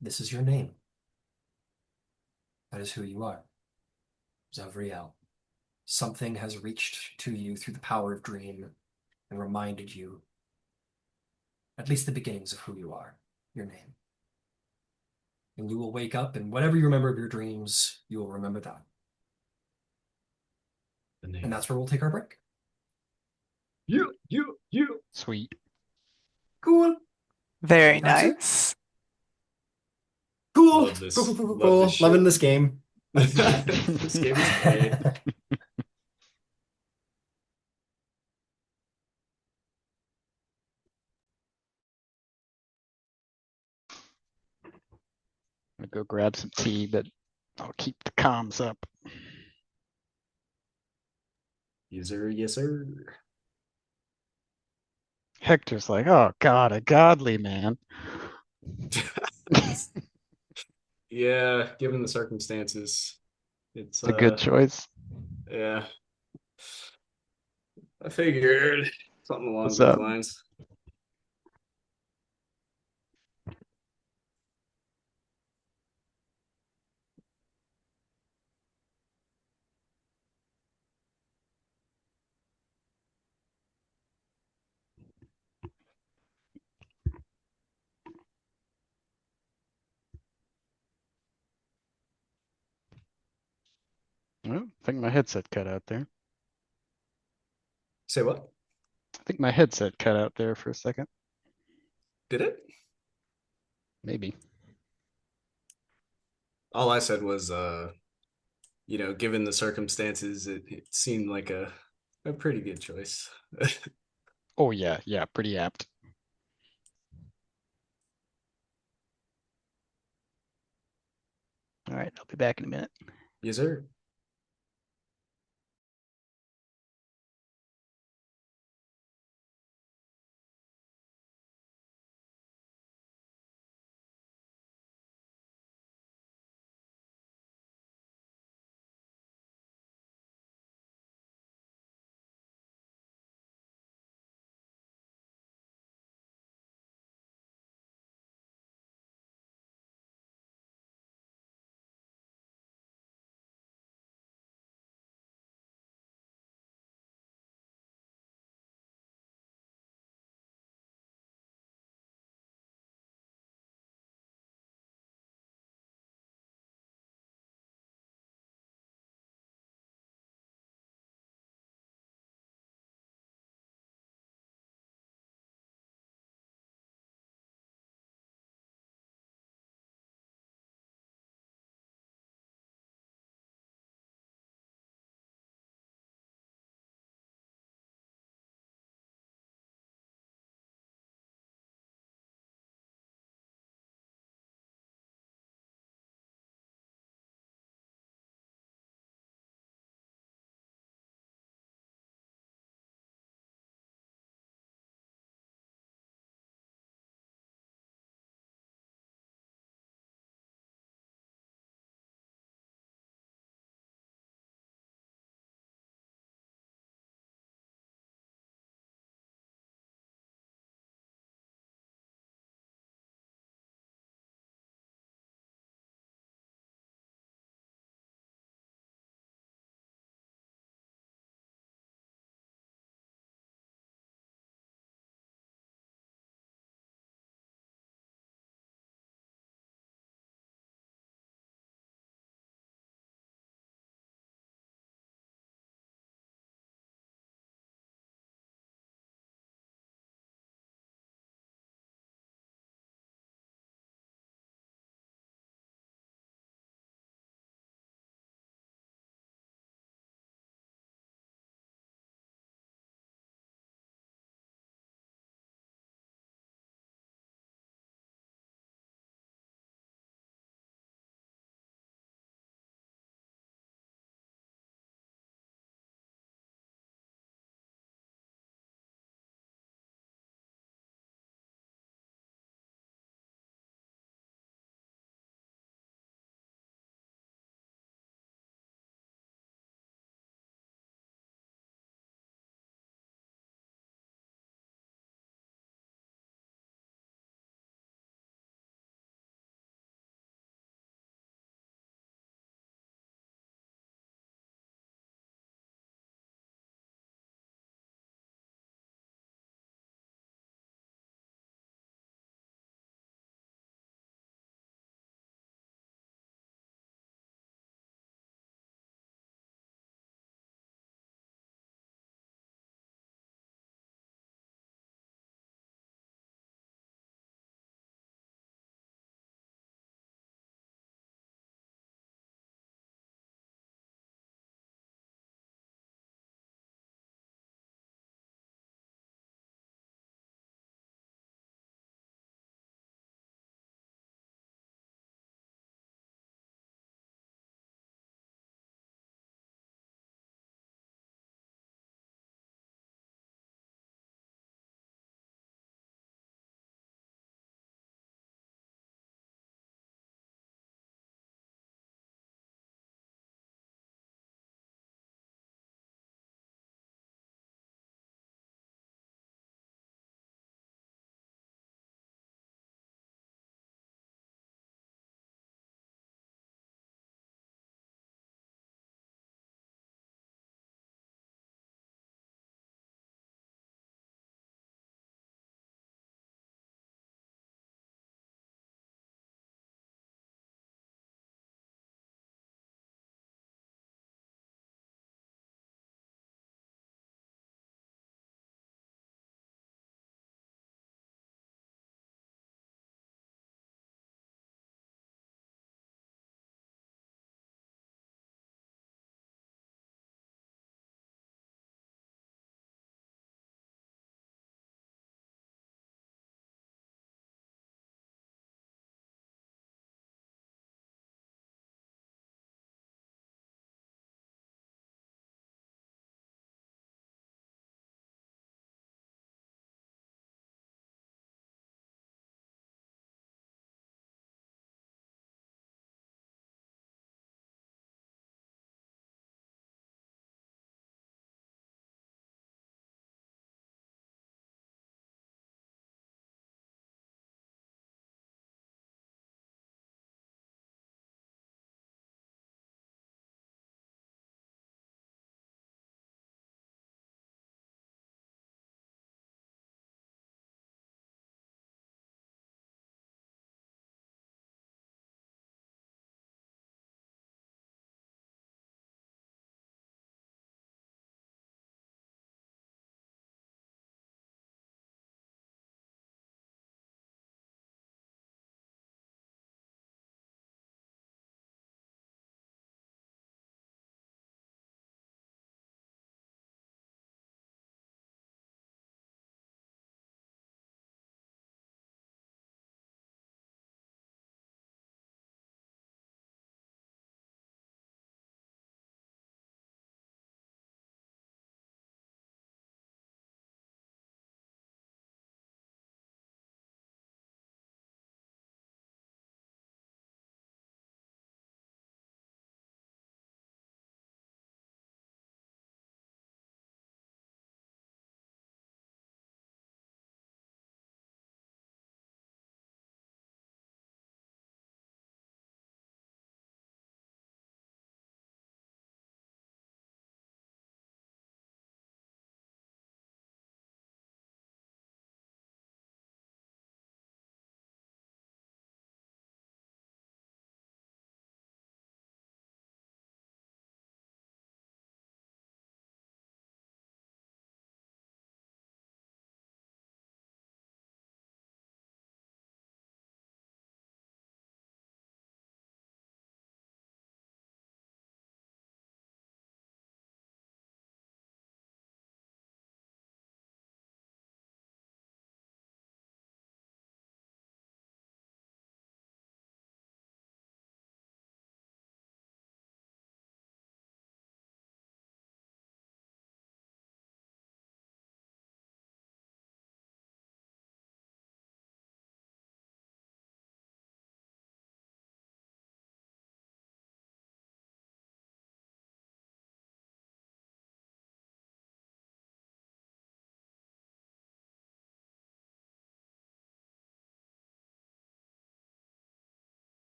This is your name. That is who you are. Zavriel. Something has reached to you through the power of dream and reminded you, at least the beginnings of who you are, your name. And you will wake up, and whatever you remember of your dreams, you will remember that. The name. And that's where we'll take our break. You. Sweet. Cool. Very That's it. nice. Cool. Love this. Cool, cool, cool, cool, Love cool. this shit. Loving this game. This game is great. I'm gonna go grab some tea, but I'll keep the comms up. Yes, sir. Yes, sir. Hector's like, oh God, a godly man. Yeah, given the circumstances, it's It's a good choice. yeah. I figured something along What's those up? lines. think my headset cut out there. Say what? I think my headset cut out there for a second. Did it? Maybe. All I said was, given the circumstances, it seemed like a pretty good choice. Oh yeah, pretty apt. All right, I'll be back in a minute. Yes, sir.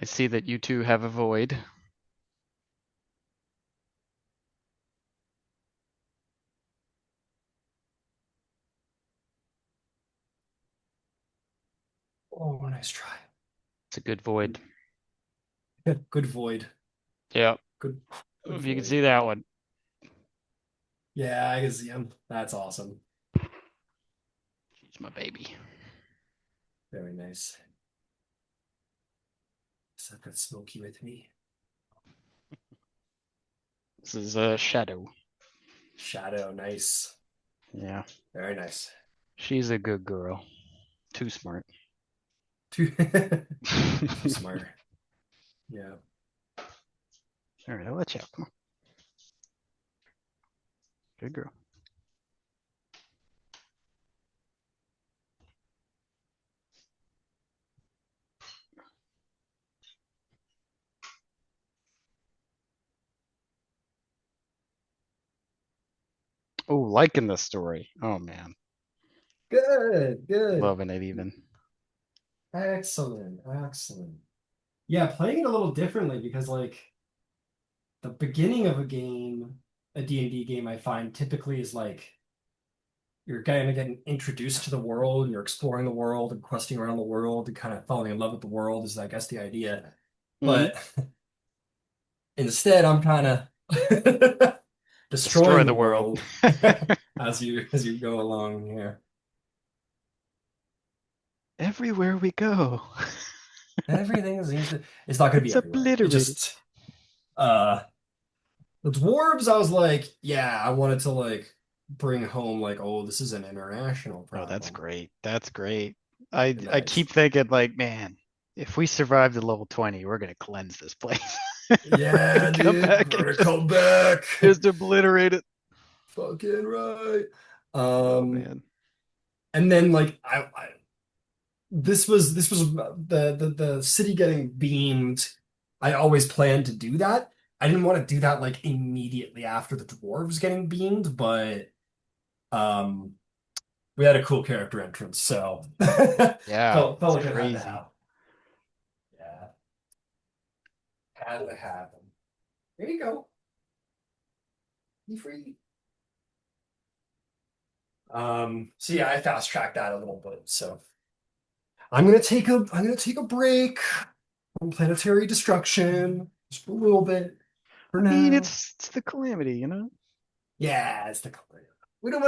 I see that you two have a void. Oh, nice try. It's a good void. Good void. Yeah. Good, good If you can void. see that one. Yeah, I can see him. That's awesome. She's my baby. Very nice. So I've got Smokey with me. This is a shadow. Shadow, nice. Yeah. Very nice. She's a good girl. Too smart. Too, too smart. Yeah. All right, I'll let you out. Come on. Good girl. Oh, liking this story. Oh man, Good, good. loving it even. Excellent, excellent. Yeah, playing it a little differently because like the beginning of a game, a D&D game, I find typically is like you're kind of getting introduced to the world, you're exploring the world and questing around the world and kind of falling in love with the world is I guess the idea. Hmm. But instead I'm kind of Destroy destroying the the world. world as you go along here. Everywhere we go, Everything seems to it's not gonna be it's everywhere. It obliterated. just uh the dwarves, I was like, yeah, I wanted to like bring home like, oh, this is an international Oh, that's problem. great. That's great. I Nice. keep thinking like, man, if we survive to level 20, we're gonna cleanse this place. We're gonna Yeah, come dude, back and gotta come back. just obliterate it. Fucking right. Oh Um, man. and then like I this was the city getting beamed. I always planned to do that. I didn't want to do that like immediately after the dwarves getting beamed, but um we had a cool character entrance, so Yeah, felt it's like it had to crazy. happen. Yeah, had to happen. There you go. Be free. So yeah, I fast tracked that a little bit. So I'm gonna take a break from planetary destruction just for a little bit for I mean, now. it's the calamity, you know? Yeah, it's the we don't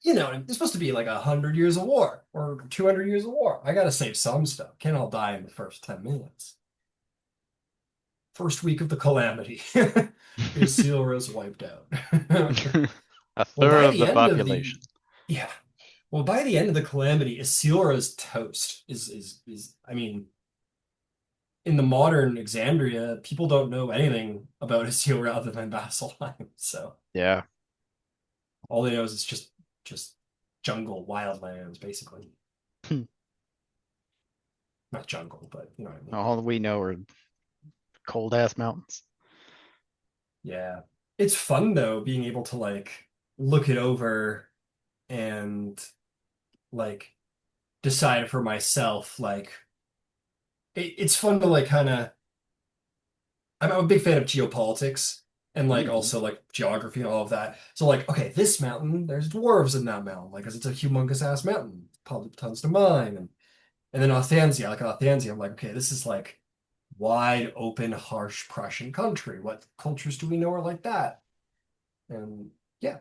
you know, it's supposed to be like 100 years of war or 200 years of war. I gotta save some stuff. Can't all die in the first 10 minutes. First week of the calamity. Isilra is wiped out. A Well, third by of the the end of the population. yeah, well, by the end of the calamity, Isilra's toast. Is I mean, in the modern Exandria, people don't know anything about Isilra other than Vasselheim. So Yeah. all they know is it's just jungle, wildlands, basically. Not jungle, but you know what I mean. All we know are cold ass mountains. Yeah. It's fun though, being able to like look it over and like decide for myself. Like it's fun to like kind of I'm a big fan of geopolitics and like Hmm. also like geography and all of that. So like, okay, this mountain, there's dwarves in that mountain, like, 'cause it's a humongous ass mountain, probably tons to mine. And then Othanzia, like Othanzia, I'm like, okay, this is like wide open, harsh Prussian country. What cultures do we know are like that? And yeah,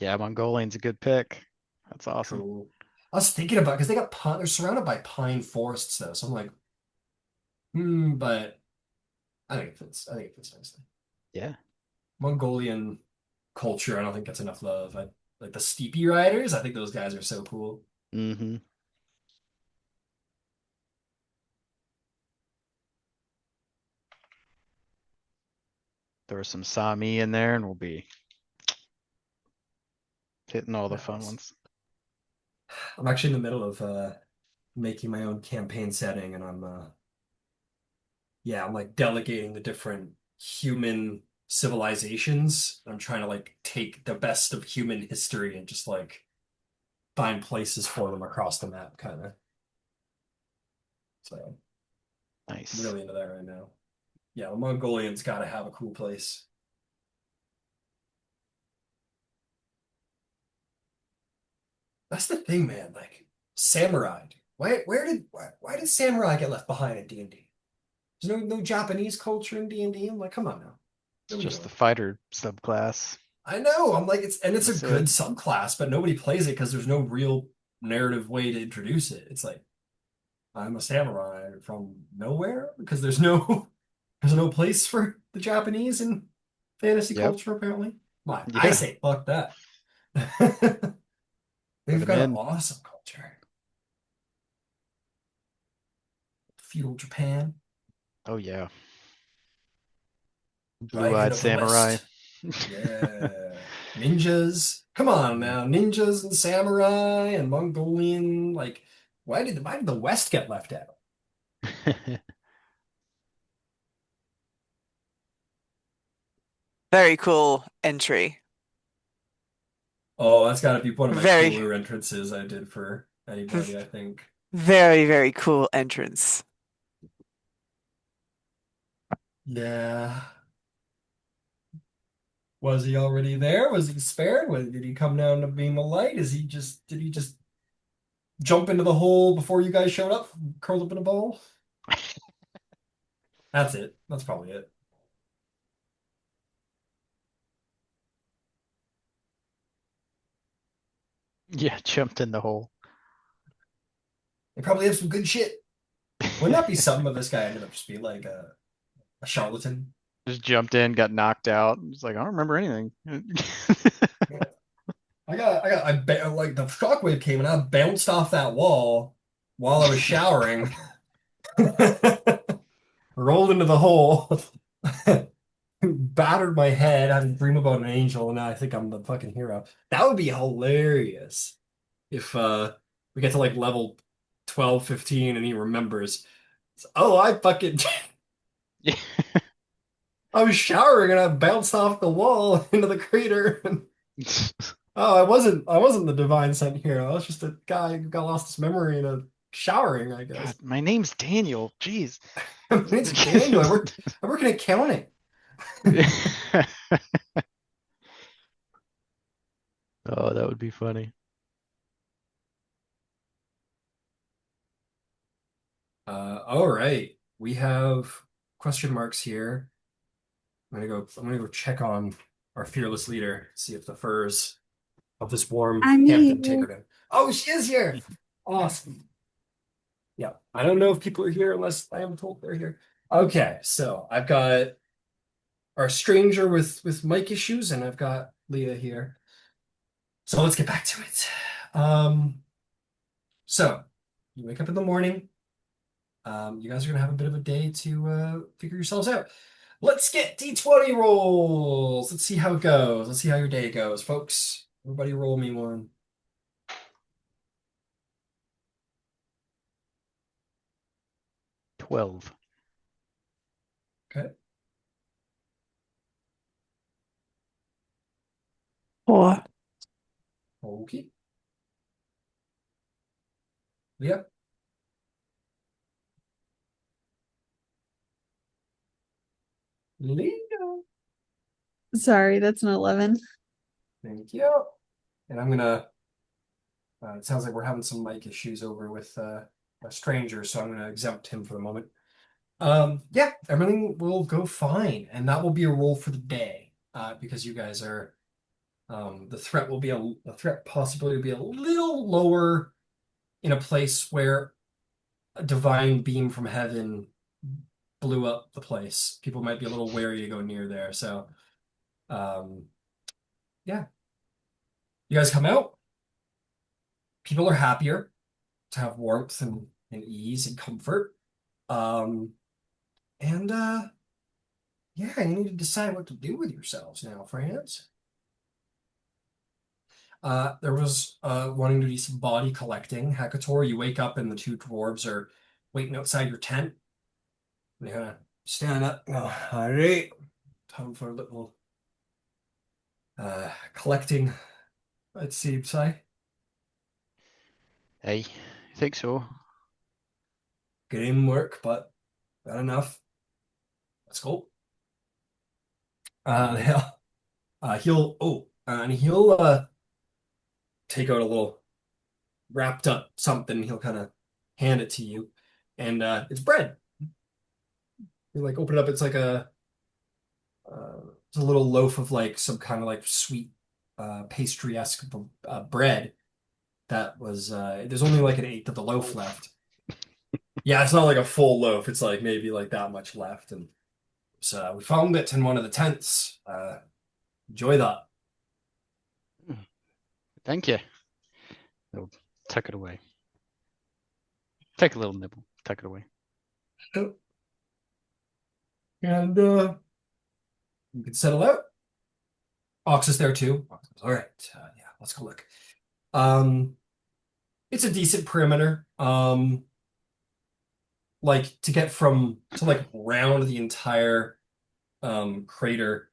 Yeah, Mongolian's a good pick. That's awesome. cool. I was thinking about because they got pine, they're surrounded by pine forests though. So I'm like, but I think it fits. I think it fits nicely. Yeah. Mongolian culture, I don't think gets enough love. Like the steepy riders, I think those guys are so cool. Mm-hmm. Throw some Sami in there and we'll be hitting all the fun Nice. ones. I'm actually in the middle of making my own campaign setting, and I'm like delegating the different human civilizations. I'm trying to like take the best of human history and just like find places for them across the map, kind of. So I'm Nice. really into that right now. Yeah, the Mongolians gotta have a cool place. That's the thing, man. Like samurai. Why did samurai get left behind in D&D? There's no Japanese culture in D&D. I'm like, come on now. It's What are we just the doing? fighter subclass. I know. I'm like, it's a That's it. good subclass, but nobody plays it because there's no real narrative way to introduce it. It's like I'm a samurai from nowhere because there's no place for the Japanese in fantasy Yep. culture, apparently. I Yeah. say fuck that. Put They've him got an in. awesome culture. Feudal Japan, Oh yeah. Dragon Blue-eyed of the samurai. West. Yeah. Ninjas. Come on Mm. now. Ninjas and samurai and Mongolian. Like, why did the West get left out? Very cool entry. Oh, that's got to be one of my Very, cooler entrances I did for anybody, I think. very, very cool entrance. Yeah. Was he already there? Was he spared? Did he come down to beam the light? Did he just jump into the hole before you guys showed up, curled up in a ball? That's it. That's probably it. Yeah, jumped in the hole. They probably have some good shit. Wouldn't that be something if this guy ended up just being like a charlatan? Just jumped in, got knocked out. It's like, I don't remember anything. Yeah. Like the shockwave came and I bounced off that wall while I was showering, rolled into the hole, battered my head, had a dream about an angel, and now I think I'm the fucking hero. That would be hilarious if we get to like level 12, 15, and he remembers. Oh, I fucking Yeah. I was showering and I bounced off the wall into the crater. Oh, I wasn't the divine sent hero. I was just a guy who got lost his memory in a showering, I God, guess. my name's Daniel. Jeez. It's Daniel. I work in accounting. Oh, that would be funny. All right. We have question marks here. I'm gonna go check on our fearless leader, see if the furs of this warm I'm Hampton here. tickered him. Oh, she is here. Awesome. Yeah. I don't know if people are here unless I am told they're here. Okay, so I've got our stranger with mic issues, and I've got Leah here. So let's get back to it. Um, so you wake up in the morning. You guys are gonna have a bit of a day to figure yourselves out. Let's get D20 rolls. Let's see how it goes. Let's see how your day goes, folks. Everybody roll me one. 12. Okay. Or Okay. Leah. Leah. Sorry, that's an 11. Thank you. And I'm gonna it sounds like we're having some mic issues over with a stranger, so I'm gonna exempt him for the moment. Yeah, everything will go fine, and that will be a roll for the day. Because you guys are the threat will be the threat possibility will be a little lower in a place where a divine beam from heaven blew up the place. People might be a little wary to go near there. So, um, yeah, you guys come out. People are happier to have warmth and ease and comfort. Um, and yeah, you need to decide what to do with yourselves now, friends. There was wanting to do some body collecting. Hekator, you wake up and the two dwarves are waiting outside your tent. They kind of stand up. Oh, all right, time for a little collecting. It seems I Hey, I think so. grim work, but Got enough. That's cool. Mhm. He'll take out a little wrapped up something. He'll kind of hand it to you, and it's bread. You like open it up. It's a little loaf of like some kind of like sweet pastry-esque bread that was there's only like an eighth of the loaf left. Yeah, it's not like a full loaf. It's like maybe like that much left, and so we found it in one of the tents. Enjoy that. Thank you. I'll tuck it away. Take a little nibble. Tuck it away. And you can settle out. Ox is there too. Ox goes, all right, yeah, let's go look. Um, it's a decent perimeter. Like to get from to like round the entire crater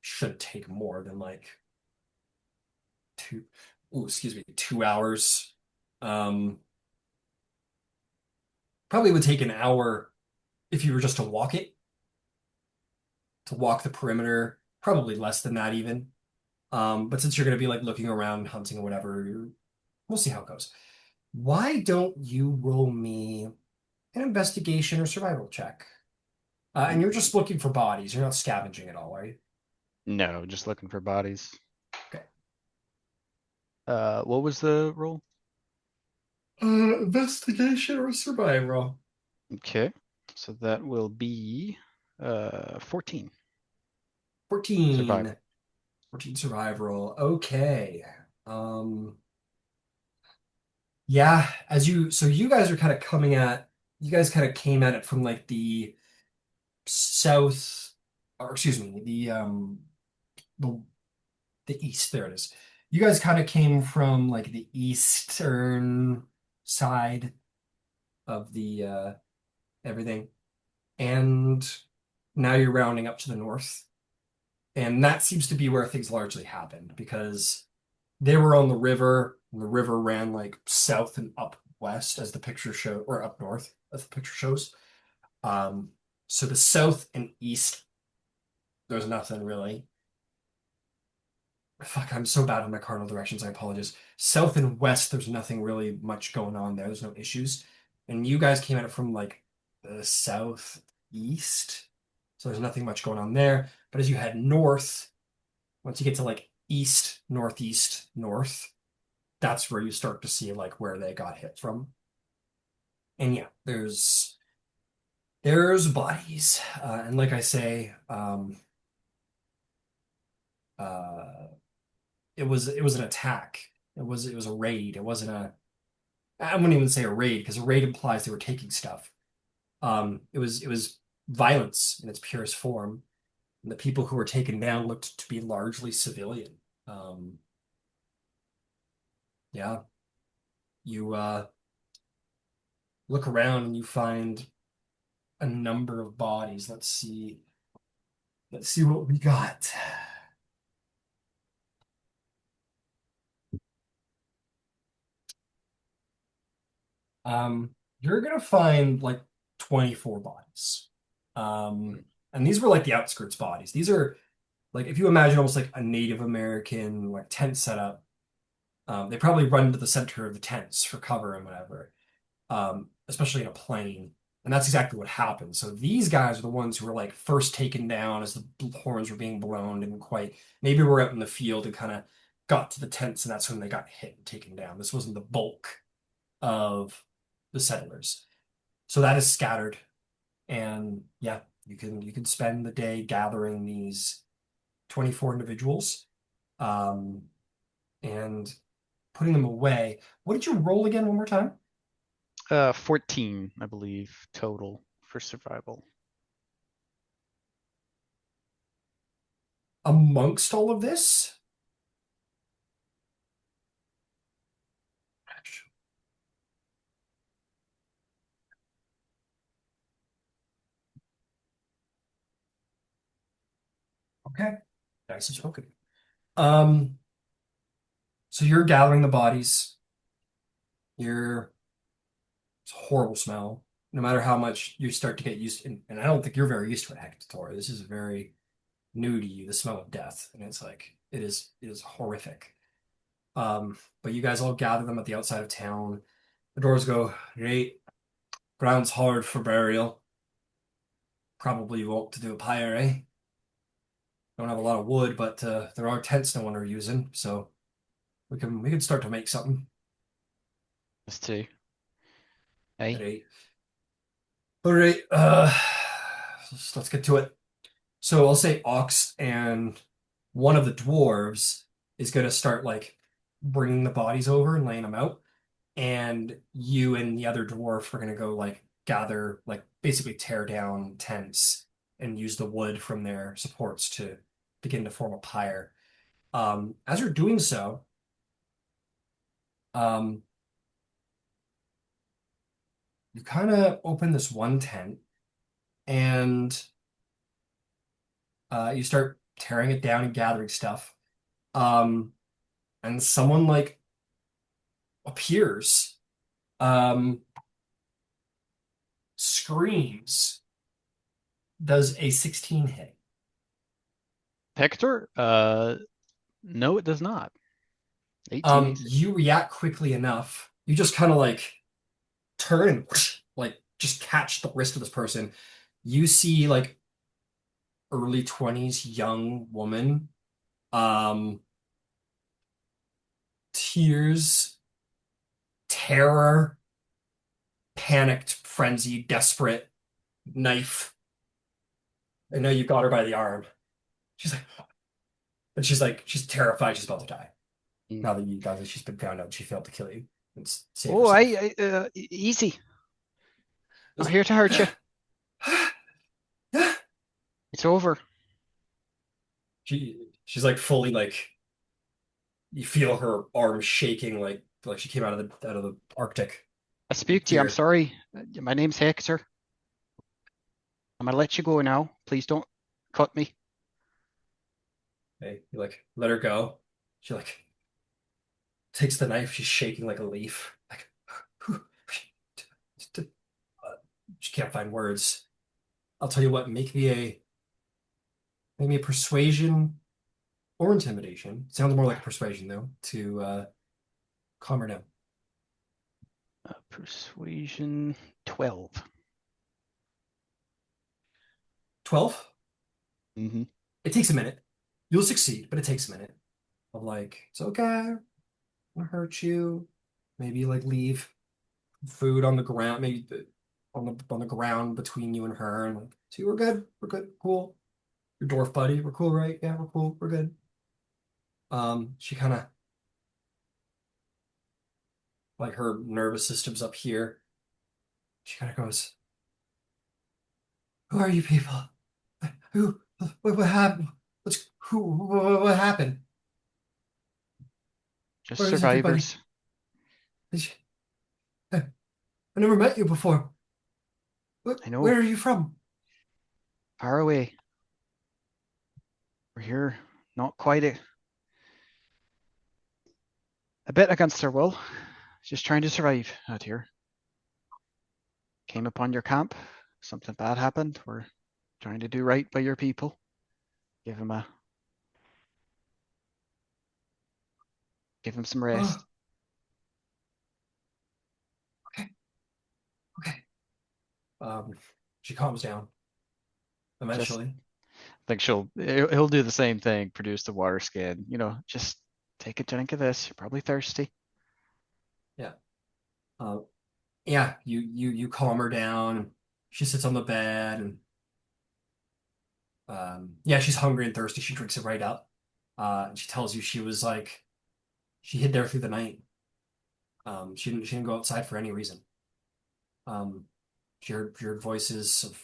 should take more than like two, excuse me, 2 hours. Um, Probably would take an hour if you were just to walk the perimeter. Probably less than that even. But since you're going to be like looking around, hunting or whatever, we'll see how it goes. Why don't you roll me an investigation or survival check? And you're just looking for bodies. You're not scavenging at all, are you? No, just looking for bodies. Okay. What was the roll? Investigation or survival? Okay, so that will be 14 14. survival. 14 survival. Okay. Um, yeah, so you guys are kind of you guys kind of came at it from like the south, or excuse me, the the east. There it is. You guys kind of came from like the eastern side of the everything, and now you're rounding up to the north, and that seems to be where things largely happened because they were on the river, and the river ran like south and up west as the picture show, or up north as the picture shows. Um, so the south and east, there's nothing really. Fuck, I'm so bad on my cardinal directions. I apologize. South and west, there's nothing really much going on there. There's no issues. And you guys came at it from like the southeast. So there's nothing much going on there. But as you head north, once you get to like east, northeast, north, that's where you start to see like where they got hit from. And yeah, there's bodies. And like I say, uh it was an attack. It was a raid. It wasn't a I wouldn't even say a raid because a raid implies they were taking stuff. It was violence in its purest form, and the people who were taken down looked to be largely civilian. Um, yeah, you look around and you find a number of bodies. Let's see. Let's see what we got. You're gonna find like 24 bodies. And these were like the outskirts bodies. These are like if you imagine almost like a Native American like tent setup. They probably run to the center of the tents for cover and whatever, especially in a plane. And that's exactly what happened. So these guys are the ones who were like first taken down as the horns were being blown and quite maybe we're out in the field and kind of got to the tents and that's when they got hit and taken down. This wasn't the bulk of the settlers. So that is scattered. And yeah, you can spend the day gathering these 24 individuals um, and putting them away. What did you roll again one more time? 14, I believe, total for survival. Amongst all of this? Okay. Nice and spoken. Um, so you're gathering the bodies. You're it's a horrible smell. no matter how much you start to get used to, and I don't think you're very used to it, Hector. This is very new to you, the smell of death, and it's like it is horrific. But you guys all gather them at the outside of town. The doors go, great, ground's hard for burial. Probably won't to do a pyre, eh? Don't have a lot of wood, but there are tents no one are using, so we can start to make something. Us too. Hey, Right. All right. Let's get to it. So I'll say Ox and one of the dwarves is gonna start like bringing the bodies over and laying them out, and you and the other dwarf are gonna go like gather, like basically tear down tents and use the wood from their supports to begin to form a pyre. As you're doing so, um, you kind of open this one tent and you start tearing it down and gathering stuff. Um, and someone like appears, um, screams, does a 16 hit. Hector? No, it does not. 18 AC. You react quickly enough. You just kind of like turn and whoosh, like just catch the wrist of this person. You see like early 20s young woman, um, tears, terror, panicked, frenzied, desperate, knife. I know you got her by the arm. She's like, and she's terrified she's about to die. Mm. Now that she's been found out she failed to kill you and save Oh, herself. easy. Not here to hurt you. It's over. She's like fully like you feel her arm shaking like she came out of the Arctic I in spoke to you. I'm fear. sorry. My name's Hector. I'm gonna let you go now. Please don't cut me. Hey, you like let her go. She like takes the knife. She's shaking like a leaf. Like she can't find words. I'll tell you what. Make me a persuasion or intimidation. Sounds more like persuasion though. To calm her down. Persuasion 12. 12. Mm-hmm. It takes a minute. You'll succeed, but it takes a minute. Of like, it's okay. I'm gonna hurt you. Maybe like leave food on the ground, maybe on the ground between you and her, and like, see, we're good. We're good. Cool. Your dwarf buddy. We're cool, right? Yeah, we're cool. We're good. She kind of like her nervous system's up here. She kind of goes, "Who are you people? Who? What happened? What happened? Just Where is everybody? survivors. I never met you before. I know. Where are you from?" Far away. We're here. Not quite a bit against our will. Just trying to survive out here. Came upon your camp. Something bad happened. We're trying to do right by your people. Give them some Oh, rest. okay, okay. Um, she calms down Just eventually. think he'll do the same thing, produce the water skin. Just take a drink of this. You're probably thirsty. Yeah. Uh, yeah. You calm her down. She sits on the bed, and yeah, she's hungry and thirsty. She drinks it right up. And she tells you she was like she hid there through the night. She didn't go outside for any reason. Um, she heard voices of,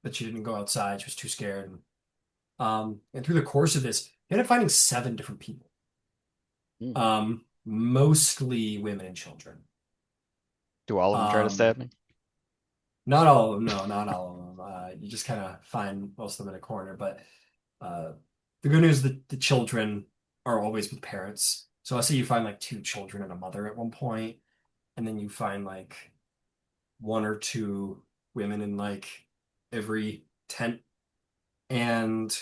but she didn't go outside. She was too scared. And through the course of this, you ended up finding 7 different people. Mm. Mostly women and children. Do all of them try to Um, stab me? Not all of them, no, not all of them. You just kind of find most of them in a corner. But uh, the good news is that the children are always with parents. So I say you find like 2 children and a mother at one point, and then you find like one or two women in like every tent, and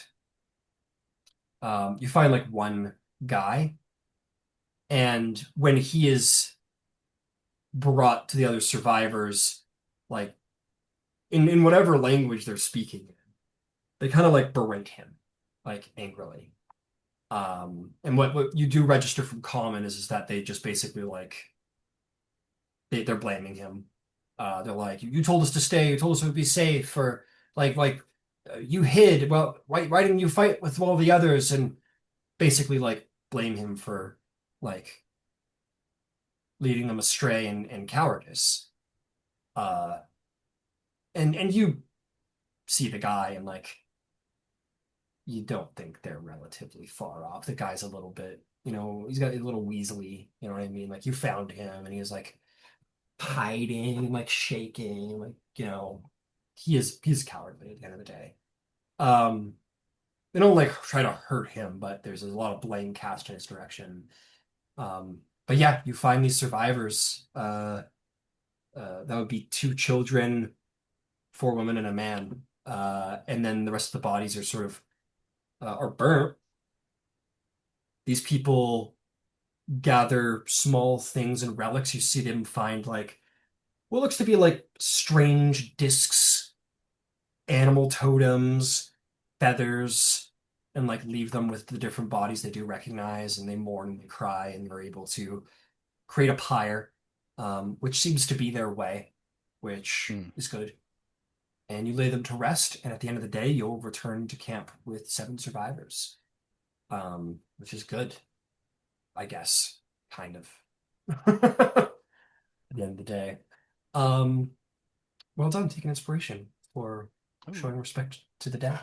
you find like one guy, and when he is brought to the other survivors, like in whatever language they're speaking in, they kind of like berate him, like angrily. And what you do register from common is that they just basically like they're blaming him. They're like, you told us to stay, you told us it would be safe, or you hid. Well, why didn't you fight with all the others? And basically like blame him for like leading them astray and cowardice. Uh, and you see the guy and like you don't think they're relatively far off. The guy's a little bit, he's got a little weaselly, you know what I mean? Like you found him and he's like hiding, like shaking, like, he's cowardly at the end of the day. Um, they don't like try to hurt him, but there's a lot of blame cast in his direction. But yeah, you find these survivors. That would be two children, four women, and a man. And then the rest of the bodies are sort of are burnt. These people gather small things and relics. You see them find like what looks to be like strange discs, animal totems, feathers, and like leave them with the different bodies they do recognize, and they mourn and they cry, and they're able to create a pyre, which seems to be their way, which Hmm. is good. And you lay them to rest, and at the end of the day, you'll return to camp with seven survivors, which is good, I guess, kind of. At the end of the day. Um, well done, taking inspiration for Ooh. showing respect to the dead.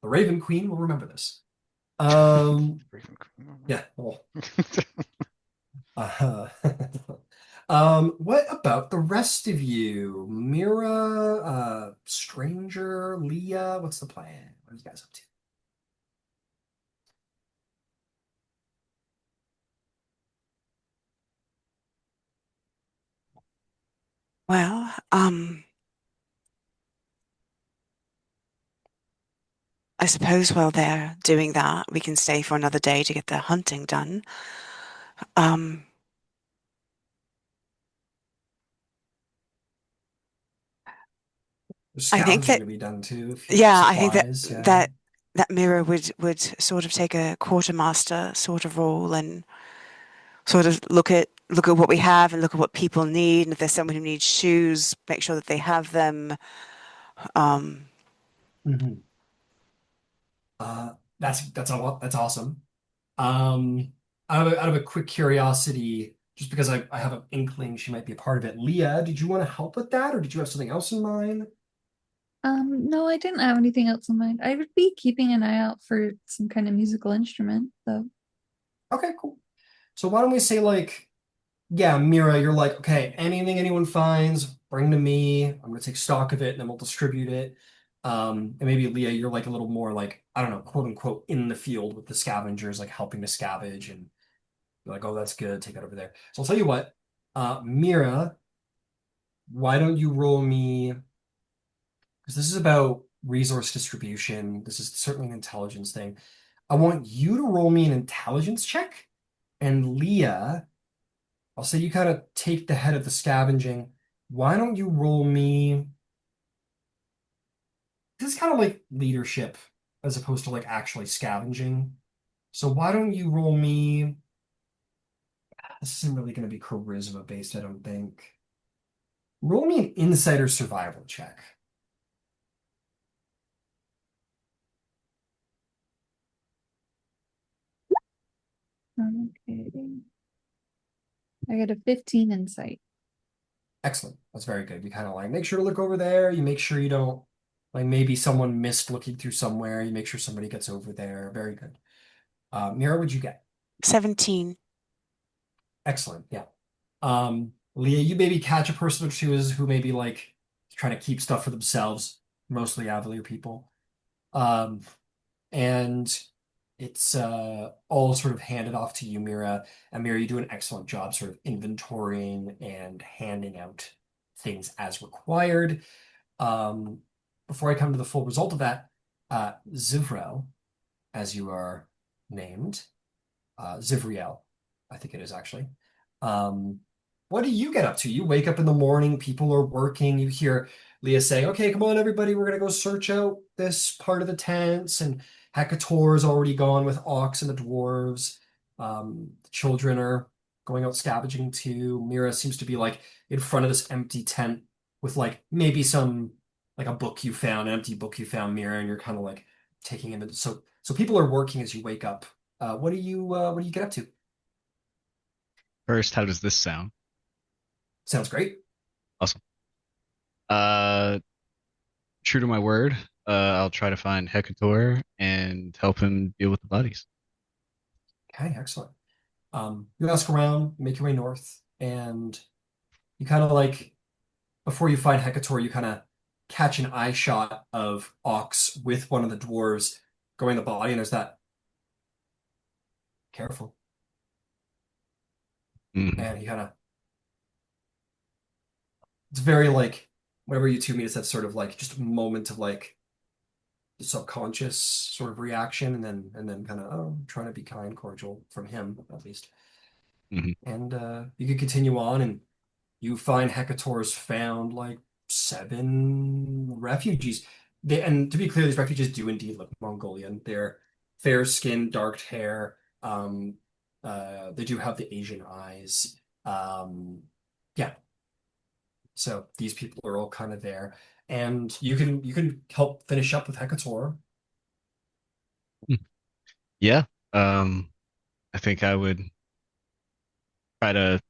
The Raven Queen will remember this. Raven Queen. Yeah. Well, uh, what about the rest of you? Mira, Stranger, Leah, what's the plan? What are you guys up to? Well, I suppose while they're doing that, we can stay for another day to get the hunting done. Um, The I think scavenging that, to be done too, if you yeah, I think that supplies, yeah. that that Mira would sort of take a quartermaster sort of role and sort of look at what we have and look at what people need, and if there's someone who needs shoes, make sure that they have them. Um, Mhm. That's a lot. That's awesome. Um, out of a quick curiosity, just because I have an inkling she might be a part of it. Leah, did you want to help with that, or did you have something else in mind? No, I didn't have anything else in mind. I would be keeping an eye out for some kind of musical instrument, though. Okay, cool. So why don't we say like, yeah, Mira, you're like, okay, anything anyone finds, bring to me. I'm gonna take stock of it, and then we'll distribute it. And maybe Leah, you're like a little more like, I don't know, quote unquote, in the field with the scavengers, like helping to scavenge, and you're like, oh, that's good, take that over there. So I'll tell you what, Mira, why don't you roll me? Because this is about resource distribution. This is certainly an intelligence thing. I want you to roll me an intelligence check, and Leah. I'll say you kind of take the head of the scavenging. Why don't you roll me? This is kind of like leadership as opposed to like actually scavenging. So why don't you roll me? This isn't really going to be charisma based, I don't think. Roll me an insider survival check. Okay. I got a 15 insight. Excellent. That's very good. You kind of like make sure to look over there. You make sure you don't like maybe someone missed looking through somewhere. You make sure somebody gets over there. Very good. Mira, what'd you get? 17. Excellent. Yeah. Leah, you maybe catch a person or two who maybe like trying to keep stuff for themselves, mostly Avalier people. Um, and It's all sort of handed off to you, Mira. And Mira, you do an excellent job sort of inventorying and handing out things as required. Um, Before I come to the full result of that, Zivrel, as you are named, Zivriel, I think it is actually. Um, what do you get up to? You wake up in the morning, people are working, you hear Leah say, "Okay, come on, everybody, we're gonna go search out this part of the tents." And Hecator is already gone with Ox and the dwarves. The children are going out scavenging too. Mira seems to be like in front of this empty tent with like maybe some like a book you found, an empty book you found, Mira, and you're kind of like taking him. So people are working as you wake up. What do you get up to? First, how does this sound? Sounds great. Awesome. Uh, True to my word, I'll try to find Hecator and help him deal with the bodies. Okay, excellent. You ask around, you make your way north, and you kind of like before you find Hecator, you kind of catch an eye shot of Ox with one of the dwarves going the body, and there's that careful, Mhm. and he kind of it's very like whenever you two meet, it's that sort of like just a moment of like subconscious sort of reaction, and then kind of trying to be kind, cordial from him at least. Mhm. And you could continue on, and you find Hecator's found like seven refugees. And to be clear, these refugees do indeed look Mongolian. They're fair skin, dark hair. They do have the Asian eyes. Yeah, so these people are all kind of there, and you can help finish up with Hecator. Yeah. Um, I think I would try to,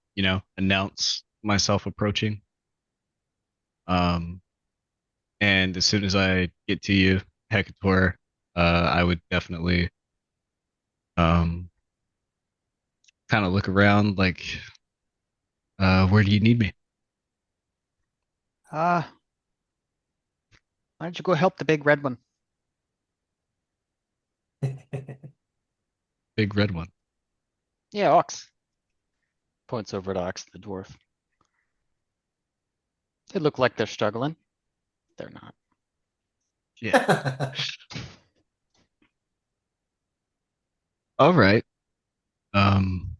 announce myself approaching. Um, and as soon as I get to you, Hecator, I would definitely um kind of look around like, where do you need me? Uh, why don't you go help the big red one? Big red one. Yeah, Ox. Points over at Ox, the dwarf. They look like they're struggling. They're not. Yeah. All right. Um,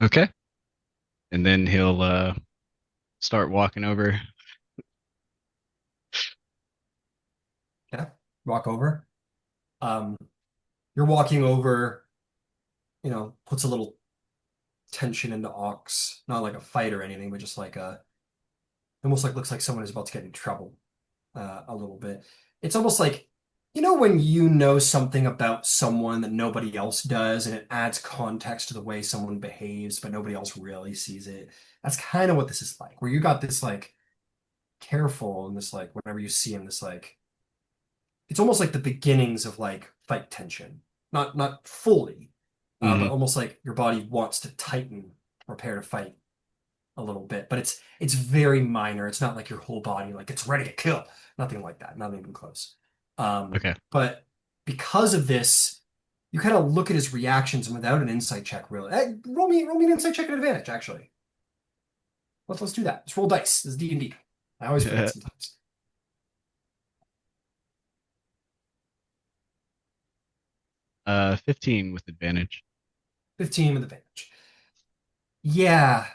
okay. And then he'll start walking over. Yeah, walk over. Um, you're walking over, puts a little tension into Ox. Not like a fight or anything, but just like almost like looks like someone is about to get in trouble a little bit. It's almost like, when you know something about someone that nobody else does, and it adds context to the way someone behaves, but nobody else really sees it. That's kind of what this is like, where you got this like careful and this like whenever you see him, this like it's almost like the beginnings of like fight tension. Not fully, but Hmm. almost like your body wants to tighten, prepare to fight a little bit, but it's very minor. It's not like your whole body like it's ready to kill. Nothing like that. Not even close. Okay. But because of this, you kind of look at his reactions and without an insight check, really. Roll me an insight check at advantage, actually. Let's do that. Let's roll dice. This is D&D. I always forget sometimes. 15 with advantage. 15 with advantage. Yeah.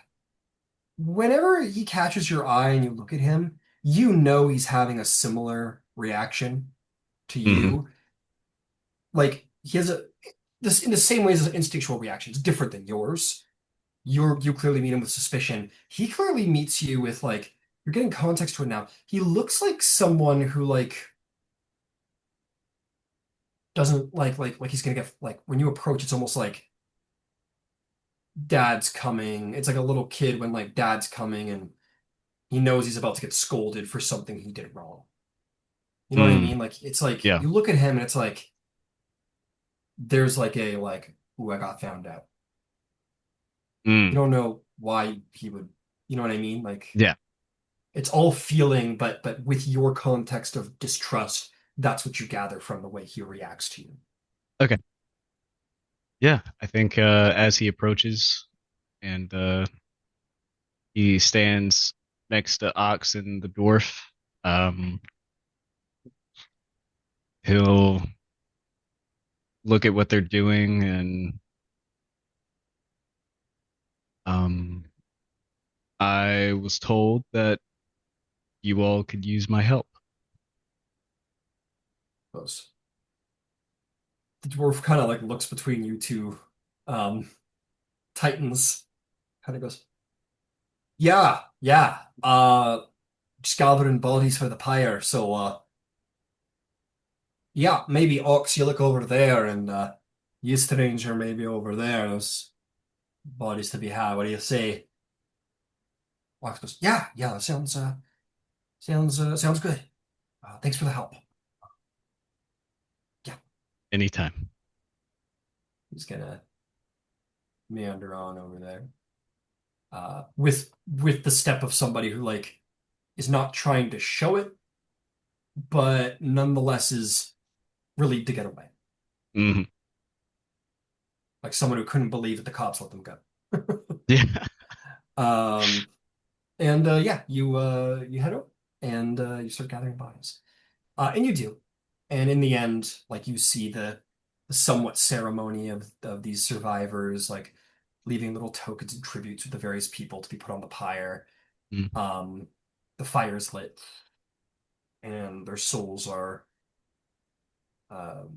Whenever he catches your eye and you look at him, you know he's having a similar reaction to Hmm. you. Like he has this in the same ways as an instinctual reaction. It's different than yours. You clearly meet him with suspicion. He clearly meets you with like you're getting context to it now. He looks like someone who like doesn't like he's gonna get like when you approach, it's almost like dad's coming. It's like a little kid when like dad's coming and he knows he's about to get scolded for something he did wrong. You know what I Mm, mean? Like it's like yeah. you look at him and it's like there's like a like, ooh, I got found out. You Mm, don't know why he would, you know what I mean? Like yeah. it's all feeling, but with your context of distrust, that's what you gather from the way he reacts to you. Okay. Yeah, I think as he approaches and he stands next to Ox and the dwarf, um, he'll look at what they're doing and um, I was told that you all could use my help. Goes. The dwarf kind of like looks between you two um, titans, kind of goes, "Yeah, yeah. Just gathering bodies for the pyre. So, yeah, maybe Ox, you look over there, and you stranger maybe over there. There's bodies to be had. What do you say?" Ox goes, "Yeah, yeah. That sounds good. Thanks for the help." Yeah, Anytime. he's gonna meander on over there. With the step of somebody who like is not trying to show it, but nonetheless is relieved to get away. Hmm. Like someone who couldn't believe that the cops let them go. Yeah. Um, and yeah, you head out and you start gathering bodies. And you do. And in the end, like you see the somewhat ceremony of these survivors, like leaving little tokens and tributes with the various people to be put on the pyre. Mm. Um, the fire is lit, and their souls are.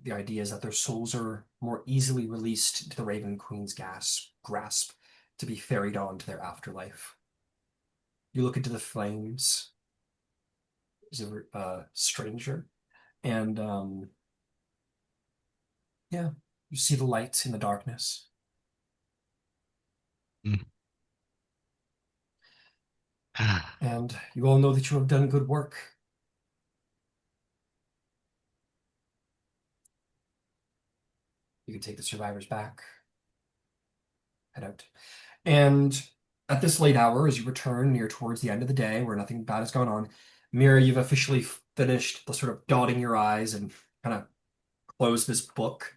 The idea is that their souls are more easily released to the Raven Queen's grasp to be ferried on to their afterlife. You look into the flames as a stranger, and yeah, you see the lights in the darkness. Mm. And you all know that you have done good work. You can take the survivors back, head out. And at this late hour, as you return near towards the end of the day where nothing bad has gone on, Mira, you've officially finished the sort of dotting your eyes and kind of close this book.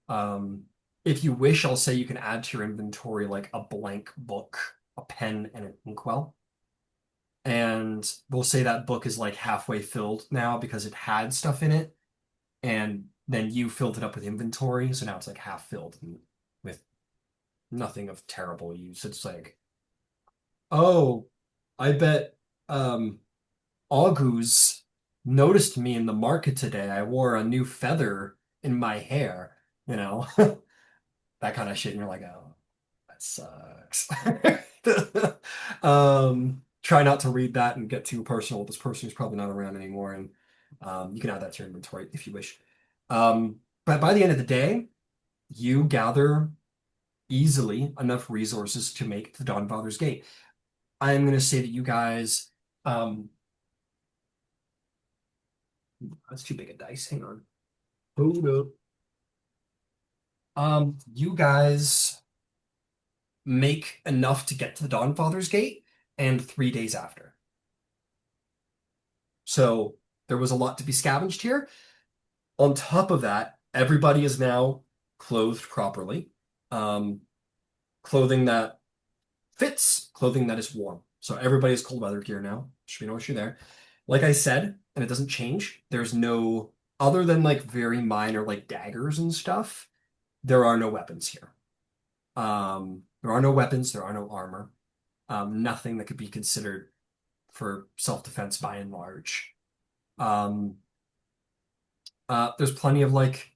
Um, if you wish, I'll say you can add to your inventory like a blank book, a pen, and an inkwell. And we'll say that book is like halfway filled now because it had stuff in it, and then you filled it up with inventory, so now it's like half filled and with nothing of terrible use. It's like, oh, I bet August noticed me in the market today. I wore a new feather in my hair, you know, that kind of shit. And you're like, oh, that sucks. Try not to read that and get too personal. This person is probably not around anymore, and you can add that to your inventory if you wish. But by the end of the day, you gather easily enough resources to make the Dawnfather's Gate. I'm going to say that you guys, um, that's too big a dice. Hang on. Hold up. You guys make enough to get to the Dawnfather's Gate and 3 days after. So there was a lot to be scavenged here. On top of that, everybody is now clothed properly. Um, clothing that fits, clothing that is warm. So everybody has cold weather gear now. Should be no issue there. Like I said, and it doesn't change, there's no, other than like very minor like daggers and stuff, there are no weapons here. There are no weapons, there are no armor. Nothing that could be considered for self-defense by and large. Um, there's plenty of like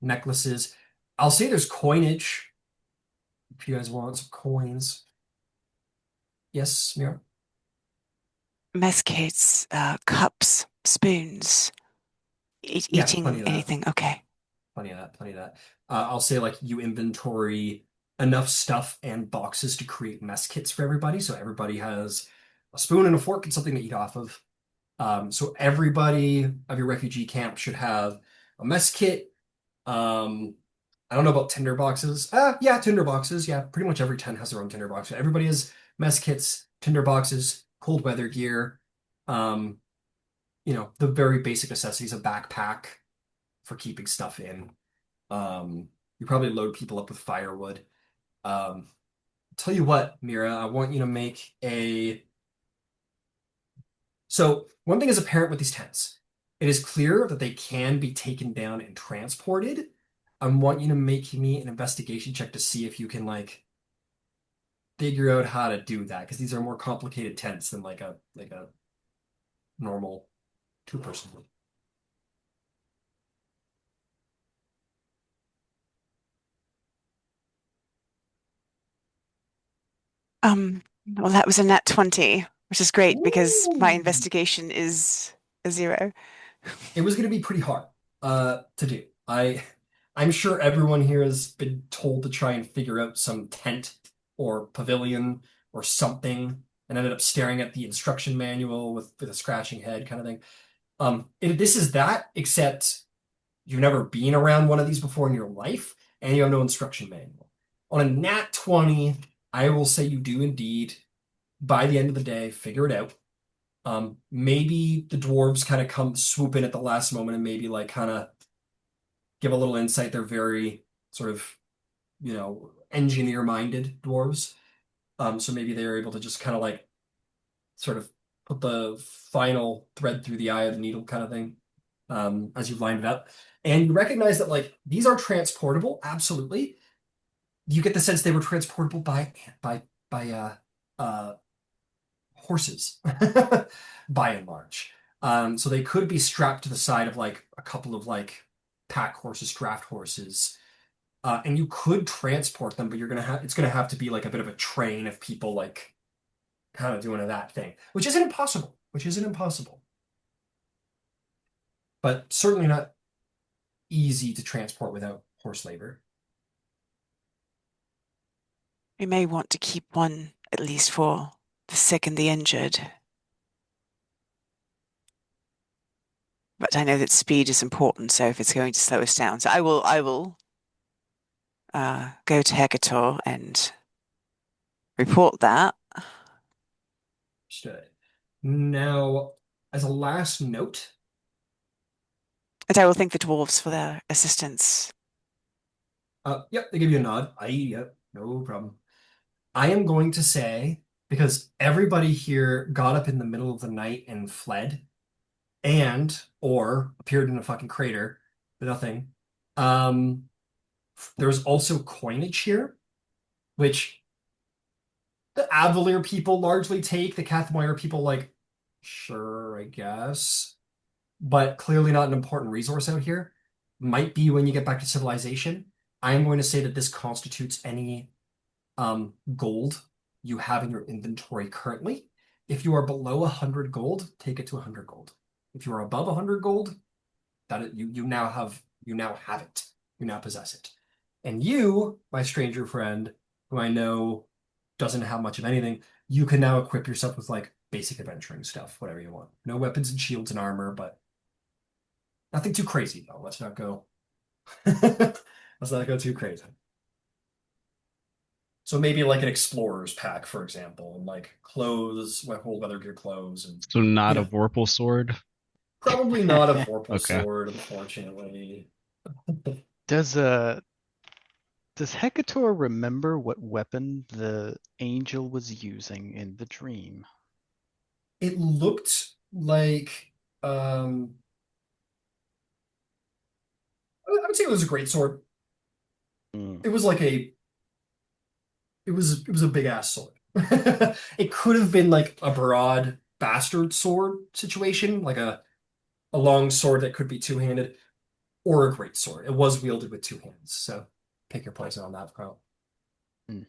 necklaces. I'll say there's coinage if you guys want some coins. Yes, Mira? Mess kits, cups, spoons, Yeah, eating plenty of that. anything. Okay. Plenty of that. Plenty of that. I'll say like you inventory enough stuff and boxes to create mess kits for everybody. So everybody has a spoon and a fork and something to eat off of. So everybody of your refugee camp should have a mess kit. I don't know about tinder boxes. Yeah, tinder boxes. Yeah, pretty much every tent has their own tinder box. Everybody has mess kits, tinder boxes, cold weather gear. Um, the very basic necessities, a backpack for keeping stuff in. You probably load people up with firewood. Um, Tell you what, Mira, I want you to make a. So, one thing is apparent with these tents. It is clear that they can be taken down and transported. I want you to make me an investigation check to see if you can like figure out how to do that because these are more complicated tents than like a normal two-person. Well, that was a nat 20, which is great because my Ooh. investigation is a 0. It was going to be pretty hard to do. I'm sure everyone here has been told to try and figure out some tent or pavilion or something and ended up staring at the instruction manual with a scratching head kind of thing. This is that, except you've never been around one of these before in your life and you have no instruction manual. On a nat 20, I will say you do indeed, by the end of the day, figure it out. Maybe the dwarves kind of come swoop in at the last moment and maybe like kind of give a little insight. They're very sort of, engineer-minded dwarves. So maybe they're able to just kind of like sort of put the final thread through the eye of the needle kind of thing, as you've lined it up. And you recognize that like these are transportable, absolutely. You get the sense they were transportable by horses, by and large. So they could be strapped to the side of like a couple of like pack horses, draft horses, and you could transport them, but it's gonna have to be like a bit of a train of people like kind of doing that thing, which isn't impossible, but certainly not easy to transport without horse labor. We may want to keep one at least for the sick and the injured. But I know that speed is important, so if it's going to slow us down, so I will go to Hecator and report that. Understood. Now, as a last note, And I will thank the dwarves for their assistance. yep, they give you a nod. Yep, no problem. I am going to say, because everybody here got up in the middle of the night and fled, and or appeared in a fucking crater, but nothing. Um, there's also coinage here, which the Avalier people largely take. The Cathmoyer people like, sure, I guess, but clearly not an important resource out here. Might be when you get back to civilization. I am going to say that this constitutes any gold you have in your inventory currently. If you are below 100 gold, take it to 100 gold. If you are above 100 gold, you now have it. You now possess it. And you, my stranger friend, who I know doesn't have much of anything, you can now equip yourself with like basic adventuring stuff, whatever you want. No weapons and shields and armor, but nothing too crazy though. Let's not go. Let's not go too crazy. So maybe like an explorer's pack, for example, and like clothes, whole weather gear clothes, and So not a yeah, Vorpal sword. probably not a vorpal Okay. sword, unfortunately. Does uh does Hecator remember what weapon the angel was using in the dream? It looked like I would say it was a great sword. Hmm. It was like it was a big ass sword. It could have been like a broad bastard sword situation, like a long sword that could be two-handed, or a great sword. It was wielded with two hands, so pick your poison on that, bro. Hmm.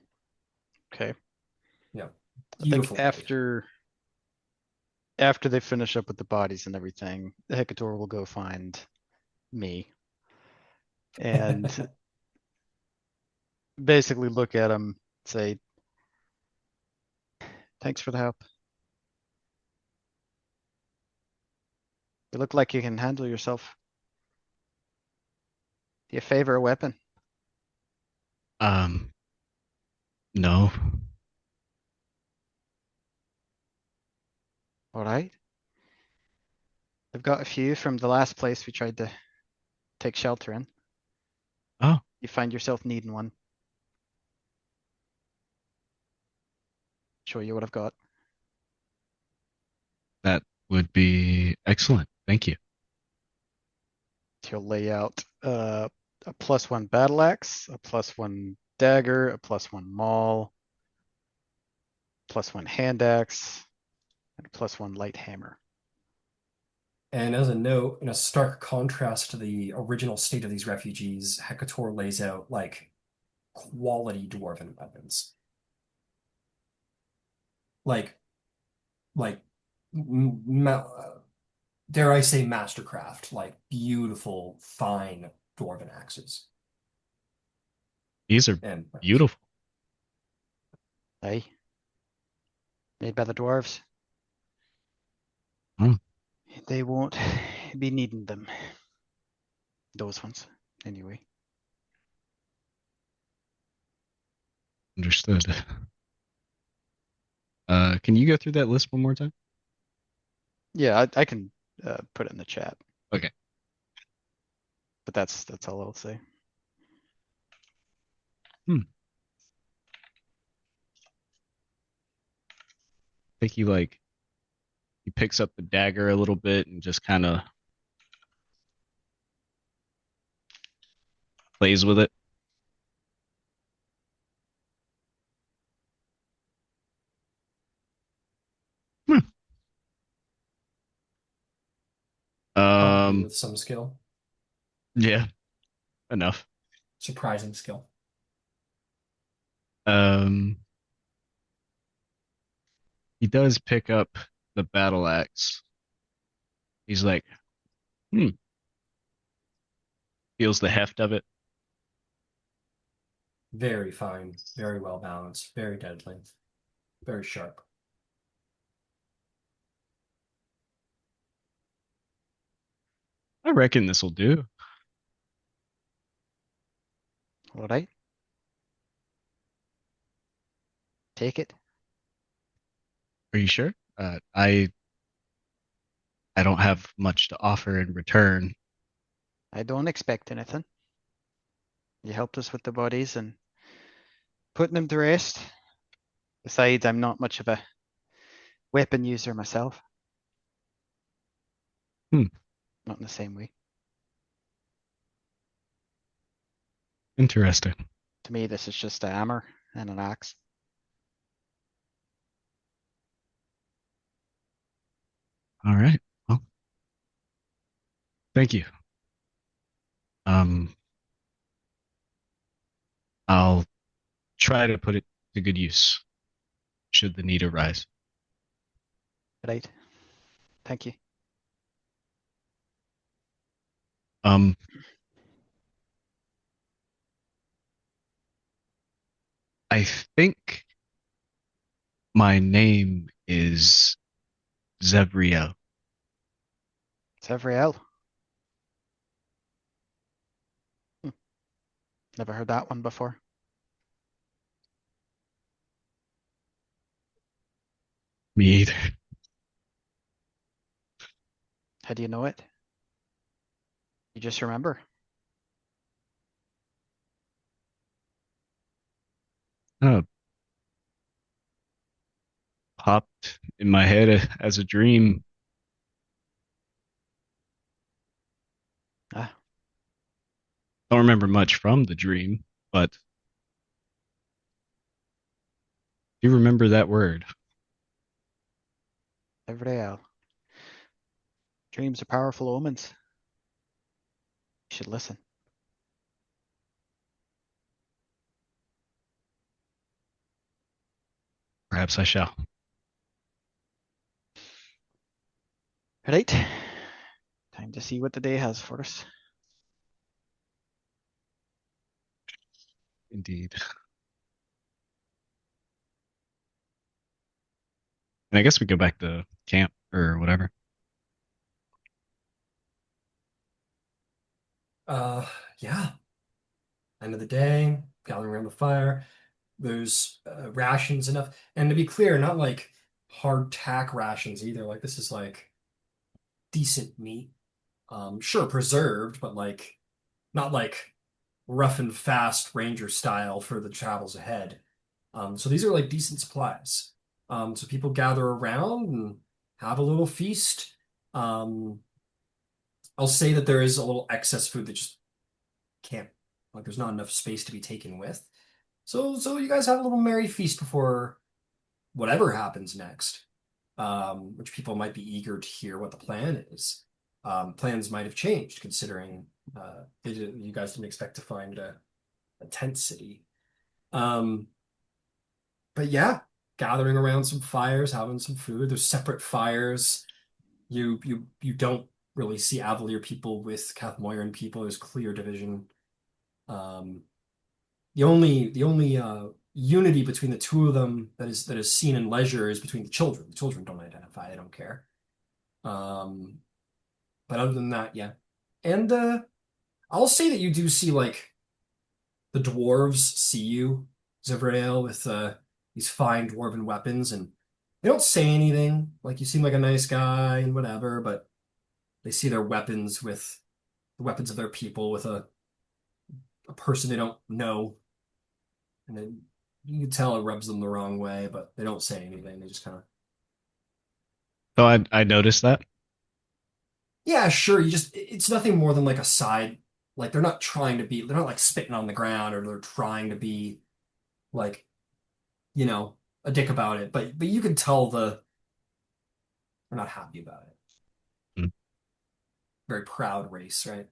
Okay. Yeah, I think beautiful blade. after they finish up with the bodies and everything, Hecator will go find me and basically look at him, say, "Thanks for the help. You look like you can handle yourself. Do you favor a weapon?" Um, no. All right. I've got a few from the last place we tried to take shelter in. Oh, You find yourself needing one. Show you what I've got. that would be excellent. Thank you. He'll lay out a +1 battle axe, a +1 dagger, a +1 maul, +1 hand axe, and a +1 light hammer. And as a note, in a stark contrast to the original state of these refugees, Hecator lays out like quality dwarven weapons. Like, like, dare I say, mastercraft, like beautiful, fine dwarven axes These are and weapons. beautiful. Aye. Made by the dwarves. Hmm. They won't be needing them. Those ones, anyway. Understood. Can you go through that list one more time? Yeah, I can put it in the chat, Okay. but that's all I'll say. I think he picks up the dagger a little bit and just kind of plays with it. Hmm. Probably Um, with some skill, yeah, enough. surprising skill. Um, he does pick up the battle axe. He's like, hmm, feels the heft of it. Very fine, very well balanced, very deadly, very sharp. I reckon this will do. All right. Take it. Are you sure? I don't have much to offer in return. I don't expect anything. You helped us with the bodies and putting them to rest. Besides, I'm not much of a weapon user myself. Hmm. Not in the same way. Interesting. To me, this is just a hammer and an axe. All right. Well, thank you. Um, I'll try to put it to good use should the need arise. Right. Thank you. Um, I think my name is Zevriel. Sevriel. Never heard that one before. Me either. How do you know it? You just remember? Uh, popped in my head as a dream. Ah, Don't remember much from the dream, but do remember that word. Sevriel. Dreams are powerful omens. You should listen. Perhaps I shall. Right. Time to see what the day has for us. Indeed. And I guess we go back to camp or whatever. Uh, yeah. End of the day, gathering around the fire. There's rations enough, and to be clear, not like hard tack rations either. Like this is like decent meat. Sure, preserved, but like not like rough and fast ranger style for the travels ahead. So these are like decent supplies. So people gather around and have a little feast. Um, I'll say that there is a little excess food that just can't, like, there's not enough space to be taken with. So you guys have a little merry feast before whatever happens next, which people might be eager to hear what the plan is. Plans might have changed considering you guys didn't expect to find a tent city. Um, but yeah, gathering around some fires, having some food. There's separate fires. You don't really see Avalier people with Cathmoiran people. There's clear division. Um, the only unity between the two of them that is seen in leisure is between the children. The children don't identify, they don't care. Um, but other than that, yeah. And I'll say that you do see like the dwarves see you, Zivrael, with these fine dwarven weapons, and they don't say anything. Like you seem like a nice guy and whatever, but they see their weapons with the weapons of their people with a person they don't know, and then you can tell it rubs them the wrong way, but they don't say anything. They just kind of, So I noticed that. yeah, sure. It's nothing more than like a side. Like they're not like spitting on the ground or they're trying to be like, you know, a dick about it. But you can tell they're not happy about it. Hmm. Very proud race, right?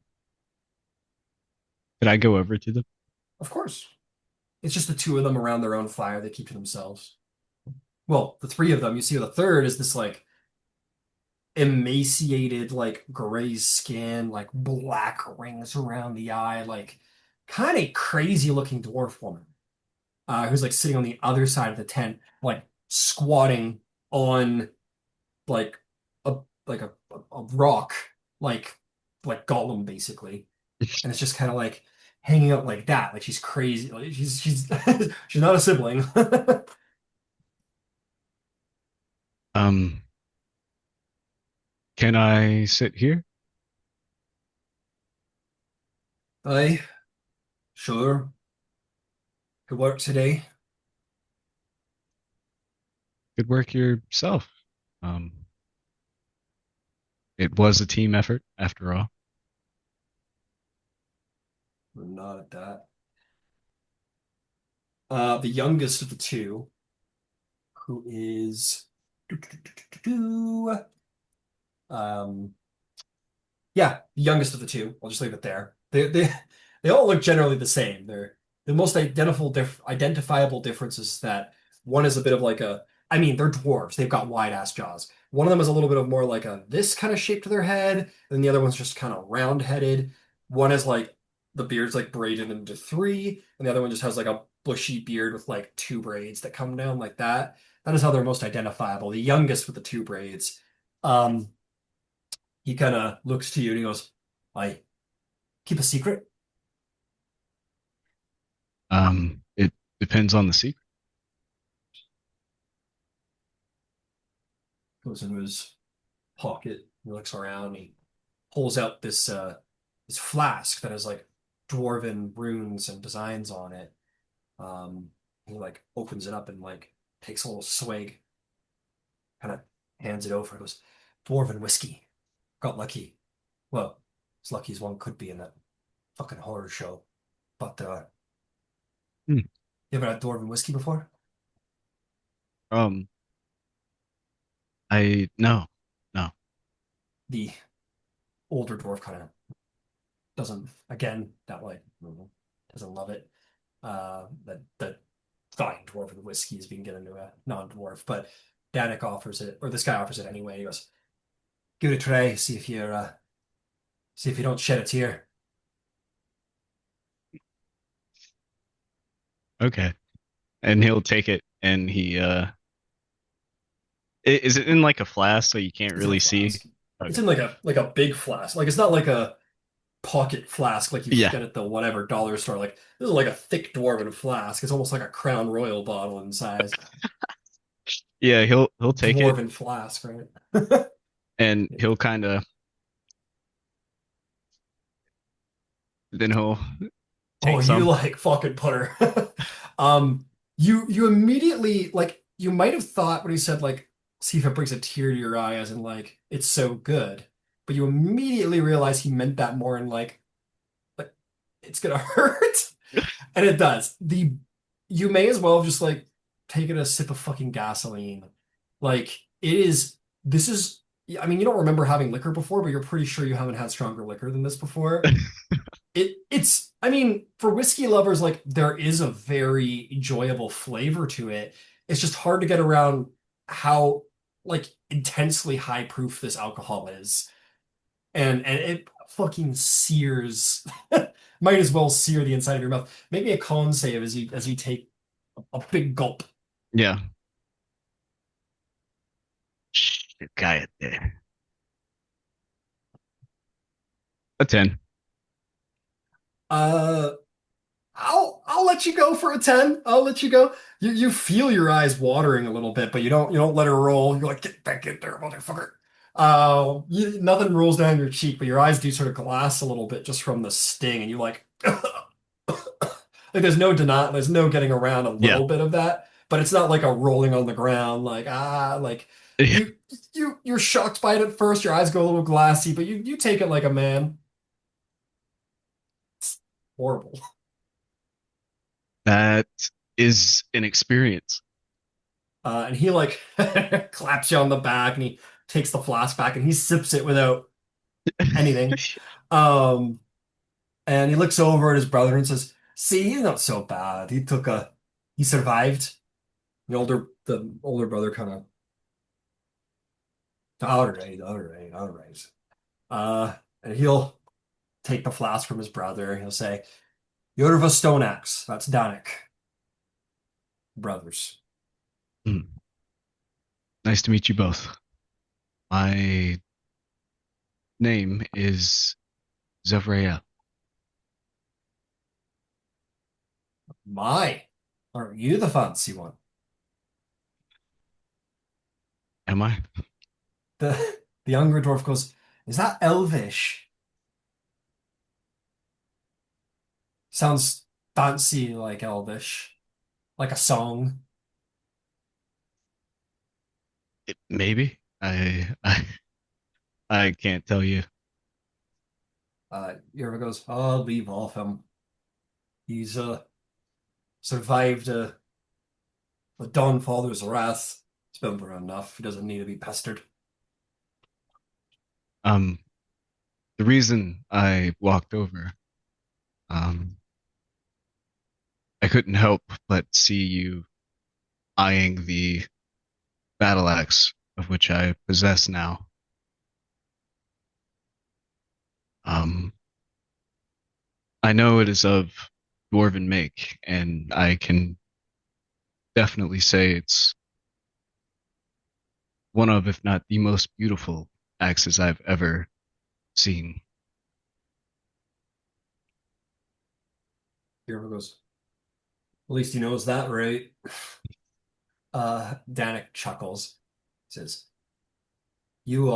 Could I go over to them? Of course. It's just the two of them around their own fire they keep to themselves. Well, the three of them, you see the third is this like emaciated, like gray skin, like black rings around the eye, like kind of crazy looking dwarf woman, who's like sitting on the other side of the tent, like squatting on like a a rock, like like Gollum basically, and it's just kind of like hanging out like that, like she's crazy, like she's she's not a sibling. Um, can I sit here? I sure could work today. Good work yourself. Um, it was a team effort after all. We're not at that. The youngest of the two, who is um yeah, the youngest of the two. I'll just leave it there. They all look generally the same. They're the most identifiable difference is that one is a bit of like a, I mean, they're dwarves. They've got wide ass jaws. One of them is a little bit of more like a this kind of shape to their head, and the other one's just kind of round headed. One is like the beard's like braided into three, and the other one just has like a bushy beard with like two braids that come down like that. That is how they're most identifiable. The youngest with the two braids. Um, he kind of looks to you and he goes, I keep a secret. It depends on the secret. Goes into his pocket, he looks around, he pulls out this flask that has like dwarven runes and designs on it. He like opens it up and like takes a little swig, kind of hands it over. He goes, dwarven whiskey. Got lucky. Well, as lucky as one could be in that fucking horror show. But Hmm. you ever had dwarven whiskey before? Um, I no, no. The older dwarf kind of doesn't, again, that like doesn't love it. That fine dwarf with whiskey is being given to a non-dwarf, but Danik offers it, or this guy offers it anyway. He goes, "Give it a try. See if you don't shed a tear." Okay. And he'll take it and is it in like a flask so you can't It's in a really see? flask. It's Okay. in like a big flask. Like it's not like a pocket flask like you Yeah. get at the whatever dollar store. Like this is like a thick dwarven flask. It's almost like a Crown Royal bottle in size. Yeah, he'll take it Dwarven flask, right? And he'll kind of then he'll Oh, take you some. like fucking put her. You immediately like you might have thought when he said like see if it brings a tear to your eye, as in like it's so good, but you immediately realize he meant that more in like it's gonna hurt, and it does. The You may as well have just like taken a sip of fucking gasoline. Like it is. This is. I mean, you don't remember having liquor before, but you're pretty sure you haven't had stronger liquor than this before. It's I mean, for whiskey lovers, like there is a very enjoyable flavor to it. It's just hard to get around how like intensely high proof this alcohol is. And it fucking sears. Might as well sear the inside of your mouth. Make me a con save as you take a big gulp. Yeah. Shh, cállate. A 10. Uh I'll let you go for a 10. I'll let you go. You feel your eyes watering a little bit, but you don't let her roll. You're like, get back in there, motherfucker. Nothing rolls down your cheek, but your eyes do sort of glass a little bit just from the sting, and you like like there's no getting around a Yeah. little bit of that, but it's not like a rolling on the ground, like like Yeah. you you're shocked by it at first, your eyes go a little glassy, but you take it like a man. It's horrible. That is an experience. And he like claps you on the back and he takes the flask back and he sips it without anything. Um, and he looks over at his brother and says, "See, he's not so bad. He survived." The older brother kind of, all right, all right. And he'll take the flask from his brother and he'll say, "You're of a stone axe. That's Danik, brothers." Hmm. Nice to meet you both. My name is Zevrael. My, aren't you the fancy one? Am I? The younger dwarf goes, "Is that Elvish?" Sounds fancy like Elvish, like a song. Maybe. I can't tell you. Yerma goes, "Oh, leave off him. He's survived the Dawn Father's wrath. It's been through enough. He doesn't need to be pestered." Um, the reason I walked over, um, I couldn't help but see you eyeing the battle axe of which I possess now. Um, I know it is of dwarven make, and I can definitely say it's one of, if not the most beautiful axes I've ever seen. Yerma goes, "At least he knows that, right?" Danik chuckles, says, you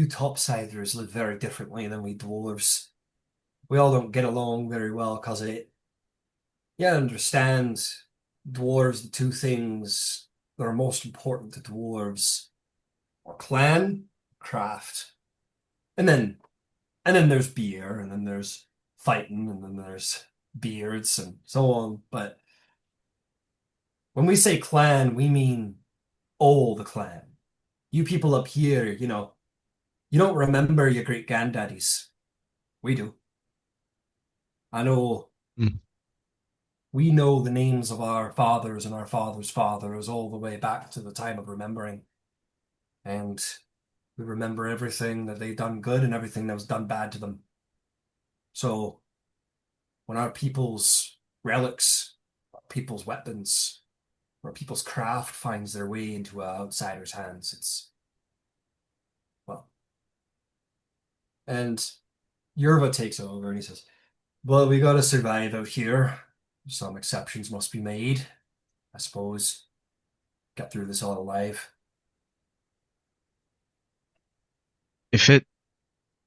topsiders live very differently than we dwarves. We all don't get along very well because of it. Yeah, I understand dwarves, the two things that are most important to dwarves are clan, craft. And then there's beer, and then there's fighting, and then there's beards and so on. But when we say clan, we mean all the clan. You people up here, you don't remember your great granddaddies. We do. I know Mm. we know the names of our fathers and our fathers' fathers all the way back to the time of remembering. And we remember everything that they done good and everything that was done bad to them. So when our people's relics, our people's weapons, or people's craft finds their way into an outsider's hands, it's, well. And Yerva takes over and he says, "Well, we gotta survive out here. Some exceptions must be made, I suppose. Get through this all alive." If it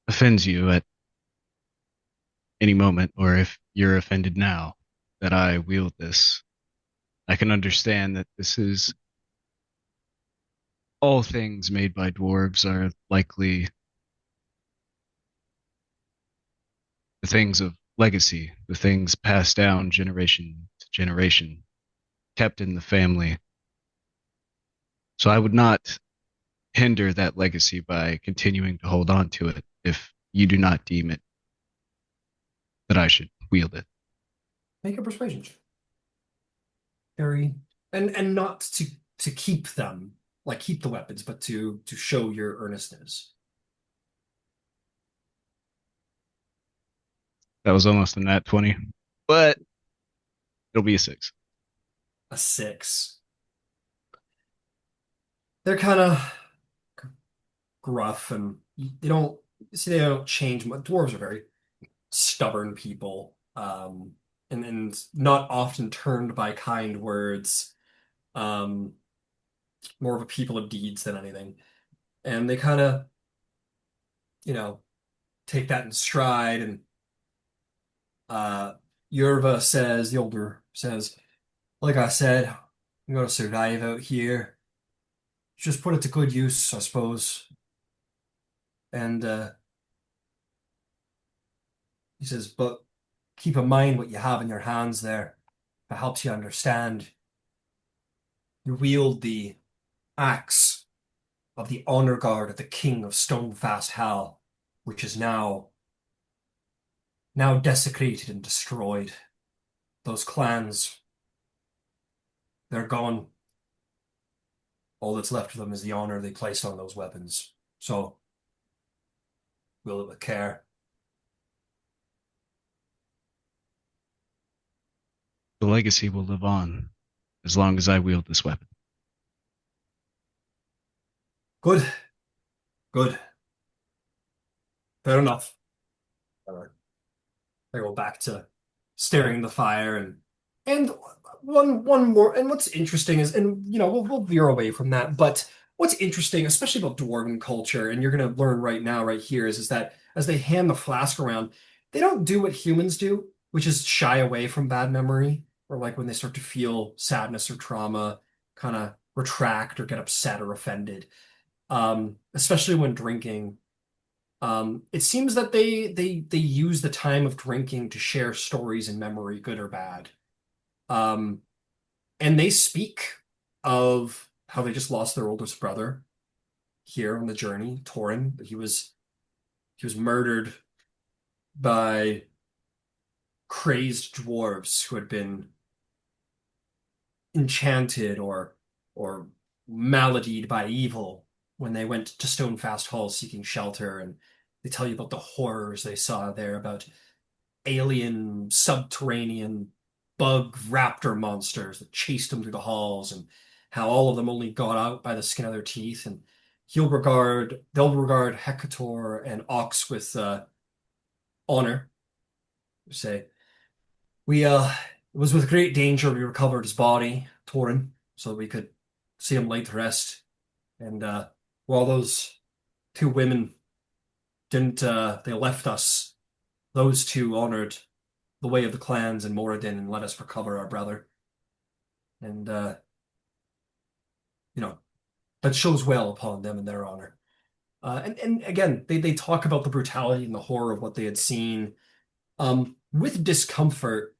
offends you at any moment, or if you're offended now that I wield this, I can understand that this is all things made by dwarves are likely the things of legacy, the things passed down generation to generation, kept in the family. So I would not hinder that legacy by continuing to hold on to it if you do not deem it that I should wield it. Make a persuasion check. Very, and not to keep them, like keep the weapons, but to show your earnestness. That was almost a nat 20, but it'll be a 6. A 6. They're kind of gruff and they don't change much. Dwarves are very stubborn people, and not often turned by kind words. Um, More of a people of deeds than anything. And they kind of, you know, take that in stride. And uh, Yerva says, the older says, like I said, I'm going to survive out here. Just put it to good use, I suppose. And he says, but keep in mind what you have in your hands there. It helps you understand. You wield the axe of the honor guard of the king of Stonefast Hell, which is now desecrated and destroyed. Those clans, they're gone. All that's left of them is the honor they placed on those weapons. So, wield it with care. The legacy will live on as long as I wield this weapon. Good. Good. Fair enough. I go back to staring in the fire and one more. And what's interesting is, and we'll veer away from that, but what's interesting, especially about dwarven culture, and you're gonna learn right now, right here, is that as they hand the flask around, they don't do what humans do, which is shy away from bad memory, or like when they start to feel sadness or trauma, kind of retract or get upset or offended. Especially when drinking. It seems that they use the time of drinking to share stories and memory, good or bad. Um, and they speak of how they just lost their oldest brother here on the journey, Torin. He was murdered by crazed dwarves who had been enchanted or maladied by evil when they went to Stonefast Hall seeking shelter, and they tell you about the horrors they saw there, about alien subterranean bug raptor monsters that chased them through the halls, and how all of them only got out by the skin of their teeth. And they'll regard Hecator and Ox with honor. Say, it was with great danger we recovered his body, Torin, so that we could see him laid to rest. And while those two women didn't, they left us, those two honored the way of the clans in Moradin and let us recover our brother. And you know, that shows well upon them and their honor. And again, they talk about the brutality and the horror of what they had seen, with discomfort,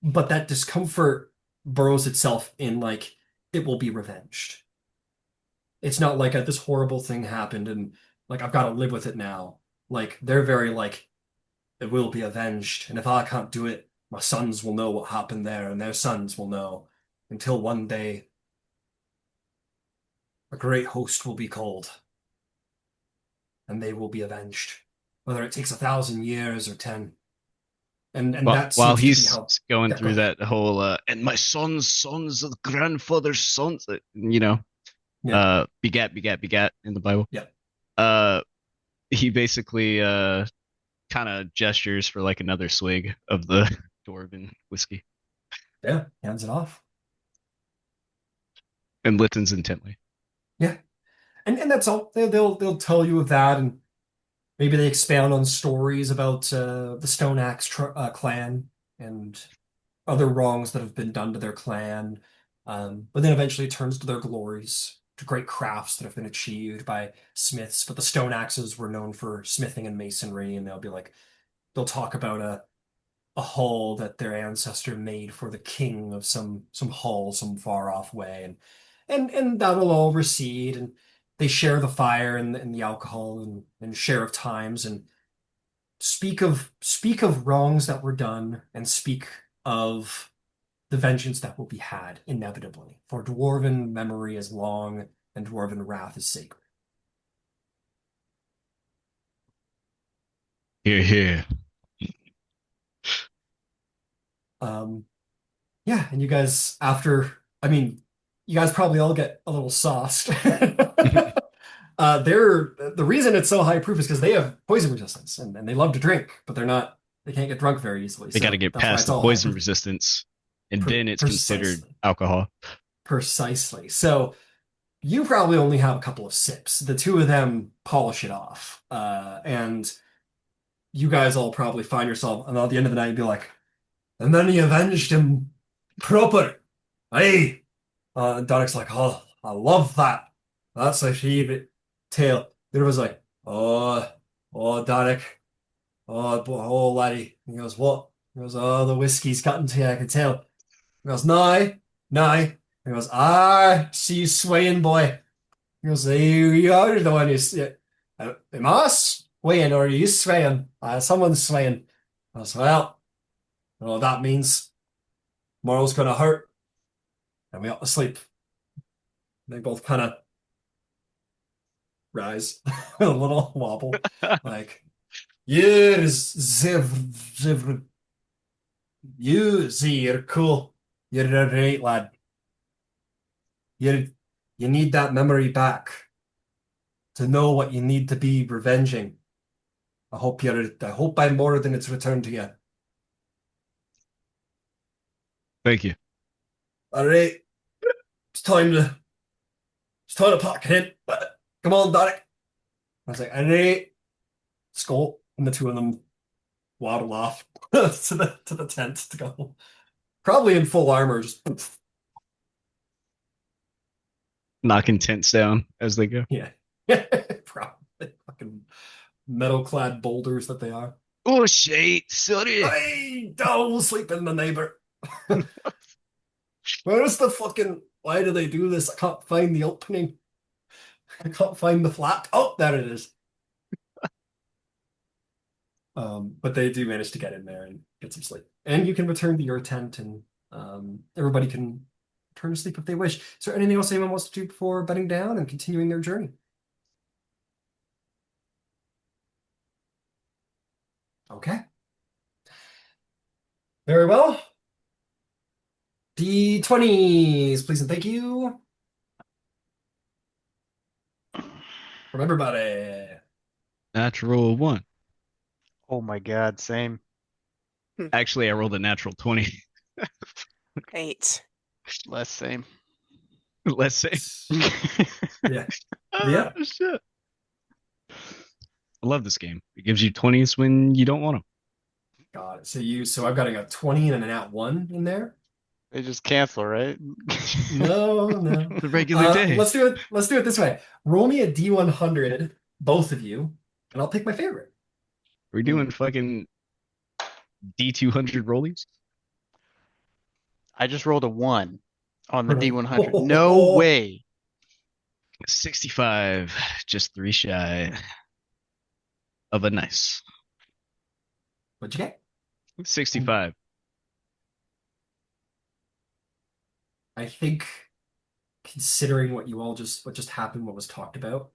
but that discomfort burrows itself in like it will be revenged. It's not like this horrible thing happened and like I've got to live with it now. Like they're very like it will be avenged, and if I can't do it, my sons will know what happened there, and their sons will know, until one day a great host will be called, and they will be avenged, whether it takes 1,000 years or 10. And that While seems to be he's how. going Yeah, go through ahead. that whole and my sons of grandfather's sons, Yeah, begat begat begat in the Bible. yeah, Uh, he basically kind of gestures for like another swig of the dwarven whiskey yeah. Hands it off. and listens intently. Yeah, and that's all. They'll tell you of that, and maybe they expound on stories about the Stone Axe clan and other wrongs that have been done to their clan. But then eventually it turns to their glories, to great crafts that have been achieved by smiths. But the stone axes were known for smithing and masonry, and they'll talk about a hull that their ancestor made for the king of some hall some far off way, and that'll all recede, and they share the fire and the alcohol and share of times and speak of wrongs that were done and speak of the vengeance that will be had inevitably. For dwarven memory is long and dwarven wrath is sacred. Here, here. Um, yeah, and you guys I mean, you guys probably all get a little sauced. The reason it's so high proof is because they have poison resistance and they love to drink, but they can't get drunk very easily. They got to So get that's why past it's the all high poison proof. resistance, and then it's considered Precisely. alcohol. Precisely. So you probably only have a couple of sips. The two of them polish it off. And you guys all probably find yourself, and at the end of the night, you'd be like, and then he avenged him proper. Aye. And Derek's like, oh, I love that. That's a favorite tale. There was like, oh, Derek. Oh, laddie. He goes, what? He goes, oh, the whiskey's cutting to you, I can tell. He goes, no. He goes, see you swaying, boy. He goes, you are the one who's, am I swaying or are you swaying? Someone's swaying. I was, well, that means tomorrow's gonna hurt and we ought to sleep. They both kind of rise with a little wobble. Like, you're you see, you're cool. You're a great lad. You you need that memory back to know what you need to be revenging. I hope I'm more than it's returned to you. Thank you. All right, it's time to it's time to pack it in. Come on, Derek. I was like, all right, skull, and the two of them waddle off to the tent to go. Probably in full armor, just Knocking tents down as they go. yeah, probably fucking metal-clad boulders that they are. Oh shit! Sorry. Hey, don't sleep in the neighbor. Where's the fucking? Why do they do this? I can't find the opening. I can't find the flap. Oh, there it is. But they do manage to get in there and get some sleep. And you can return to your tent, and everybody can return to sleep if they wish. Is there anything else anyone wants to do before bedding down and continuing their journey? Okay. Very well. D20s, please and thank you. From everybody. Natural 1. Oh my God, same. Actually, I rolled a natural 20. Great. Less same. Let's say. Yeah. Yeah. Shit. I love this game. It gives you 20s when you don't want them. Got it. So I've got a 20 and an at 1 in there. They just cancel, right? No. The regular day. Let's do it this way. Roll me a D100, both of you, and I'll pick my favorite. We're doing fucking D200 rollies. I just rolled a 1 on the Really? D100. No way. 65, just 3 shy of a nice. What'd you get? 65. I think considering what just happened, what was talked about.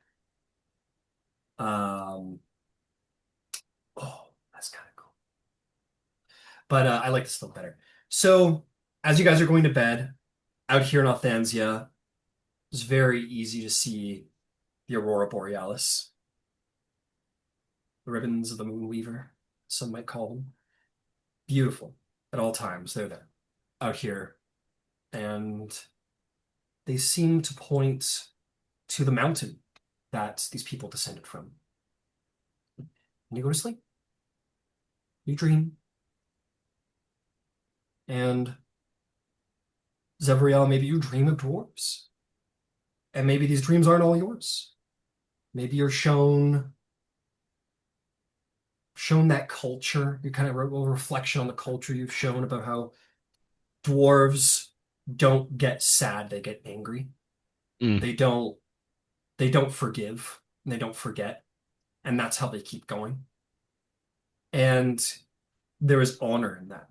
That's kind of cool. But I like this still better. So as you guys are going to bed out here in Althansia, it's very easy to see the Aurora Borealis. The ribbons of the Moonweaver, some might call them. Beautiful at all times. They're there out here. And they seem to point to the mountain that these people descended from. And you go to sleep. You dream. And Zevriel, maybe you dream of dwarves. And maybe these dreams aren't all yours. Maybe you're shown that culture. You kind of wrote a reflection on the culture you've shown about how dwarves don't get sad, they get angry. Mm. They don't forgive, and they don't forget, and that's how they keep going. And there is honor in that.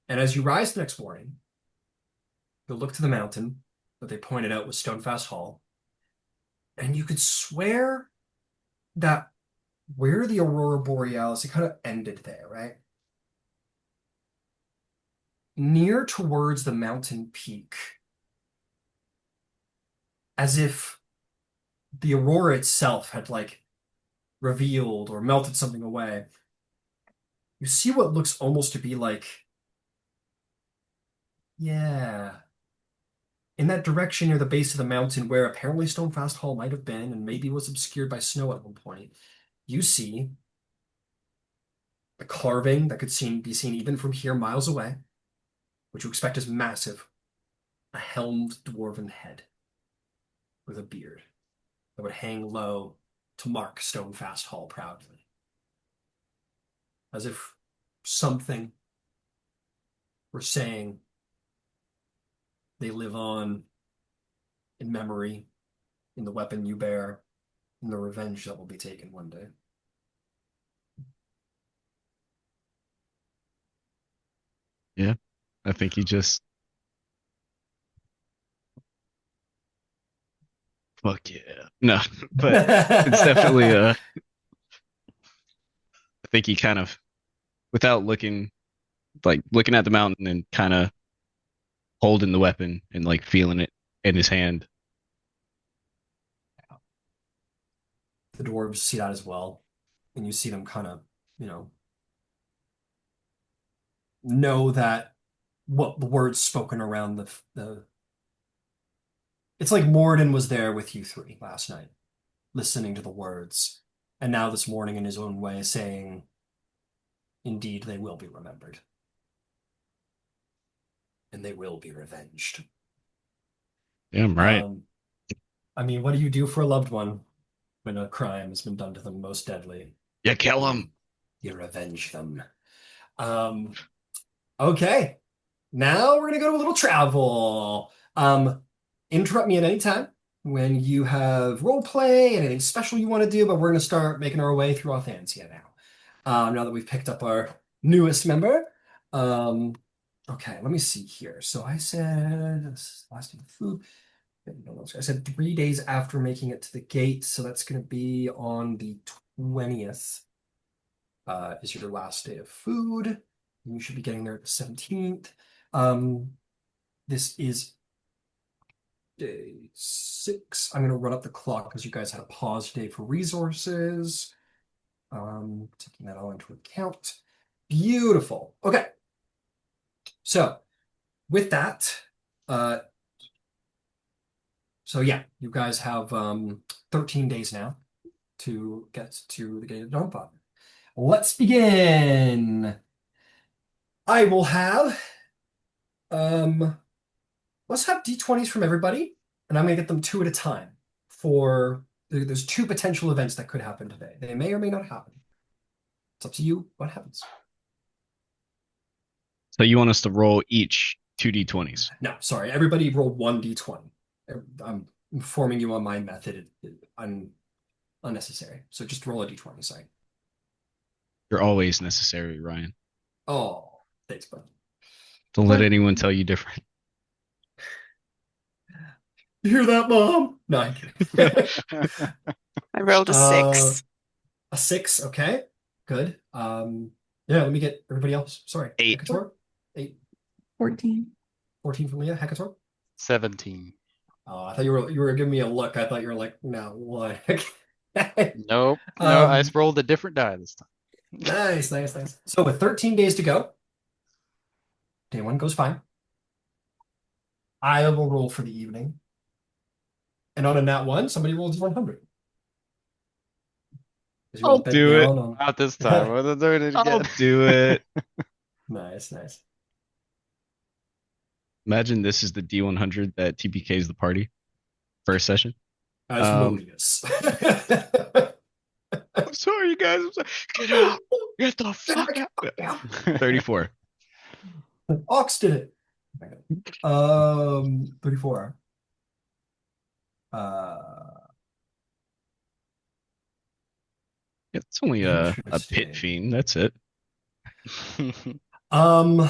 And as you rise the next morning, you'll look to the mountain that they pointed out was Stonefast Hall, and you could swear that where the Aurora Borealis, it kind of ended there, right? Near towards the mountain peak, as if the aurora itself had like revealed or melted something away. You see what looks almost to be like, yeah, in that direction near the base of the mountain where apparently Stonefast Hall might have been and maybe was obscured by snow at one point. You see a carving that could be seen even from here miles away, which you expect is massive, a helmed dwarven head with a beard that would hang low to mark Stonefast Hall proudly. As if something were saying they live on in memory, in the weapon you bear, in the revenge that will be taken one day. Yeah, I think he just fuck yeah. No, but it's definitely I think he kind of without looking at the mountain and kind of holding the weapon and like feeling it in his hand. The dwarves see that as well, and you see them kind of, you know that what the words spoken around the it's like Morden was there with you three last night, listening to the words, and now this morning in his own way saying, indeed, they will be remembered. And they will be revenged. Yeah, I'm right. I mean, what do you do for a loved one when a crime has been done to them most deadly? Yeah, kill him. You revenge them. Okay. Now we're gonna go to a little travel. Interrupt me at any time when you have role play, anything special you want to do, but we're gonna start making our way through Authentia now. Now that we've picked up our newest member. Okay, let me see here. So I said last day of food. I said 3 days after making it to the gate, so that's gonna be on the 20th. Is your last day of food. You should be getting there at the 17th. This is day 6. I'm going to run up the clock because you guys had a pause day for resources. Taking that all into account. Beautiful. Okay. So with that, so yeah, you guys have 13 days now to get to the Gate of Dawnfather. Let's begin. I will have let's have d20s from everybody, and I'm gonna get them 2 at a time. There's 2 potential events that could happen today. They may or may not happen. It's up to you what happens. So you want us to roll each 2d20s? No, sorry, everybody roll 1d20. I'm informing you on my method. Unnecessary. So just roll a d20, sorry. You're always necessary, Ryan. Oh, thanks, bud. Don't let anyone tell you different. You hear that, Mom? No, I'm kidding. I rolled a 6. A 6, okay. Good. Yeah, let me get everybody else. Sorry. 8. Hecator? 8. 14. 14 from Leah. Hecator? 17. Oh, I thought you were giving me a look. I thought you were like, no, what? Nope. No, I just rolled a different die this time. Nice. So with 13 days to go, day 1 goes fine. I will roll for the evening. And on a nat one, somebody rolls 100. Because you I'll want to bet do it. down on. Not this time. I'm doing it I'll again. do it. Nice, nice. Imagine this is the D100 that TPKs the party. First session. Asmodeus. I'm sorry, guys. I'm sorry. Get out. Get the fuck out. 34. Ox did it. 34. It's only a pit Interesting. fiend. That's it. Um,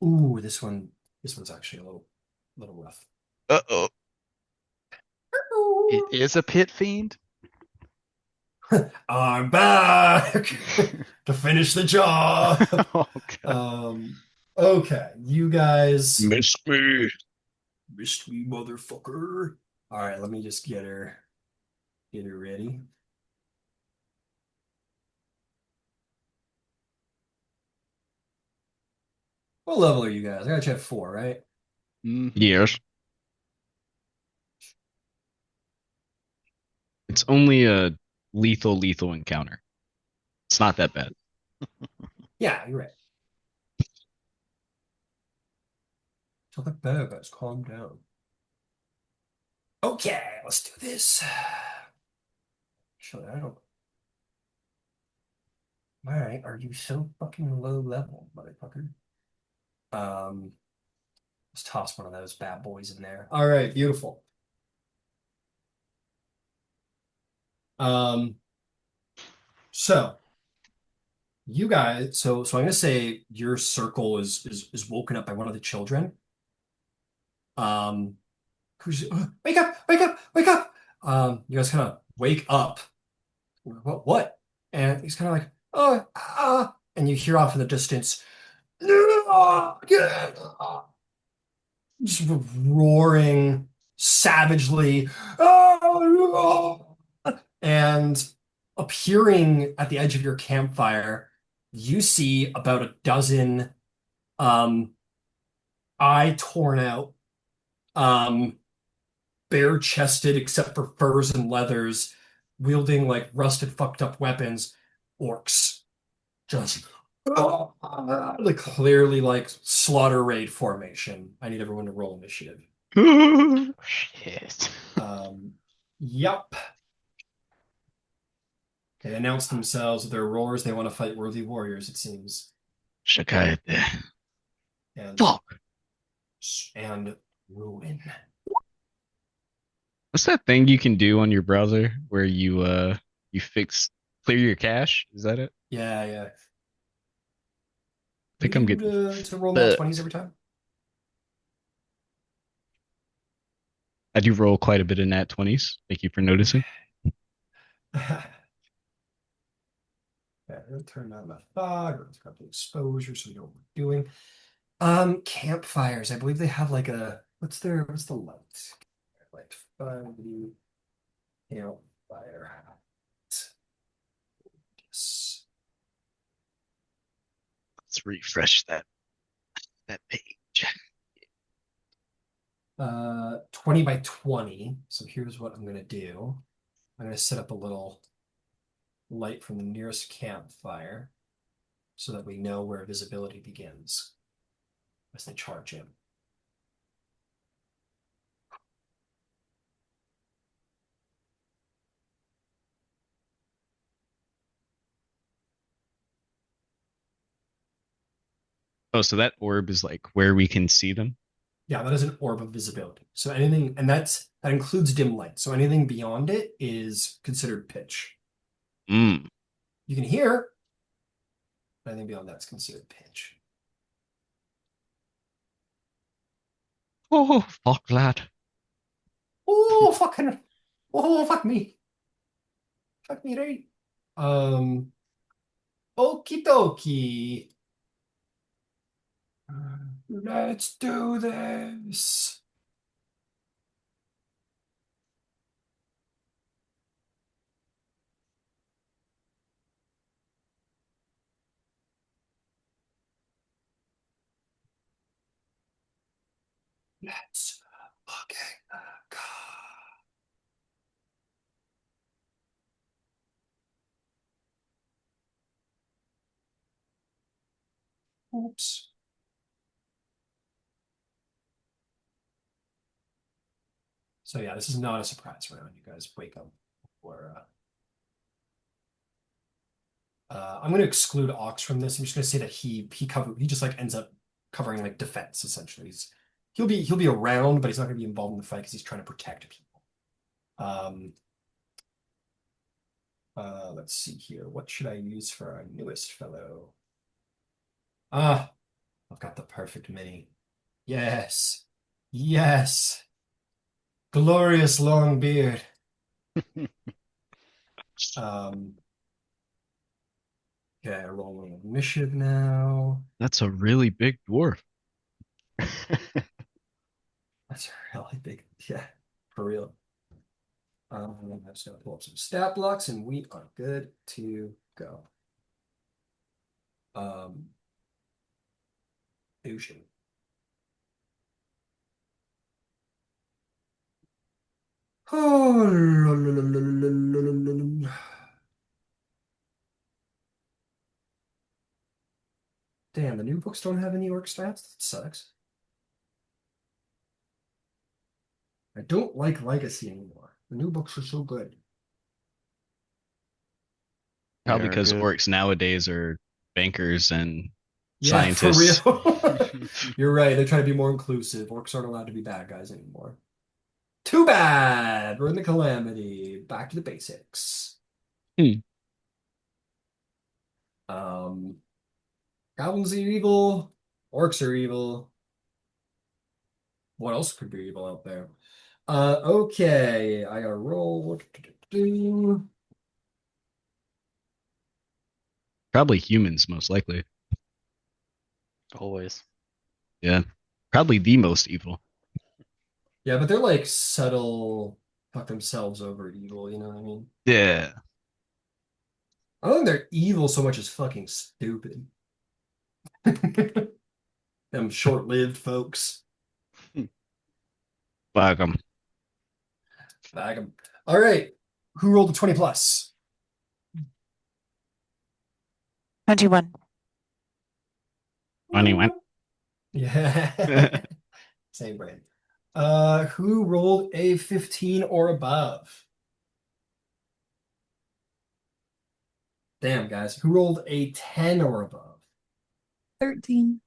ooh, this one's actually a little rough. Uh-oh. It is a pit fiend. I'm back to finish the job. Oh god. Okay, you guys Missed me. missed me, motherfucker. All right, let me just get her ready. What level are you guys? I got you at 4, right? Yes. It's only a lethal encounter. It's not that bad. Yeah, you're right. Don't look bad, guys. Calm down. Okay, let's do this. Actually, I don't. Why are you so fucking low level, motherfucker? Um, let's toss one of those bad boys in there. All right, beautiful. Um, so you guys, so I'm gonna say your circle is woken up by one of the children. Um, who's wake up, wake up, wake up. You guys kind of wake up. What? And he's kind of like, oh, and you hear off in the distance, just roaring savagely, and appearing at the edge of your campfire, you see about a dozen um, eye torn out, um, bare chested except for furs and leathers, wielding like rusted, fucked up weapons, orcs. Just like clearly like slaughter raid formation. I need everyone to roll initiative. Shit. Yep. They announce themselves with their roars. They want to fight worthy warriors, it seems. Shakaete. And Fuck. and ruin. What's that thing you can do on your browser where you clear your cache? Is that it? Yeah, yeah. I What think do I'm you do getting to roll nat fucked. 20s every time? I do roll quite a bit of nat 20s. Thank you for noticing. Yeah, we'll turn on the fog, let's grab the exposure so we know what we're doing. Campfires. I believe they have like a what's the light? Like 5D campfire. Yes. Let's refresh that page. 20 by 20. So here's what I'm gonna do. I'm gonna set up a little light from the nearest campfire so that we know where visibility begins as they charge in. Oh, so that orb is like where we can see them? Yeah, that is an orb of visibility. So anything, and that includes dim light. So anything beyond it is considered pitch. Mm. You can hear, but anything beyond that's considered pitch. Oh, fuck, lad. Oh, fuck me. Fuck me, right? Okie dokie. Let's do this. Let's fucking go. Oops. So yeah, this is not a surprise round. You guys wake up before I'm going to exclude Ox from this. I'm just going to say that he just like ends up covering like defense essentially. He'll be around, but he's not going to be involved in the fight because he's trying to protect people. Um, let's see here. What should I use for our newest fellow? Ah, I've got the perfect mini. Yes, yes, glorious long beard. Um, okay, rolling initiative now. That's a really big dwarf. That's really big. Yeah, for real. I'm just gonna pull up some stat blocks and we are good to go. Ocean. Oh, damn, the new books don't have any orc stats. That sucks. I don't like Legacy anymore. The new books are so good. They Probably are because good. orcs nowadays are bankers and Yeah, for real. scientists. You're right. They try to be more inclusive. Orcs aren't allowed to be bad guys anymore. Too bad. We're in the Calamity. Back to the basics. Hmm. Um, Goblins are evil. Orcs are evil. What else could be evil out there? Okay. I gotta roll. Probably humans, most likely. Always. Yeah. Probably the most evil. Yeah, but they're like subtle, fuck themselves over evil, you know what I mean? Yeah. I don't think they're evil so much as fucking stupid. Them short-lived folks. Fuck 'em. Bag 'em. All right. Who rolled a 20 plus? 21. 21. Yeah. Same brain. Who rolled a 15 or above? Damn, guys. Who rolled a 10 or above? 13.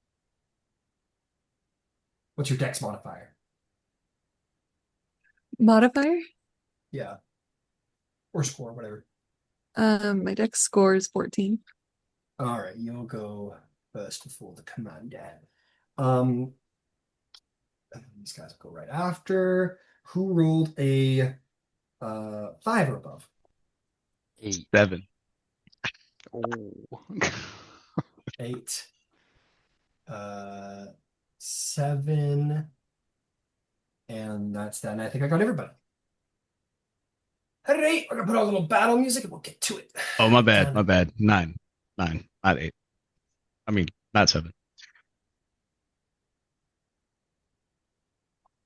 What's your dex modifier? Modifier? Yeah. Or score, whatever. My dex score is 14. All right, you'll go first before the commander. Um, these guys will go right after. Who rolled a 5 or above? 8. 7. Oh. 8. 7. And that's that. And I think I got everybody. All right, we're gonna put on a little battle music and we'll get to it. Oh, my bad. Done. My bad. 9. 9. Not 8. I mean, not 7.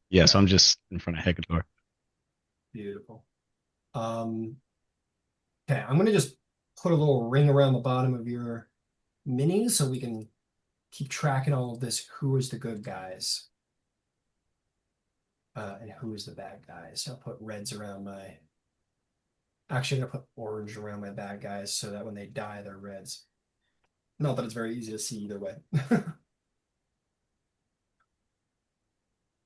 Yeah, so I'm just in front of Hecador. Beautiful. Okay, I'm gonna just put a little ring around the bottom of your minis so we can keep tracking all of this. Who is the good guys? And who is the bad guys? I'll put reds around my. Actually, I'm gonna put orange around my bad guys so that when they die, they're reds. Not that it's very easy to see either way.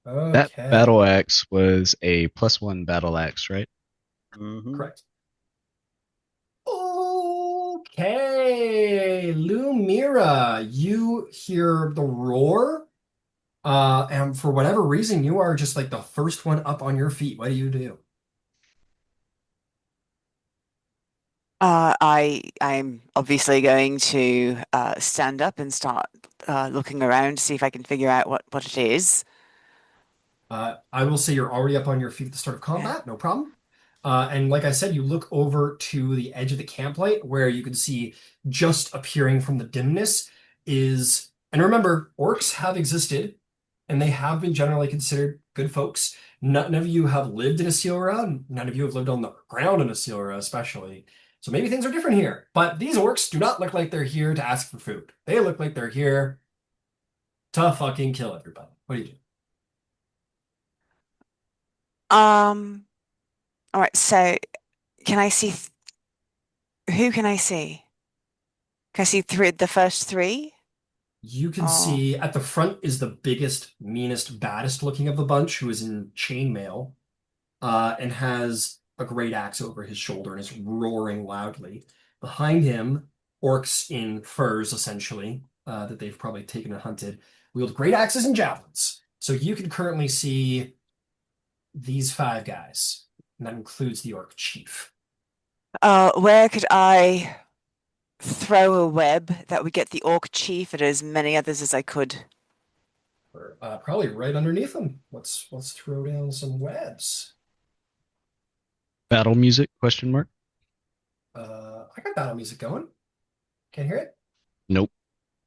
That Okay, battle axe was a +1 battle axe, right? Mhm. correct. Okay, Lumira, you hear the roar, and for whatever reason, you are just like the first one up on your feet. What do you do? I'm obviously going to stand up and start looking around to see if I can figure out what it is. I will say you're already up on your feet at the start of Yeah. combat, no problem. And like I said, you look over to the edge of the camp light where you can see just appearing from the dimness is, and remember, orcs have existed and they have been generally considered good folks. None of you have lived in a Sealra. None of you have lived on the ground in a Sealra, especially. So maybe things are different here. But these orcs do not look like they're here to ask for food. They look like they're here to fucking kill everybody. What do you do? All right, so can I see who can I see? Can I see the first three? You can Oh. see at the front is the biggest, meanest, baddest looking of the bunch, who is in chainmail, and has a great axe over his shoulder and is roaring loudly. Behind him, orcs in furs, essentially, that they've probably taken and hunted, wield great axes and javelins. So you can currently see these 5 guys, and that includes the orc chief. Where could I throw a web that would get the orc chief and as many others as I could? Probably right underneath them. Let's throw down some webs. Battle music? Question mark. I got battle music going. Can't hear it? Nope.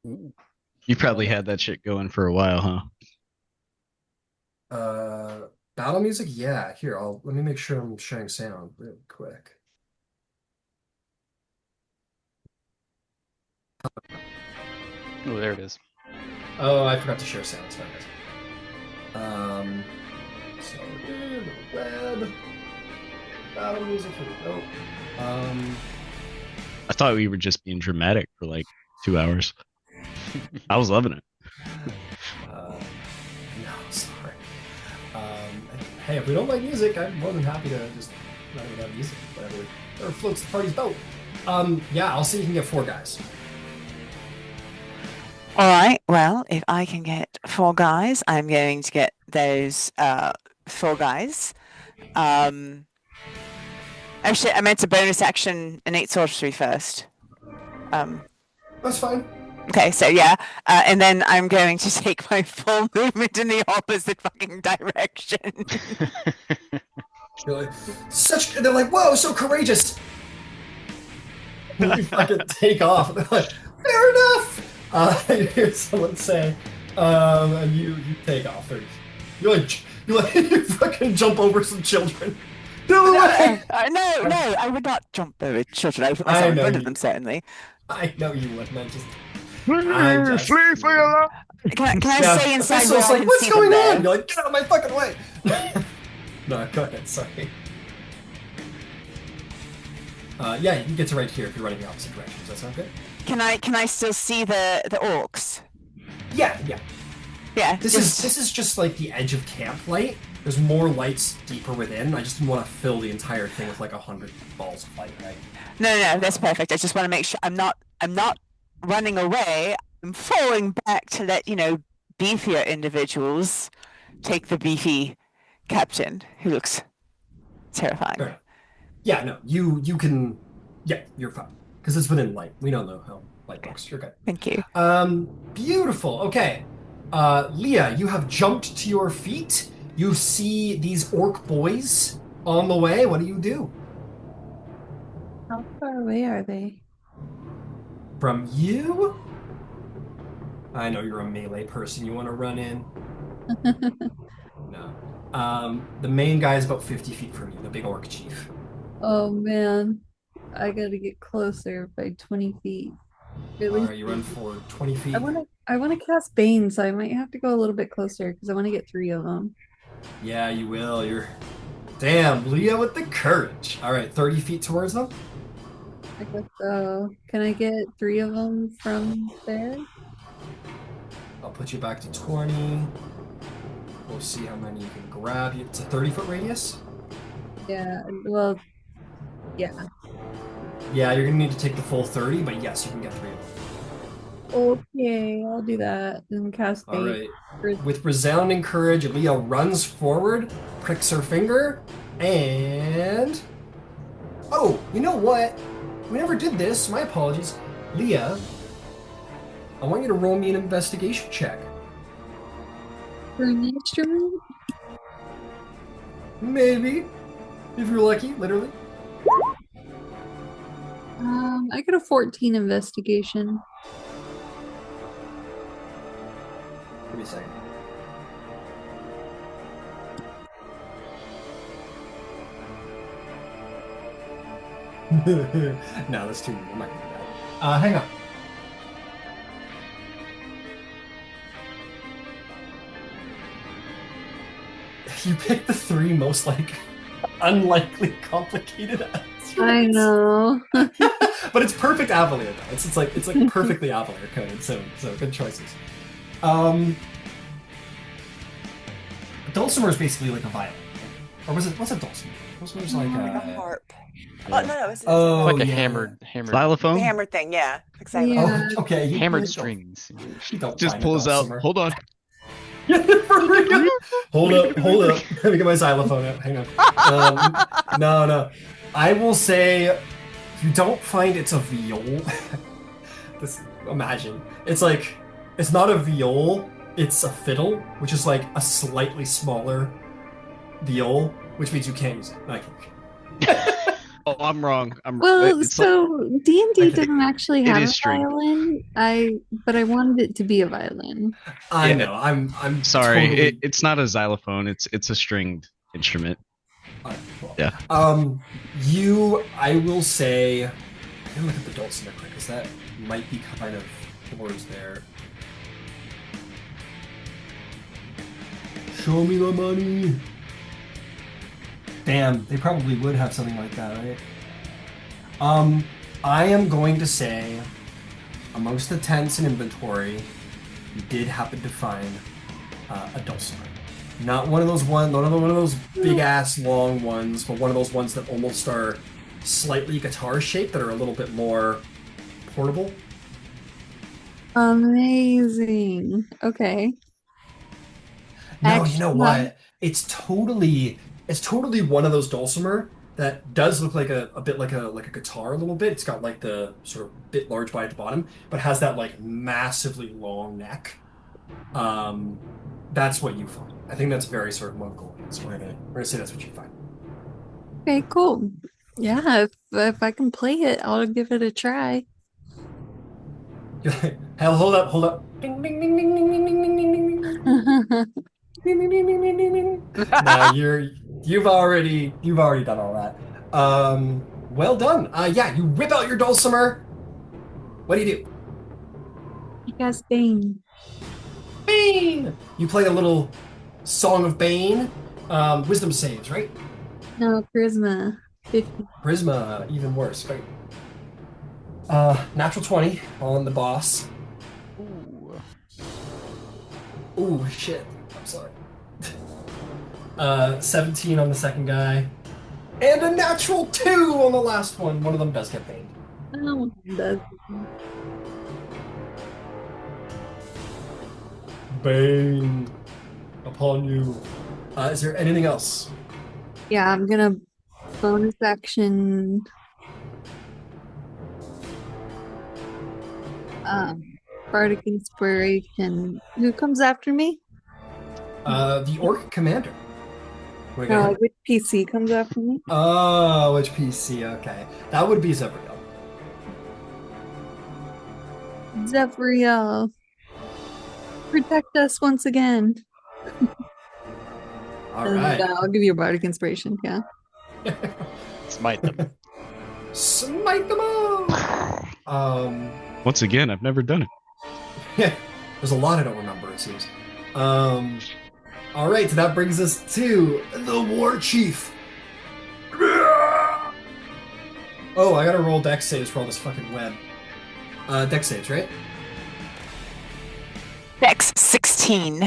You probably had that shit going for a while, huh? Battle music? Yeah, here, let me make sure I'm sharing sound real quick. Oh, there it is. Oh, I forgot to share sound. Sorry, guys. So the web battle music. Here we go. I thought we were just being dramatic for like 2 hours. I was loving it. No, sorry. Hey, if we don't like music, I'm more than happy to just run without music, whatever floats the party's boat. Yeah, I'll see if you can get 4 guys. All right, well, if I can get 4 guys, I'm going to get those 4 guys. Actually, I meant a bonus action innate sorcery first. That's fine. Okay, so yeah, and then I'm going to take my full movement in the opposite fucking direction. You're like, they're like, whoa, so courageous. You fucking take off. They're like, fair enough. You hear someone say, and you take off. You fucking jump over some children. No, no, I would not jump over children. I would put myself in front of them, certainly. I know you wouldn't. I'm just Can I stay inside where I like, can what's see going them on? You're like, get out of my fucking way. No, go ahead. Sorry. Yeah, you can get to right here if you're running the opposite direction. Does that sound good? Can I still see the orcs? Yeah. Yeah. This is just like the edge of camp light. There's more lights deeper within. I just didn't want to fill the entire thing with like 100 balls of light, right? No, that's perfect. I just want to make sure I'm not running away. I'm falling back to let beefier individuals take the beefy captain who looks terrifying. Right. Yeah, no, you can. Yeah, you're fine because it's within light. We don't know how light works. You're good. Thank you. Beautiful. Okay, Leah, you have jumped to your feet. You see these orc boys on the way. What do? How far away are they? From you? I know you're a melee person. You want to run in? No. The main guy is about 50 feet from you, the big orc chief. Oh man, I gotta get closer by 20 feet. Alright, you run forward 20 feet. I wanna cast Bane, so I might have to go a little bit closer because I want to get 3 of them. Yeah, you will. Damn, Leah with the courage. Alright, 30 feet towards them? I guess so. Can I get 3 of them from there? I'll put you back to 20. We'll see how many you can grab. It's a 30-foot radius? Yeah, well, yeah. Yeah, you're gonna need to take the full 30, but yes, you can get 3 of them. Okay, I'll do that and cast Bane. Alright. With resounding courage, Leah runs forward, pricks her finger, and... Oh, you know what? We never did this. My apologies. Leah, I want you to roll me an investigation check. For an instrument? Maybe. If you're lucky, literally. I got a 14 investigation. Give me a second. No, that's too. I'm not gonna do that. Hang on. You picked the three most like unlikely complicated I instruments. know. But it's perfect Avalier though. It's like perfectly Avalier coded. So good choices. Dulcimer is basically like a violin, or what's a dulcimer? Dulcimer's like Like a a harp. Oh no, it's Oh, Like a yeah. hammered the Xylophone hammer thing. Yeah, exactly. Yeah. Oh, okay. hammered you don't- strings. You don't just find pulls a out. dulcimer. Hold on. For real? Hold up. Let me get my xylophone out. Hang on. No. I will say, you don't find it's a viol. Imagine. It's like, it's not a viol, it's a fiddle, which is like a slightly smaller viol, which means you can't use it. Like, Oh, I'm wrong. Well, It's like so D&D Okay. doesn't actually It have is a stringed. violin. But I wanted it to be a violin. I Yeah. know. I'm sorry. totally. It's not a xylophone. It's a stringed instrument. Well, Yeah. I will say, I'm gonna look at the dulcimer quick, because that might be kind of towards there. Show me the money. Damn, they probably would have something like that, right? I am going to say, amongst the tents and inventory, you did happen to find a dulcimer. Not one of those big ass long ones, but one of those ones that almost are slightly guitar shaped that are a little bit more portable. Amazing. Okay. No, you know Actually, what? It's totally one of those dulcimer that does look like a bit like a guitar a little bit. It's got like the sort of bit large body at the bottom, but has that like massively long neck. That's what you find. I think that's very sort of Mongolian. So we're gonna say that's what you find. okay, cool. Yeah, if I can play it, I'll give it a try. Hell, hold up. Ding ding ding ding ding ding ding ding ding ding ding. Ding, ding, ding, ding, ding, ding, ding. No, you've already done all that. Well done. Yeah, you whip out your dulcimer. What do you do? You guys, Bane. Bane. You play a little song of Bane. Wisdom saves, right? No, Charisma. 50. Prisma, even worse, right? Natural 20 on the boss. Ooh. Ooh, shit. I'm sorry. 17 on the second guy. And a natural 2 on the last one. One of them does get paid. Oh, that's Bane upon you. Is there anything else? yeah, I'm gonna bonus action Bardic Inspiration. Who comes after me? The orc commander. What do we No, got? which PC comes after me? Oh, which PC? Okay, that would be Zevriel. Zephyriel. Protect us once again. All And, right. I'll give you a Bardic Inspiration, yeah. Smite them. Smite them all. Once again, I've never done it. There's a lot I don't remember, it seems. All right, so that brings us to the War Chief. Oh, I gotta roll dex saves for all this fucking web. Dex saves, right? Dex 16.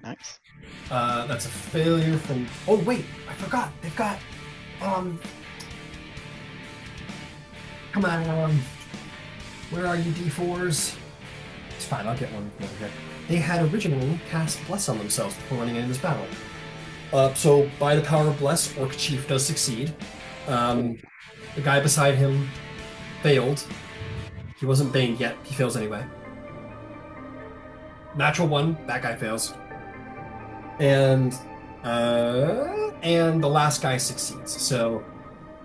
Nice. That's a failure from. Oh wait, I forgot. They've got. Come on. Where are you, D4s? It's fine. I'll get one over here. They had originally cast Bless on themselves before running into this battle. So by the power of Bless, Orc Chief does succeed. The guy beside him failed. He wasn't baned yet. He fails anyway. Natural 1, that guy fails. And the last guy succeeds. So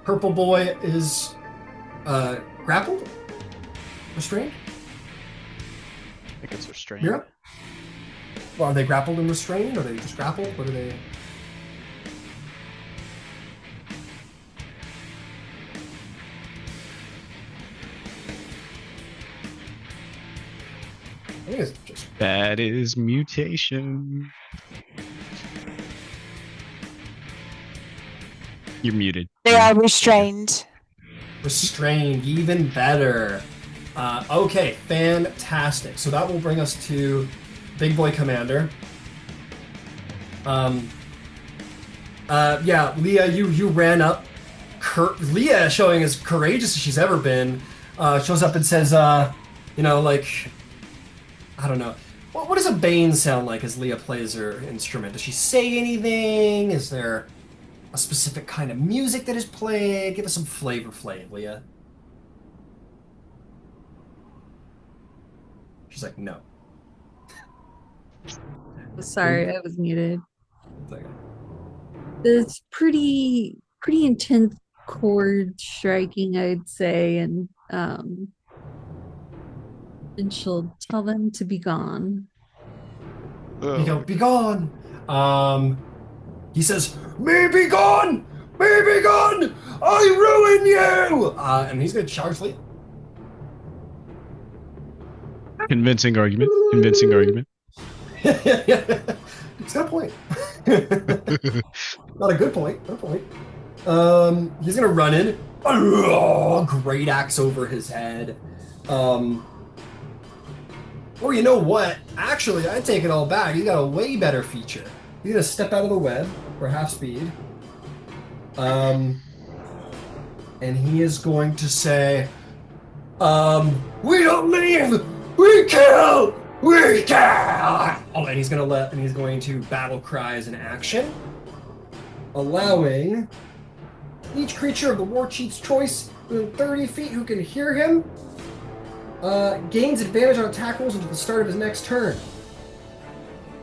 Purple Boy is grappled? Restrained? I think it's restrained. Mira? Well, are they grappled and restrained? Or are they just grappled? What are they? think it's just That is mutation. You're muted. They are restrained. restrained. Even better. Okay, fantastic. So that will bring us to Big Boy Commander. Yeah, Leah, you ran up. Leah, showing as courageous as she's ever been, shows up and says, like, I don't know. What does a Bane sound like as Leah plays her instrument? Does she say anything? Is there a specific kind of music that is played? Give us some flavor, Leah. She's like, no. Sorry, I was muted. It's like, It's pretty intense chord striking, I'd say, and she'll tell them to be gone. be gone. He says, "Me be gone! Me be gone! I ruin you!" And he's gonna charge Leah. Convincing argument. Convincing argument. It's got a point. Not a good point. Not a point. He's gonna run in. Great axe over his head. Or you know what? Actually, I take it all back. He's got a way better feature. He's gonna step out of the web for half speed. And he is going to say, "We don't leave! We kill! We kill!" Oh, and he's going to battle cry as an action, allowing each creature of the war chief's choice within 30 feet who can hear him gains advantage on attack rolls until the start of his next turn.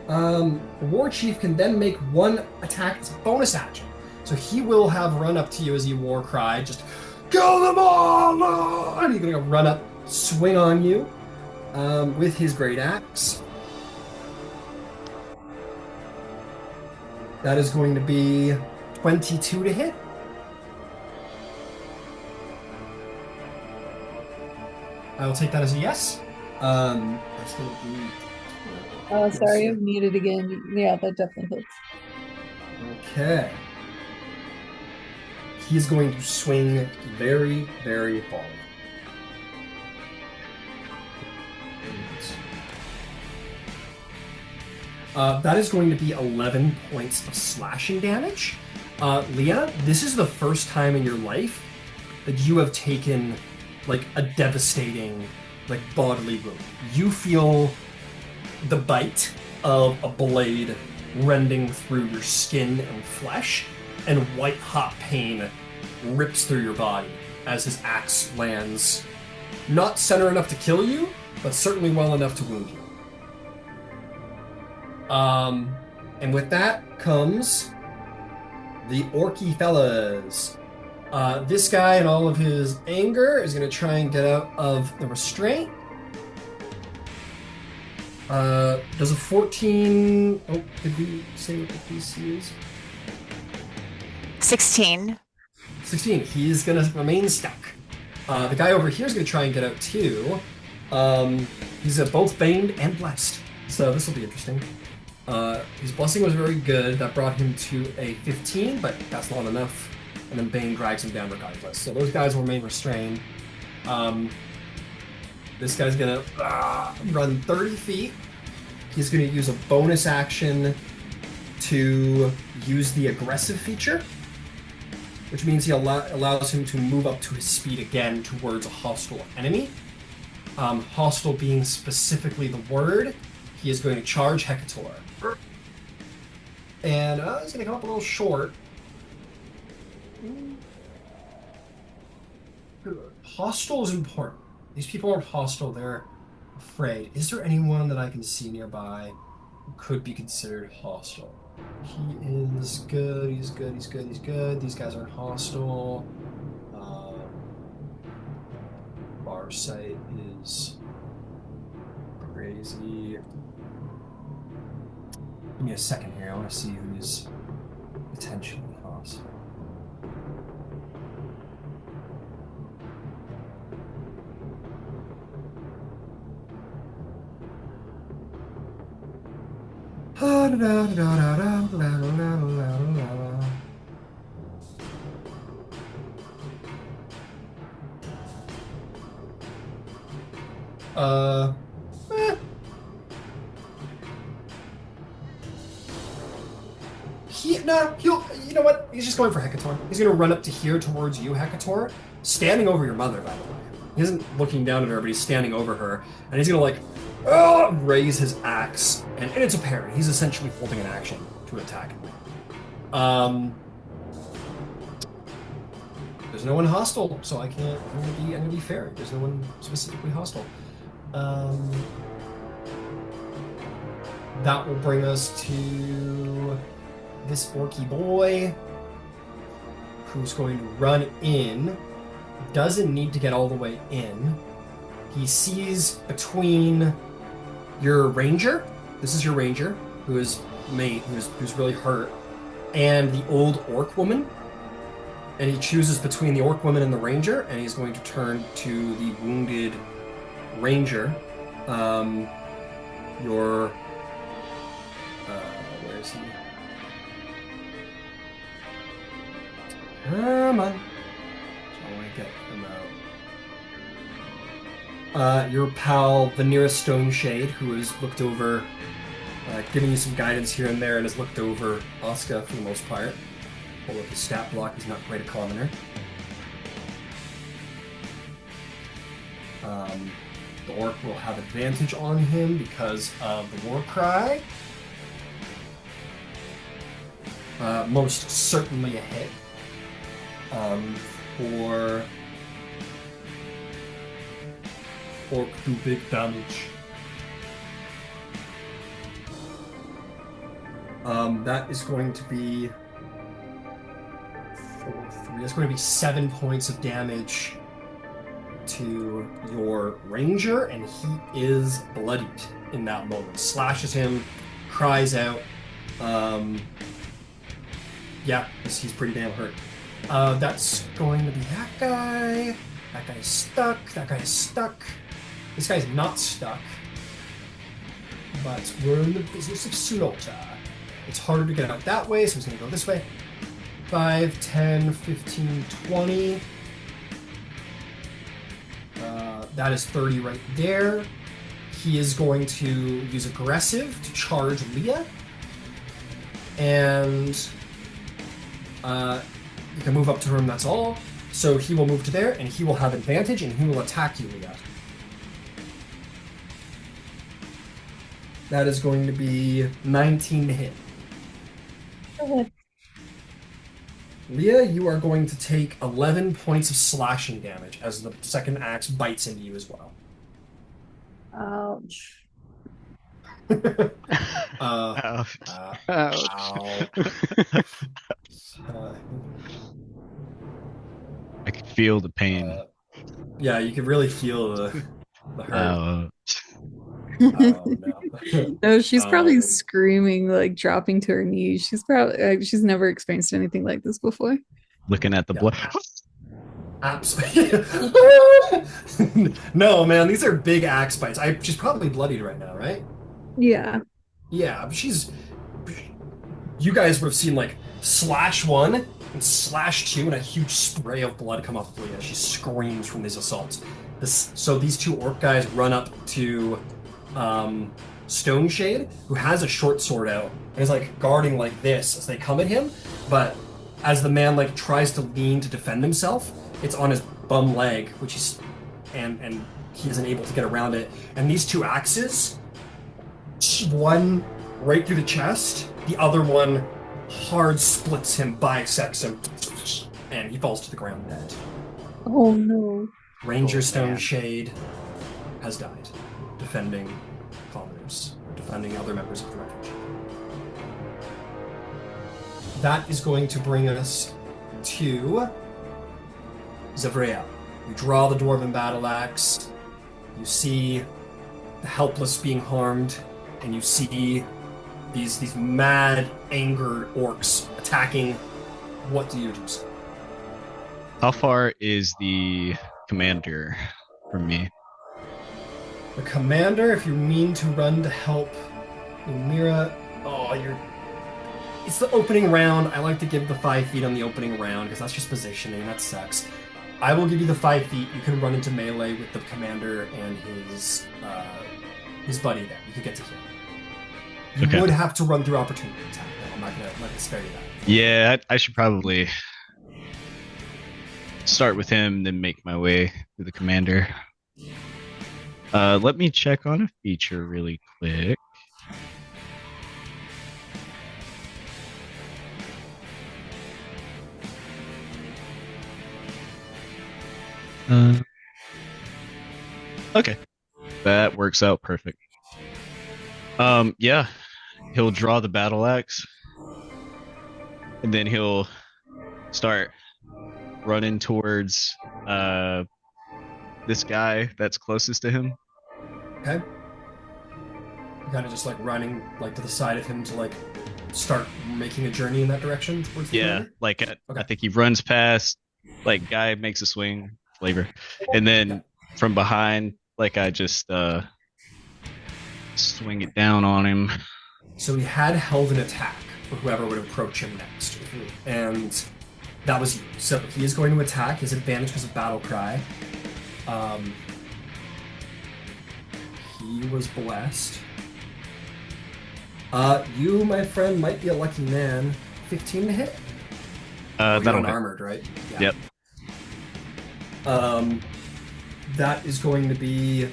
The war chief can then make one attack as a bonus action. So he will have run up to you as you war cry, just kill them all! And he's going to run up, swing on you with his great axe. That is going to be 22 to hit. I will take that as a yes. That's going to be... Oh, sorry, I'm muted again. Yeah, that definitely hits. Okay. He is going to swing very, very hard. That is going to be 11 points of slashing damage. Leah, this is the first time in your life that you have taken like a devastating, like bodily wound. You feel the bite of a blade rending through your skin and flesh, and white hot pain rips through your body as his axe lands, not center enough to kill you, but certainly well enough to wound you. And with that comes the orky fellas. This guy, in all of his anger, is going to try and get out of the restraint. Does a 14... Oh, did we say what the PC is? 16. 16. He's going to remain stuck. The guy over here is going to try and get out too. He's both baned and blessed, so this will be interesting. His blessing was very good. That brought him to a 15, but that's not enough. And then Bane drags him down regardless. So those guys will remain restrained. This guy's gonna run 30 feet. He's gonna use a bonus action to use the aggressive feature, which means he allows him to move up to his speed again towards a hostile enemy. Hostile being specifically the word. He is going to charge Hecator. And he's going to come up a little short. Hostile is important. These people aren't hostile, they're afraid. Is there anyone that I can see nearby who could be considered hostile? He is good, he's good, he's good, he's good. These guys aren't hostile. Bar sight is crazy. Give me a second here. I want to see who's potentially hostile. Uh, eh. He'll, you know what? He's just going for Hecator. He's gonna run up to here towards you, Hecator, standing over your mother, by the way. He isn't looking down at her, but he's standing over her, and he's gonna like, raise his axe, and it's apparent he's essentially holding an action to attack him. There's no one hostile, so I can't. I'm gonna be fair. There's no one specifically hostile. That will bring us to this orky boy, who's going to run in. Doesn't need to get all the way in. He sees between your ranger. This is your ranger, who is who's really hurt, and the old orc woman. And he chooses between the orc woman and the ranger, and he's going to turn to the wounded ranger. Where is he? Come on. I want to get him out. Your pal, the nearest Stone Shade, who has looked over, giving you some guidance here and there, and has looked over Oscar for the most part. Although his stat block is not quite a commoner. The orc will have advantage on him because of the war cry. Most certainly a hit. For orc do big damage. That is going to be 4, 3. That's going to be 7 points of damage to your ranger, and he is bloodied in that moment. Slashes him, cries out. Yeah, he's pretty damn hurt. That's going to be that guy. That guy's stuck. That guy's stuck. This guy's not stuck. But we're in the business of slaughter. It's harder to get out that way, so he's going to go this way. 5, 10, 15, 20. That is 30 right there. He is going to use aggressive to charge Leah. And you can move up to him, that's all. So he will move to there, and he will have advantage, and he will attack you, Leah. That is going to be 19 to hit. Go ahead. Leah, you are going to take 11 points of slashing damage as the second axe bites into you as well. Ouch. Ouch. Ow. I could feel the pain. Yeah, you can really feel the hurt. Oh, No. No, she's probably screaming, like dropping to her knees. She's probably she's never experienced anything like this before. looking at the Yeah. blood. Absolutely. No, man, these are big axe bites. She's probably bloodied right now, right? Yeah. Yeah, you guys would have seen like slash 1 and slash 2 and a huge spray of blood come off of Leah. She screams from these assaults. So these two orc guys run up to Stone Shade, who has a short sword out and is like guarding like this as they come at him. But as the man like tries to lean to defend himself, it's on his bum leg, which he's and he isn't able to get around it. And these two axes, one right through the chest, the other one hard splits him, bisects him, and he falls to the ground dead. Oh no. Ranger Stone man. Shade has died, defending commoners, defending other members of the refuge. That is going to bring us to Zavrea. You draw the Dwarven Battle Axe, you see the helpless being harmed, and you see these mad, angered orcs attacking. What do you do? How far is the commander from me? The commander, if you mean to run to help Umira, Oh, it's the opening round. I like to give the 5 feet on the opening round because that's just positioning. That sucks. I will give you the 5 feet. You can run into melee with the commander and his buddy there. You can get to him. You Okay. would have to run through opportunity attack, though. I'm not gonna spare you that. Yeah, I should probably start with him, then make my way to the commander. Let me check on a feature really quick. Okay, that works out perfect. Yeah, he'll draw the battle axe, and then he'll start running towards this guy that's closest to him. Okay. Kind of just like running like to the side of him to like start making a journey in that direction towards the Yeah, commander? like Okay. I think he runs past, like guy makes a swing, flavor, and then from behind, like I just swing it down on him. So he had held an attack for whoever would approach him next, and that was you. So he is going to attack. His advantage because of battle cry. He was blessed. You, my friend, might be a lucky man. 15 to hit. That'll hit. Armored, right? Yep. That is going to be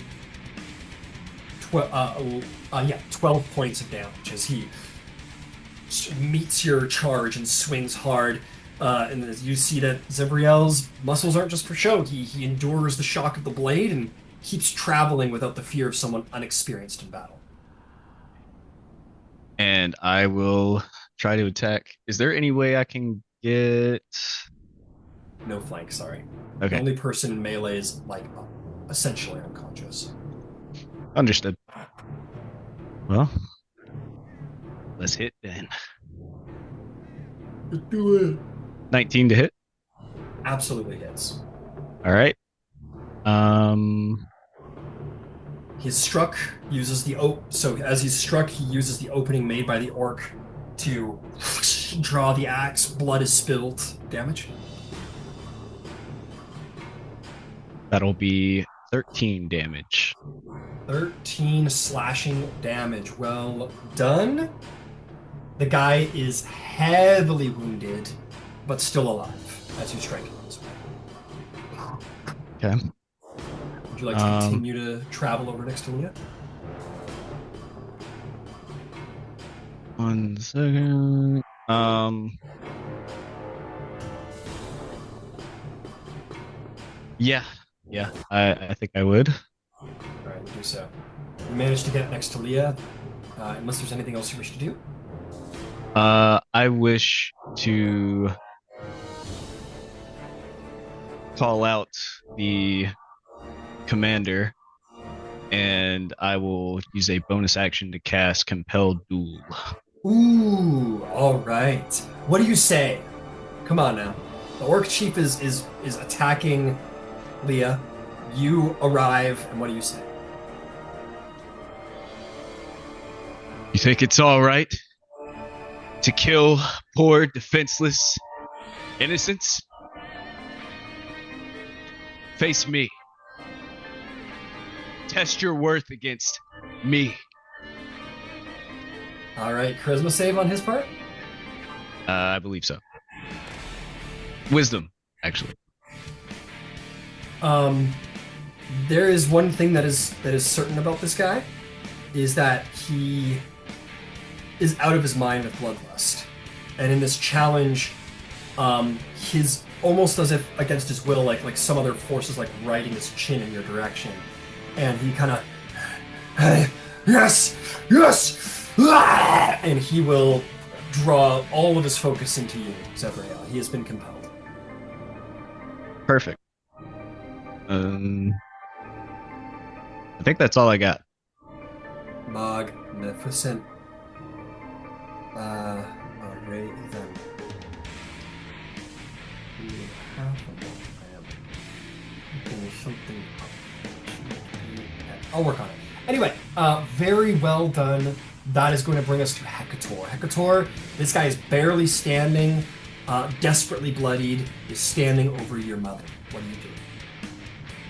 12 points of damage as he meets your charge and swings hard. And as you see that Zevriel's muscles aren't just for show. He endures the shock of the blade and keeps traveling without the fear of someone unexperienced in battle. And I will try to attack. Is there any way I can get... No flank, sorry. Okay. The only person in melee is, like, essentially unconscious. Understood. Well, let's hit then. Just do it. 19 to hit. Absolutely hits. All right. He's struck, uses the so as he's struck, he uses the opening made by the orc to draw the axe. Blood is spilled. Damage? That'll be 13 damage. 13 slashing damage. Well done. The guy is heavily wounded, but still alive as you strike him this way. Okay. Would you like to continue to travel over next to Leah? 1 second. Yeah, I think I would. All right, we'll do so. You managed to get next to Leah, unless there's anything else you wish to do. I wish to call out the commander, and I will use a bonus action to cast Compelled Duel. Ooh, all right. What do you say? Come on now. The orc chief is attacking Leah. You arrive, and what do you say? You think it's all right to kill poor, defenseless innocents? Face me. Test your worth against me. All right, charisma save on his part? I believe so. Wisdom, actually. There is one thing that is certain about this guy, is that he is out of his mind with bloodlust. And in this challenge, his almost as if against his will, like some other force is like riding his chin in your direction. And he kind of, hey, yes, and he will draw all of his focus into you, Zevriel. He has been compelled. Perfect. I think that's all I got. Magnificent. Alright then. We have something up. I'll work on it. Anyway, very well done. That is going to bring us to Hecate. Hecator. Hecator, this guy is barely standing, desperately bloodied, is standing over your mother. What do you do?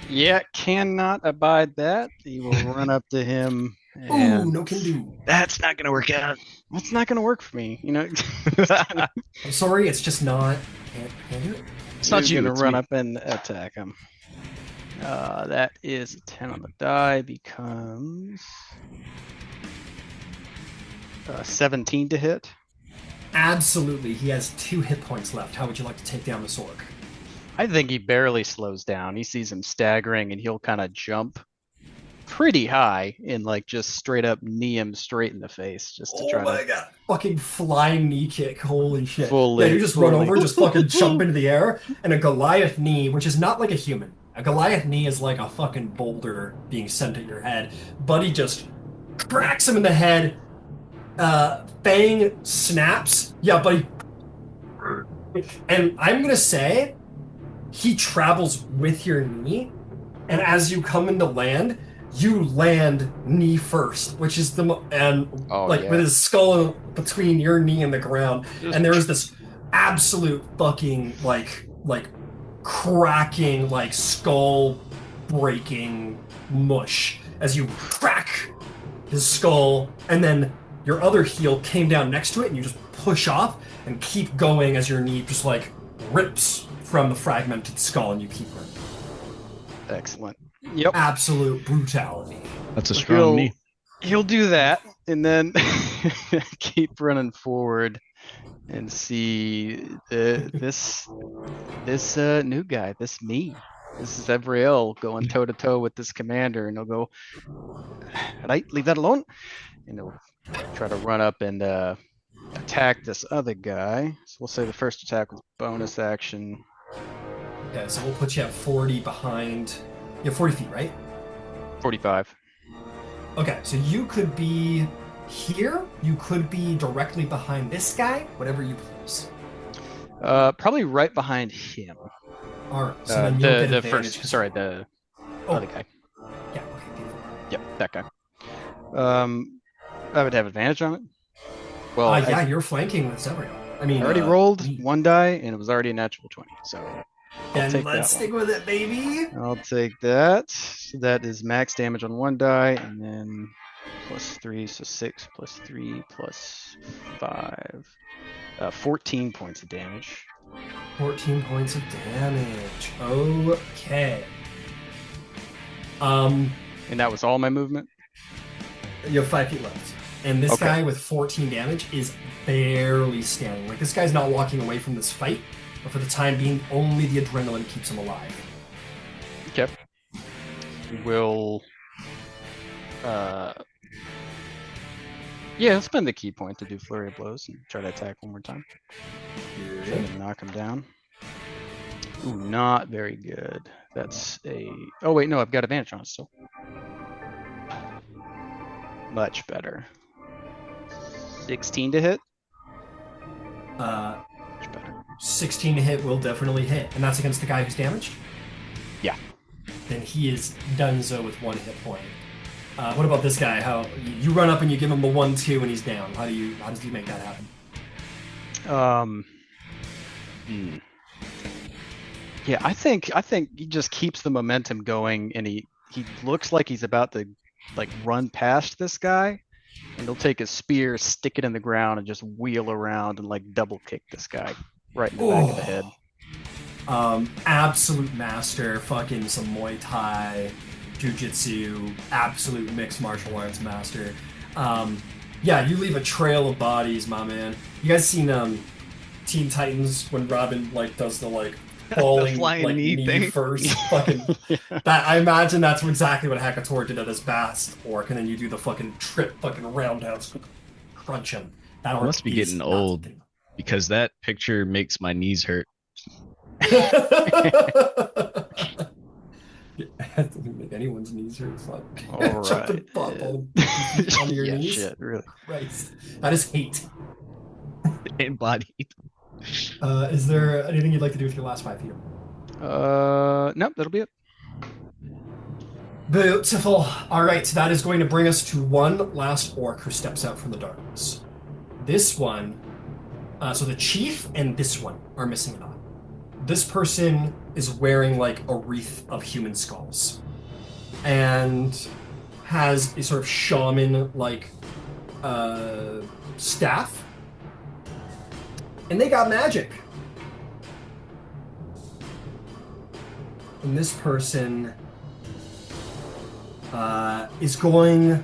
Yeah, cannot abide that. He will run up to him Ooh, and no can do. That's not gonna work out. that's not going to work for me. I'm sorry, it's just not. Can't do it. It's not You're you. going It's to run me. up and attack him. That is a 10 on the die, becomes 17 to hit. Absolutely, he has 2 hit points left. How would you like to take down this orc? I think he barely slows down. He sees him staggering and he'll kind of jump pretty high and like just straight up knee him straight in the face just to Oh try my to god. Fucking flying knee kick. Holy shit. fully. Yeah, you just run fully- over, just fucking jump into the air, and a Goliath knee, which is not like a human. A Goliath knee is like a fucking boulder being sent at your head. Buddy just cracks him in the head. Fang snaps. Yeah, buddy. And I'm gonna say he travels with your knee, and as you come into land, you land knee first, which is Oh, like yeah. with his skull between your knee and the ground, Just- and there's this absolute fucking like cracking, like skull breaking mush as you crack his skull, and then your other heel came down next to it, and you just push off and keep going as your knee just like rips from the fragmented skull, and you keep running. Excellent. Yep. Absolute brutality. That's a So strong knee. He'll do that and then keep running forward and see this new guy, this me. This is Evrael going toe to toe with this commander, and he'll go, right, leave that alone. And he'll try to run up and attack this other guy. So we'll say the first attack was bonus action. Okay, so we'll put you at 40 behind. You have 40 feet, right? 45. Okay, so you could be here. You could be directly behind this guy. Whatever you please. Probably right behind him. All right. So then you'll get The advantage first, 'cause- sorry, the Oh, other guy. yeah. Okay. Beautiful. Yep, that guy. I would have advantage on it. Well, Yeah, I you're flanking with Zevriel. I mean, already rolled me. one die, and it was already a natural 20. So I'll Then take let's that stick with it, baby. one. I'll take that. So that is max damage on one die, and then +3, so 6 +3 +5. 14 points of damage. 14 points of damage. Okay. And that was all my movement? You have 5 feet left. And this Okay. guy with 14 damage is barely standing. Like, this guy's not walking away from this fight, but for the time being, only the adrenaline keeps him alive. Okay. Will yeah, spend the key point to do flurry of blows and try to attack one more time. Try to knock him down. Ooh, not very good. That's a oh wait, no, I've got advantage on it still. Much better. 16 to hit? Uh, Much better. 16 to hit will definitely hit. And that's against the guy who's damaged? Yeah. Then he is donezo with 1 hit point. What about this guy? How you run up and you give him a 1-2 and he's down. How does he make that happen? Yeah, I think he just keeps the momentum going, and he looks like he's about to like run past this guy, and he'll take his spear, stick it in the ground, and just wheel around and like double kick this guy right in the back of the head. Absolute master, fucking some Muay Thai, Jiu-Jitsu, absolute mixed martial arts master. Yeah, you leave a trail of bodies, my man. You guys seen Teen Titans when Robin like does the like falling flying like knee thing? first? Fucking that. I imagine that's exactly what Hekator did at his bast orc, and then you do the fucking trip, fucking roundhouse, crunch him. That orc must be is getting not old. something. Because that picture makes my knees hurt. That doesn't make anyone's knees hurt. Fuck. All Jump and right. pop on your Yeah, knees. shit, really. Christ. That is hate. Embodied. Is there anything you'd like to do with your last 5 feet? Nope, that'll be it. Beautiful. All right, so that is going to bring us to one last orc who steps out from the darkness. This one, so the chief and this one are missing an eye. This person is wearing like a wreath of human skulls and has a sort of shaman like staff, and they got magic. And this person is going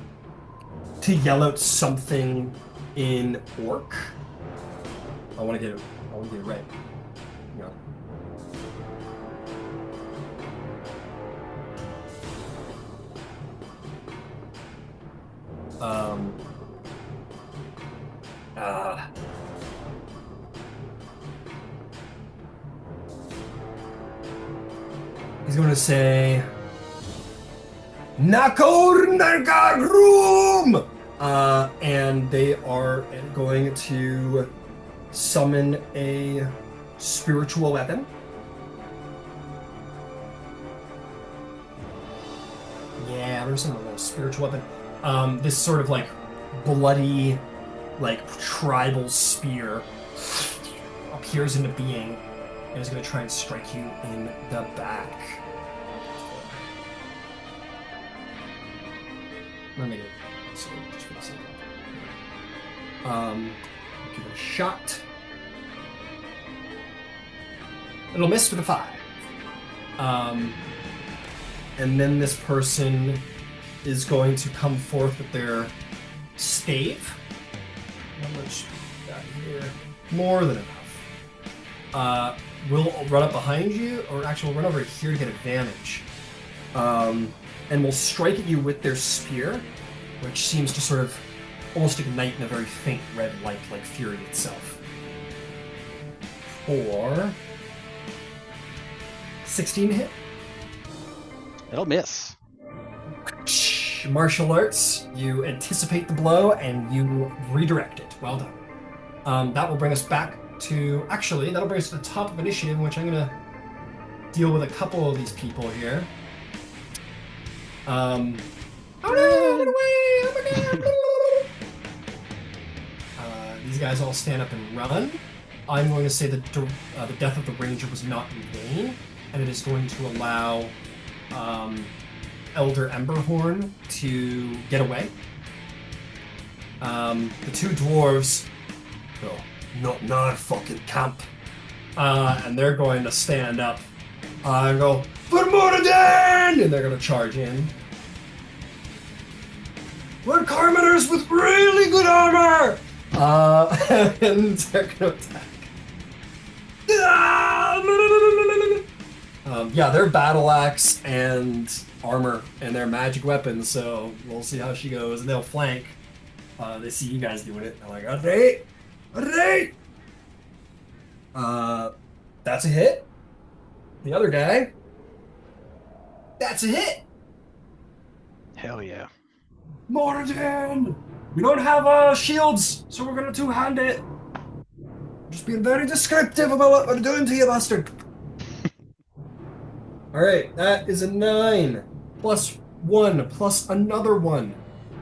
to yell out something in orc. I want to get it right. Yeah. He's going to say, Nakor Nargarum! And they are going to summon a spiritual weapon. Yeah, we're summoning a little spiritual weapon. This sort of like bloody, like tribal spear appears into being and is going to try and strike you in the back. Let me do it. So just for the sake of give it a shot. It'll miss with a 5. And then this person is going to come forth with their stave. How much we got here? More than enough. We'll run up behind you, or actually we'll run over here to get advantage. And we'll strike at you with their spear, which seems to sort of almost ignite in a very faint red light, like fury itself. For 16 hit. It'll miss. Martial arts, you anticipate the blow and you redirect it. Well done. That will bring us back to, actually, that'll bring us to the top of initiative, in which I'm going to deal with a couple of these people here. Oh no, get away! Oh my god! These guys all stand up and run. I'm going to say that the death of the ranger was not in vain, and it is going to allow Elder Emberhorn to get away. The two dwarves go, not in our fucking camp. And they're going to stand up and go, for Moradin! And they're going to charge in. We're Carminers with really good armor! And they're going to attack. Yeah, they're battle axe and armor and their magic weapons, so we'll see how she goes. And they'll flank. They see you guys doing it. They're like, alright! Alright! That's a hit. The other guy. That's a hit! Hell yeah. Moradin! We don't have shields, so we're gonna two-hand it. Just being very descriptive about what we're doing to you, bastard. Alright, that is a 9. Plus 1, plus another 1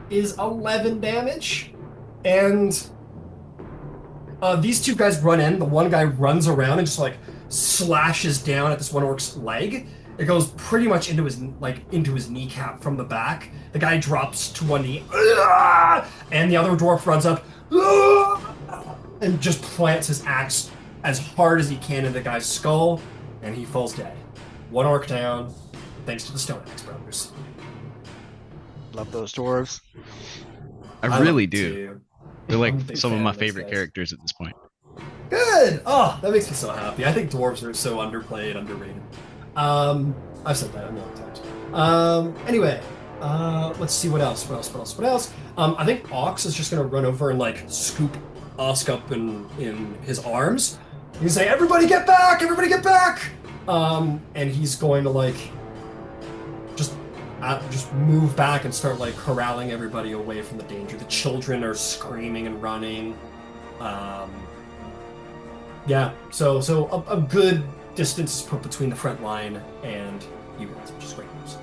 is 11 damage. And these two guys run in. The one guy runs around and just like slashes down at this one orc's leg. It goes pretty much into his kneecap from the back. The guy drops to one knee, and the other dwarf runs up and just plants his axe as hard as he can in the guy's skull, and he falls dead. One orc down, thanks to the Stone Axe brothers. Love those dwarves. I really do. Too. They're I'm like a big some of fan my of those favorite guys. characters at this point. Good! Oh, that makes me so happy. I think dwarves are so underplayed, underrated. I've said that a million times. Anyway, let's see what else. I think Ox is just gonna run over and like scoop Osk up in his arms. He's say, "Everybody get back! Everybody get back!" And he's going to like just move back and start like corralling everybody away from the danger. The children are screaming and running. Yeah, so a good distance is put between the front line and you guys, which is great news.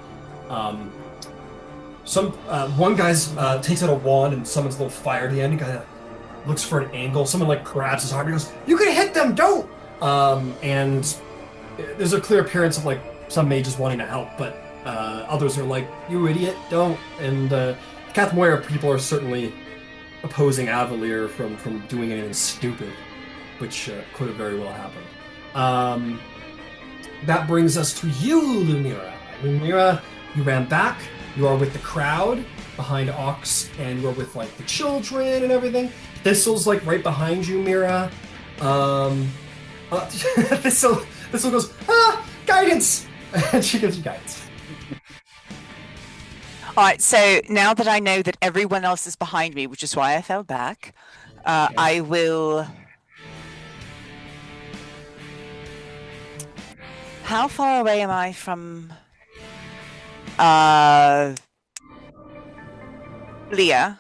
One guy takes out a wand and summons a little fire at the end. looks for an angle. Someone like grabs his arm and goes, "You can hit them, don't!" And there's a clear appearance of like some mages wanting to help, but others are like, "You idiot, don't!" And Kath Moira people are certainly opposing Avalier from doing anything stupid, which could have very well happened. That brings us to you, Lumira. Lumira, you ran back. You are with the crowd behind Ox, and you are with like the children and everything. Thistle's like right behind you, Mira. Thistle goes, guidance, and she gives you guidance. All right, so now that I know that everyone else is behind me, which is why I fell back, I will. How far away am I from Leah?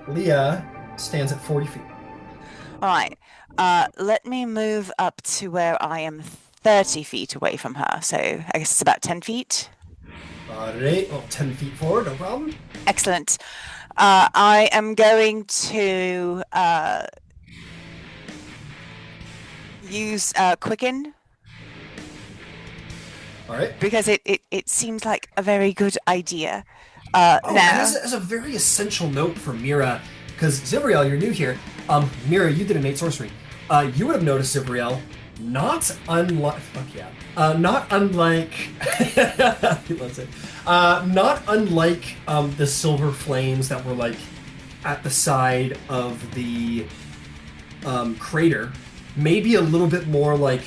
Leah stands at 40 feet. All right. Let me move up to where I am 30 feet away from her. So I guess it's about 10 feet. All right. Well, 10 feet forward, no problem. Excellent. I am going to use Quicken. All right. Because it seems like a very good idea. Now, and as a very essential note for Mira, because Zivriel, you're new here. Mira, you did innate sorcery. You would have noticed Zivriel, not unlike let's say, not unlike the silver flames that were like at the side of the crater. Maybe a little bit more like,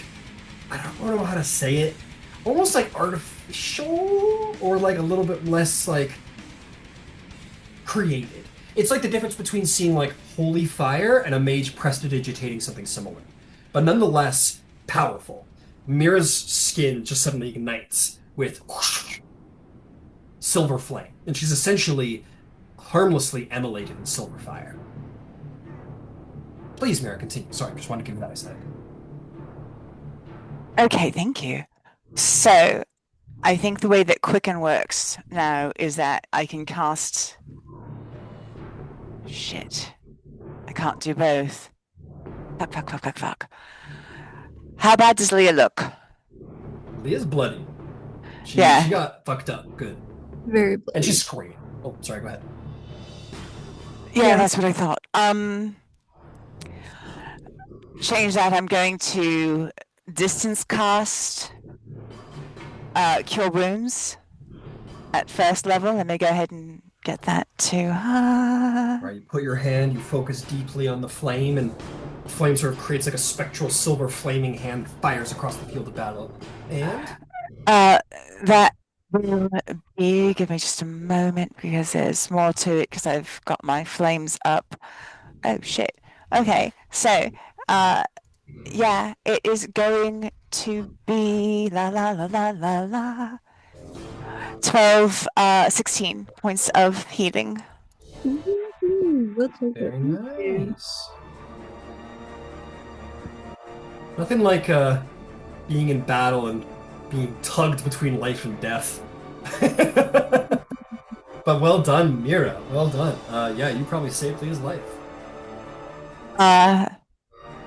I don't know how to say it. Almost like artificial, or like a little bit less like created. It's like the difference between seeing like holy fire and a mage prestidigitating something similar, but nonetheless powerful. Mira's skin just suddenly ignites with silver flame, and she's essentially harmlessly emulated in silver fire. Please, Mira, continue. Sorry, just wanted to give you that aesthetic. Okay, thank you. So, I think the way that Quicken works now is that I can cast... Shit. I can't do both. Fuck. How bad does Leah look? Leah's bloody. She got fucked up. Good. Very bloody. And she's screaming. Oh, sorry, go ahead. Yeah, that's what I thought. Change that. I'm going to distance cast Cure Wounds at first level. Let me go ahead and get that to her. Right, you put your hand, you focus deeply on the flame, and the flame sort of creates like a spectral silver flaming hand fires across the field of battle. And? That will be, give me just a moment because there's more to it because I've got my flames up. Oh shit. Okay, so yeah, it is going to be 16 points of healing. We'll take Very it. nice. Nothing like being in battle and being tugged between life and death. But well done, Mira. Well done. Yeah, you probably saved Leah's life.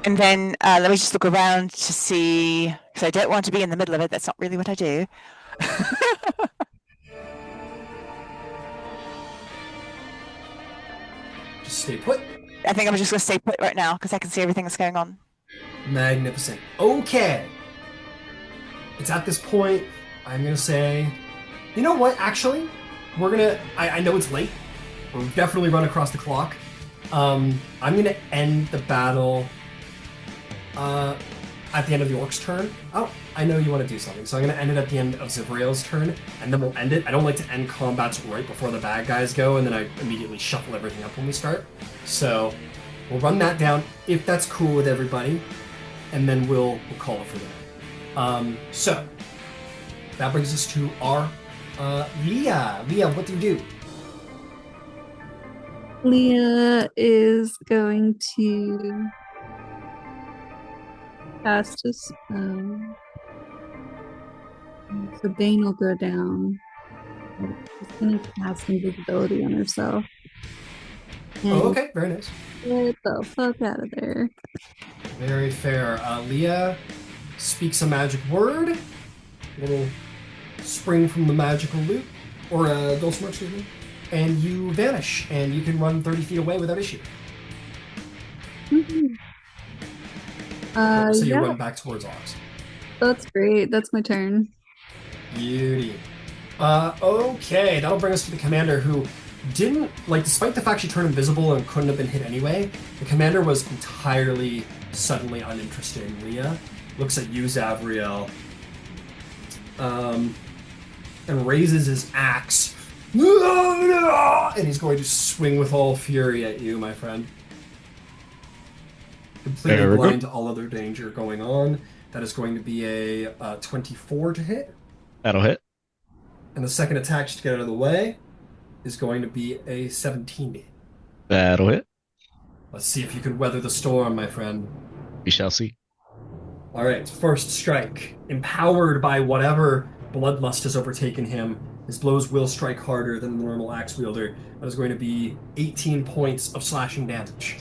And then let me just look around to see, because I don't want to be in the middle of it. That's not really what I do. Just stay put. I think I'm just going to stay put right now because I can see everything that's going on. Magnificent. Okay. It's at this point, I'm going to say, you know what, actually? We're going to, I know it's late. We're definitely run across the clock. I'm going to end the battle at the end of the orc's turn. Oh, I know you want to do something. So I'm going to end it at the end of Zivriel's turn, and then we'll end it. I don't like to end combats right before the bad guys go, and then I immediately shuffle everything up when we start. So we'll run that down, if that's cool with everybody, and then we'll call it for that. So that brings us to our Leah. Leah, what do you do? Leah is going to cast a spell. So Bane will go down. She's going to cast invisibility on herself. Oh, And okay, very nice. get the fuck out of there. Very fair. Leah speaks a magic word. Little spring from the magical loot, or dulcimer, excuse me, and you vanish, and you can run 30 feet away without issue. Mhm. So you Yeah, run back towards Ox. that's great. That's my turn. Beauty. Okay, that'll bring us to the commander who didn't, like, despite the fact she turned invisible and couldn't have been hit anyway, the commander was entirely suddenly uninterested in Leah. Looks at you, Zavriel, and raises his axe. And he's going to swing with all fury at you, my friend. Completely Very blind good. to all other danger going on. That is going to be a 24 to hit. That'll hit. And the second attack, just to get out of the way, is going to be a 17 to hit. That'll hit. Let's see if you can weather the storm, my friend. We shall see. All right, first strike. Empowered by whatever bloodlust has overtaken him, his blows will strike harder than the normal axe wielder. That is going to be 18 points of slashing damage.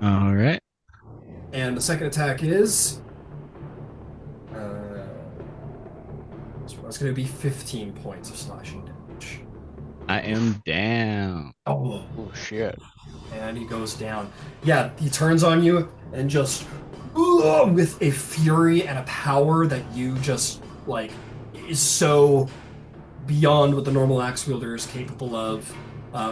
All right. And the second attack is... so that's going to be 15 points of slashing damage. I am down. Oh, Oh shit. and he goes down. Yeah, he turns on you and just with a fury and a power that you just like is so beyond what the normal axe wielder is capable of,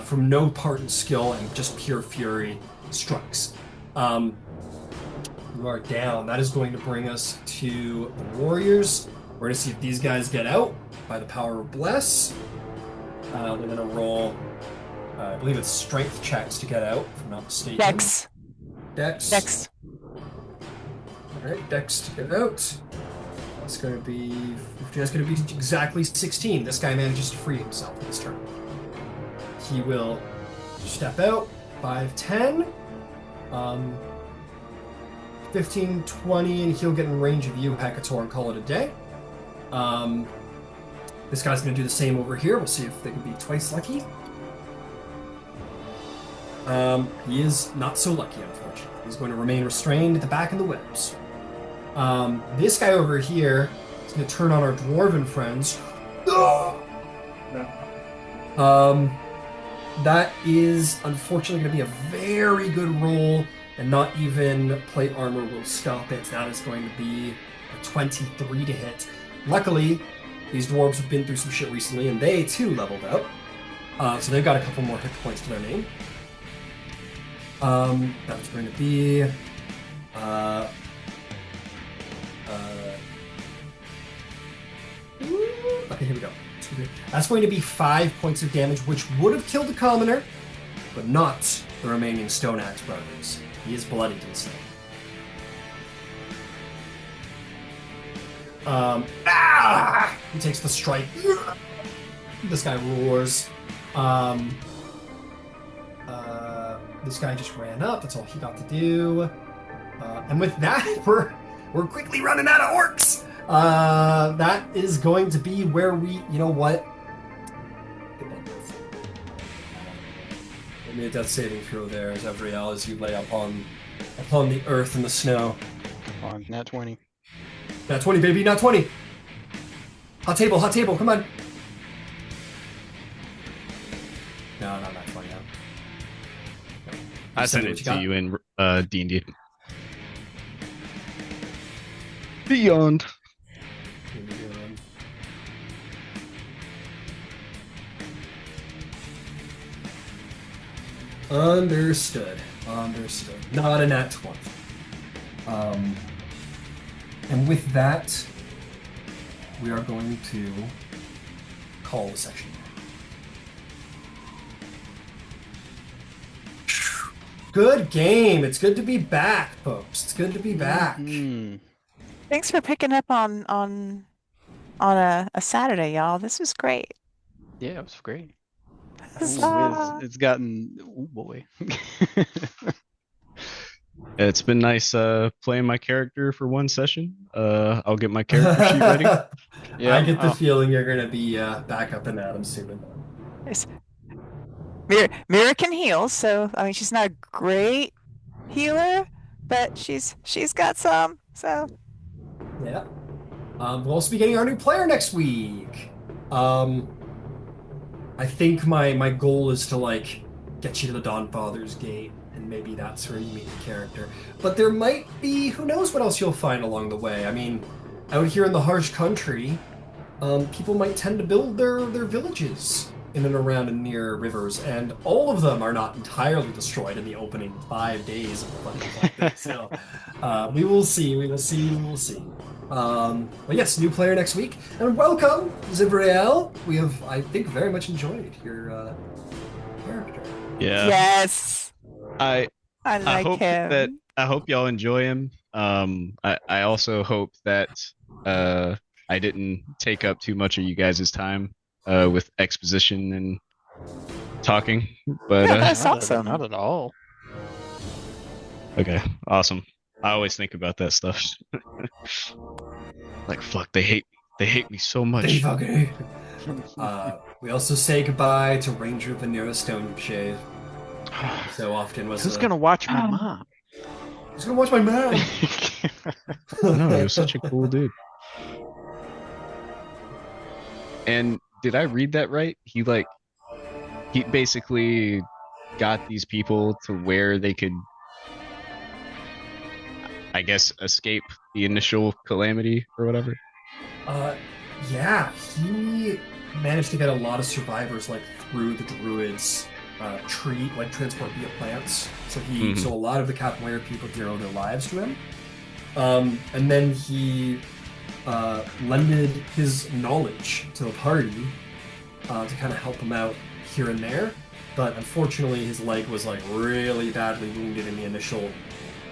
from no part in skill and just pure fury strikes. You are down. That is going to bring us to the warriors. We're going to see if these guys get out by the power of bless. They're going to roll. I believe it's strength checks to get out, if I'm not mistaken. Dex. Dex. Dex. All right, Dex to get out. That's going to be... That's going to be exactly 16. This guy manages to free himself this turn. He will step out. 5, 10. 15, 20, and he'll get in range of you, Hekator, and call it a day. This guy's going to do the same over here. We'll see if they can be twice lucky. He is not so lucky, unfortunately. He's going to remain restrained at the back of the webs. This guy over here is going to turn on our dwarven friends. That is unfortunately going to be a very good roll, and not even plate armor will stop it. That is going to be a 23 to hit. Luckily, these dwarves have been through some shit recently, and they too leveled up. So they've got a couple more hit points to their name. That is going to be okay, here we go. That's going to be 5 points of damage, which would have killed the commoner, but not the remaining Stone Axe brothers. He is bloodied instead. He takes the strike. This guy roars. This guy just ran up. That's all he got to do. And with that, we're quickly running out of orcs. That is going to be where we, you know what? Give me a death saving throw there, as Evriel, as you lay upon the earth and the snow. On nat 20. Nat 20, baby, nat 20. Hot table, come on. No, not nat 20. No. I sent it to you in D&D. Beyond. Understood. Not a nat 20. And with that, we are going to call the session. Good game. It's good to be back, folks. It's good to be back. Mm-hmm. Thanks for picking up on a Saturday, y'all. This was great. Yeah, it was great. Huzzah. It's gotten, oh boy. It's been nice playing my character for one session. I'll get my character sheet ready. Yeah, I get the feeling you're going to be back up in Adam soon. Yes. Mira can heal, so I mean she's not a great healer, but she's got some. So Yeah. We'll also be getting our new player next week. I think my goal is to like get you to the Dawnfather's Gate, and maybe that's where you meet the character. But there might be, who knows what else you'll find along the way. I mean, out here in the harsh country, people might tend to build their villages in and around and near rivers, and all of them are not entirely destroyed in the opening 5 days of the fucking thing. So we will see, we will see, we will see. But yes, new player next week, and welcome, Zibriel. We have, I think, very much enjoyed your character. Yeah. yes, I like hope him. that I hope y'all enjoy him. I also hope that I didn't take up too much of you guys' time with exposition and talking. But Yeah, that's Not awesome. Not at all. okay, awesome. I always think about that stuff. Like fuck, they hate me so They much. fucking hate me. We also say goodbye to Ranger Vanilla Stoneshave. So often was Who's gonna watch my mom? Who's gonna watch my mom? No, he was such a cool dude. And did I read that right? He basically got these people to where they could, I guess, escape the initial calamity or whatever. Yeah, he managed to get a lot of survivors like through the druids transport via plants. So so a lot of the capoeira people here owe their lives to him. And then he lended his knowledge to the party to kind of help him out here and there. But unfortunately, his leg was like really badly wounded in the initial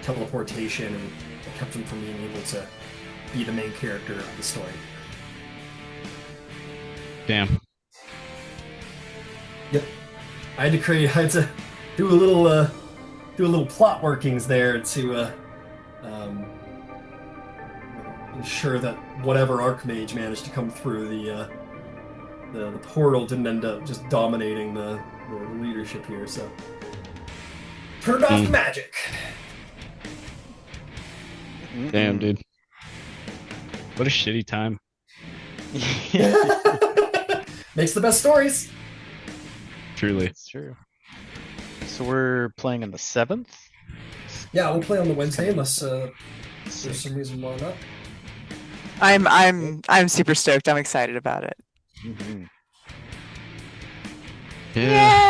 teleportation, and it kept him from being able to be the main character of the story. Damn. Yep. I had to do a little plot workings there to ensure that whatever Archmage managed to come through the portal didn't end up just dominating the leadership here. So turned off the magic. Damn, dude. What a shitty time. Makes the best stories. Truly. It's true. So we're playing on the 7th? Yeah, we'll play on the Wednesday unless there's some reason why not. I'm super stoked. I'm excited about it. Mm-hmm. Yeah.